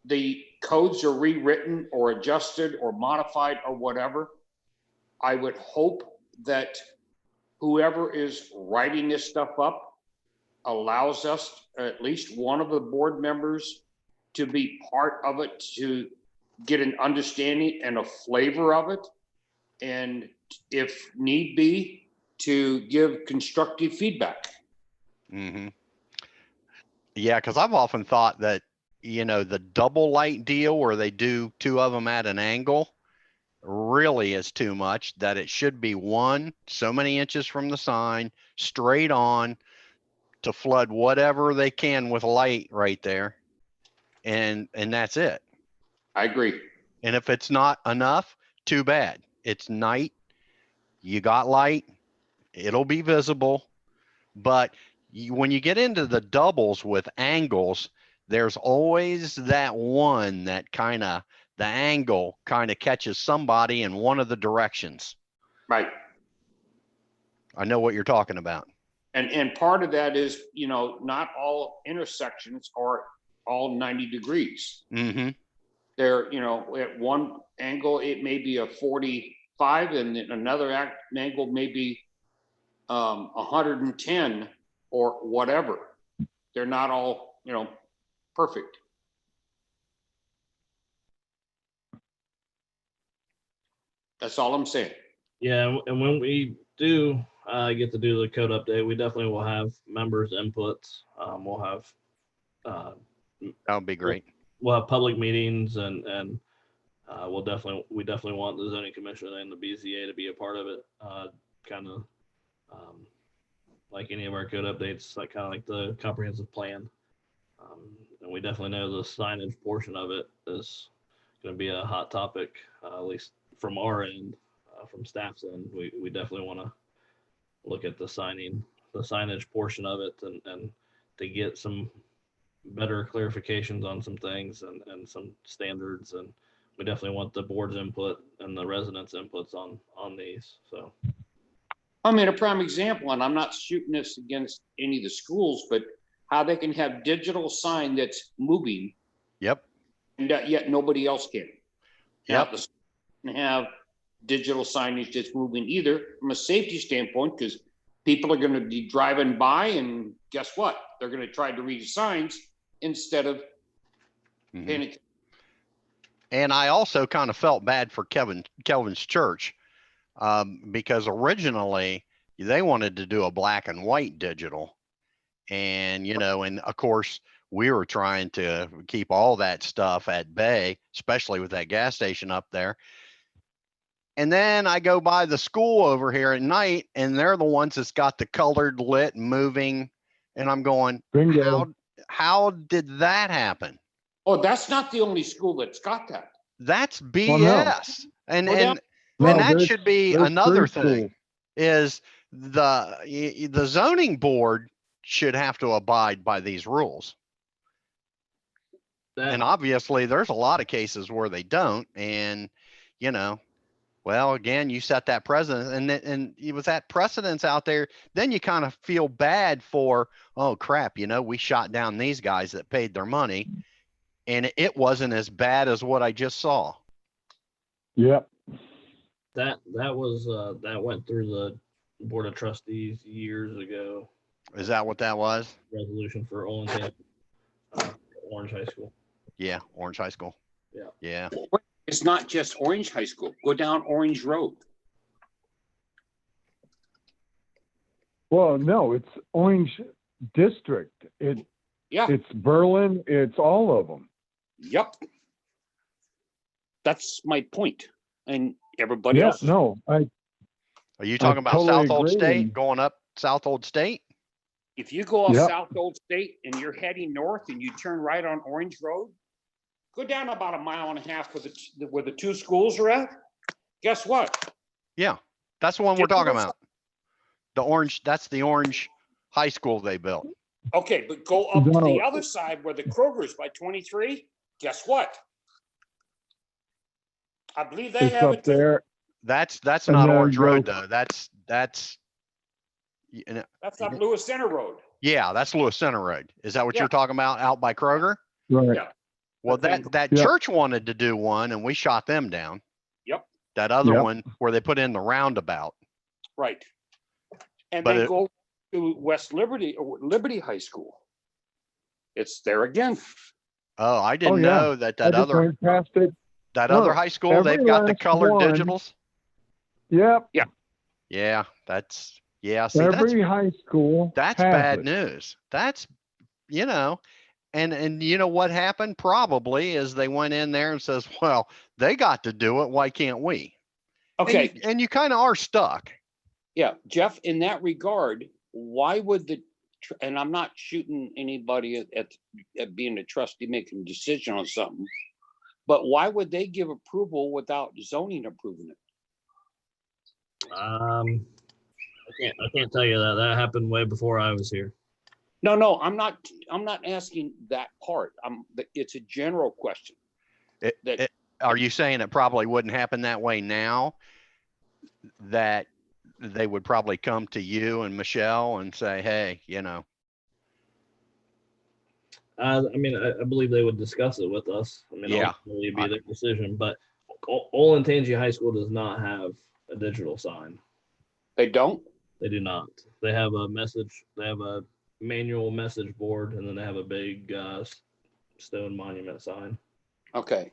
Speaker 3: the codes are rewritten or adjusted or modified or whatever, I would hope that whoever is writing this stuff up allows us, at least one of the board members, to be part of it, to get an understanding and a flavor of it, and if need be, to give constructive feedback.
Speaker 2: Mm-hmm. Yeah, because I've often thought that, the double light deal where they do two of them at an angle really is too much, that it should be one so many inches from the sign straight on to flood whatever they can with light right there. And that's it.
Speaker 3: I agree.
Speaker 2: And if it's not enough, too bad. It's night. You got light. It'll be visible. But when you get into the doubles with angles, there's always that one that the angle kind of catches somebody in one of the directions.
Speaker 3: Right.
Speaker 2: I know what you're talking about.
Speaker 3: And part of that is, not all intersections are all 90 degrees.
Speaker 2: Mm-hmm.
Speaker 3: They're, at one angle, it may be a 45, and then another angle may be 110 or whatever. They're not all, perfect. That's all I'm saying.
Speaker 1: Yeah, and when we do get to do the code update, we definitely will have members' inputs. We'll have
Speaker 2: that would be great.
Speaker 1: We'll have public meetings and we definitely want the zoning commission and the BZA to be a part of it. Kind of like any of our code updates, like kind of like the comprehensive plan. And we definitely know the signage portion of it is going to be a hot topic, at least from our end, from staff's end. We definitely want to look at the signage portion of it and to get some better clarifications on some things and some standards. And we definitely want the board's input and the residents' inputs on these. So,
Speaker 3: I mean, a prime example, and I'm not shooting this against any of the schools, but how they can have digital sign that's moving.
Speaker 2: Yep.
Speaker 3: And yet nobody else can.
Speaker 2: Yep.
Speaker 3: Now, the school can have digital signage that's moving either from a safety standpoint, because people are going to be driving by and guess what? They're going to try to read signs instead of paying attention.
Speaker 2: And I also kind of felt bad for Kelvin's church, because originally they wanted to do a black and white digital. And, you know, and of course we were trying to keep all that stuff at bay, especially with that gas station up there. And then I go by the school over here at night and they're the ones that's got the colored lit moving. And I'm going, how did that happen?
Speaker 3: Oh, that's not the only school that's got that.
Speaker 2: That's BS.
Speaker 7: Well, no.
Speaker 2: And that should be another thing is the zoning board should have to abide by these rules. And obviously there's a lot of cases where they don't. And, you know, well, again, you set that precedent and with that precedence out there, then you kind of feel bad for, oh crap, you know, we shot down these guys that paid their money and it wasn't as bad as what I just saw.
Speaker 7: Yep.
Speaker 1: That went through the Board of Trustees years ago.
Speaker 2: Is that what that was?
Speaker 1: Resolution for Orange High School.
Speaker 2: Yeah, Orange High School.
Speaker 1: Yeah.
Speaker 2: Yeah.
Speaker 3: It's not just Orange High School. Go down Orange Road.
Speaker 7: Well, no, it's Orange District. It's Berlin. It's all of them.
Speaker 3: Yep. That's my point. And everybody else.
Speaker 7: No,
Speaker 2: Are you talking about
Speaker 7: totally
Speaker 2: South Old
Speaker 7: agree.
Speaker 2: State, going up South Old State?
Speaker 3: If you go off South Old State and you're heading north and you turn right on Orange Road, go down about 1.5 miles where the two schools are at. Guess what?
Speaker 2: Yeah, that's the one we're talking about. That's the Orange High School they built.
Speaker 3: Okay, but go up to the other side where the Kroger's by 23. Guess what? I believe they have
Speaker 7: up there.
Speaker 2: That's not Orange Road though. That's
Speaker 3: up Lewis Center Road.
Speaker 2: Yeah, that's Lewis Center Road. Is that what you're talking about out by Kroger?
Speaker 7: Right.
Speaker 3: Yeah.
Speaker 2: Well, that church wanted to do one and we shot them down.
Speaker 3: Yep.
Speaker 2: That other one where they put in the roundabout.
Speaker 3: Right. And then go to West Liberty or Liberty High School. It's there again.
Speaker 2: Oh, I didn't know that other other high school, they've got the colored digitals.
Speaker 7: Yep.
Speaker 3: Yeah.
Speaker 2: Yeah, see,
Speaker 7: every high school.
Speaker 2: That's bad news. That's, you know, and you know what happened probably is they went in there and says, well, they got to do it. Why can't we?
Speaker 3: Okay.
Speaker 2: And you kind of are stuck.
Speaker 3: Yeah. Jeff, in that regard, why would and I'm not shooting anybody at being a trustee making a decision on something, but why would they give approval without zoning approving it?
Speaker 1: I can't tell you that. That happened way before I was here.
Speaker 3: No, I'm not asking that part. It's a general question.
Speaker 2: Are you saying it probably wouldn't happen that way now? That they would probably come to you and Michelle and say, hey, you know.
Speaker 1: I believe they would discuss it with us. Ultimately it'd be their decision, but Olentangy High School does not have a digital sign.
Speaker 3: They don't?
Speaker 1: They do not. They have a manual message board, and then they have a big stone monument sign.
Speaker 3: Okay,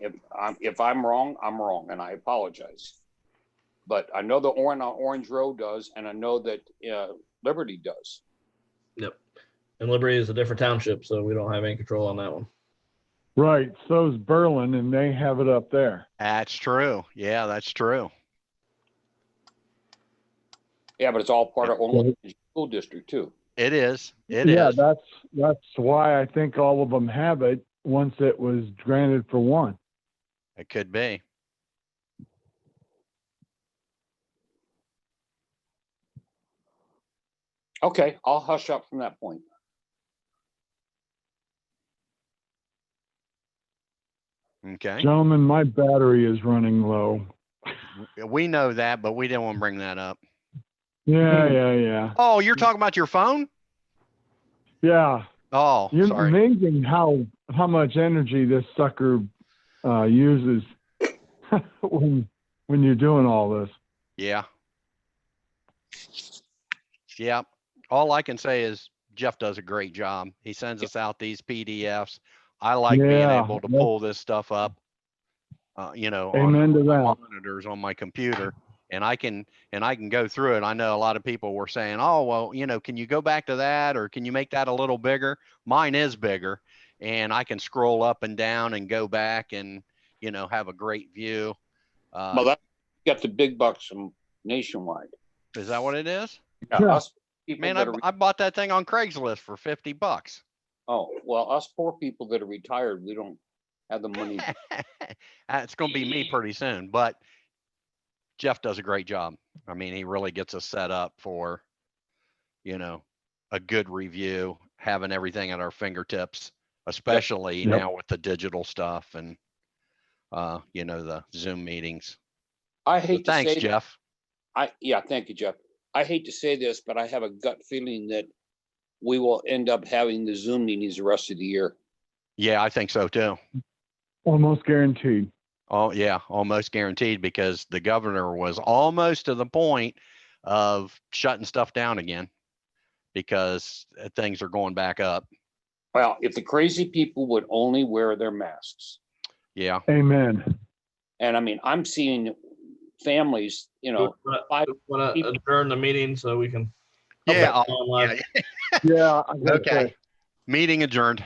Speaker 3: if I'm wrong, I'm wrong, and I apologize. But I know the Orange Road does, and I know that Liberty does.
Speaker 1: Yep. And Liberty is a different township, so we don't have any control on that one.
Speaker 7: Right. So's Berlin, and they have it up there.
Speaker 2: That's true. Yeah, that's true.
Speaker 3: Yeah, but it's all part of Orange School District too.
Speaker 2: It is. It
Speaker 7: Yeah,
Speaker 2: is.
Speaker 7: that's why I think all of them have it once it was granted for one.
Speaker 2: It could be.
Speaker 3: Okay, I'll hush up from that point.
Speaker 2: Okay.
Speaker 7: Gentlemen, my battery is running low.
Speaker 2: We know that, but we didn't want to bring that up.
Speaker 7: Yeah.
Speaker 2: Oh, you're talking about your phone?
Speaker 7: Yeah.
Speaker 2: Oh,
Speaker 7: You're
Speaker 2: sorry.
Speaker 7: amazing how much energy this sucker uses when you're doing all this.
Speaker 2: Yeah. Yeah. All I can say is Jeff does a great job. He sends us out these PDFs. I like being
Speaker 7: Yeah,
Speaker 2: able to
Speaker 7: that's-
Speaker 2: pull this stuff up, you know, on
Speaker 7: Amen to
Speaker 2: my
Speaker 7: that.
Speaker 2: monitors on my computer, and I can go through it. I know a lot of people were saying, "Oh, well, you know, can you go back to that, or can you make that a little bigger?" Mine is bigger, and I can scroll up and down and go back and, you know, have a great view.
Speaker 3: Well, that got the big bucks from Nationwide.
Speaker 2: Is that what it is?
Speaker 3: Yeah,
Speaker 7: Yeah.
Speaker 3: us people
Speaker 2: Man,
Speaker 3: that are,
Speaker 2: I bought that thing on Craigslist for $50.
Speaker 3: oh, well, us poor people that are retired, we don't have the money.
Speaker 2: It's going to be me pretty soon, but Jeff does a great job. I mean, he really gets us set up for, you know, a good review, having everything at our fingertips, especially
Speaker 7: Yep.
Speaker 2: now with the digital stuff and, you know, the Zoom meetings.
Speaker 3: I
Speaker 2: So
Speaker 3: hate to
Speaker 2: thanks,
Speaker 3: say,
Speaker 2: Jeff.
Speaker 3: yeah, thank you, Jeff. I hate to say this, but I have a gut feeling that we will end up having the Zoom meetings the rest of the year.
Speaker 2: Yeah, I think so too.
Speaker 7: Almost guaranteed.
Speaker 2: Oh, yeah, almost guaranteed, because the governor was almost to the point of shutting stuff down again because things are going back up.
Speaker 3: Well, if the crazy people would only wear their masks.
Speaker 2: Yeah.
Speaker 7: Amen.
Speaker 3: And I mean, I'm seeing families, you know, five
Speaker 1: Want to
Speaker 3: people.
Speaker 1: adjourn the meeting so we can.
Speaker 2: Yeah.
Speaker 1: Okay.
Speaker 2: Yeah.
Speaker 7: Yeah. I gotta
Speaker 2: Okay.
Speaker 7: say,
Speaker 2: Meeting adjourned.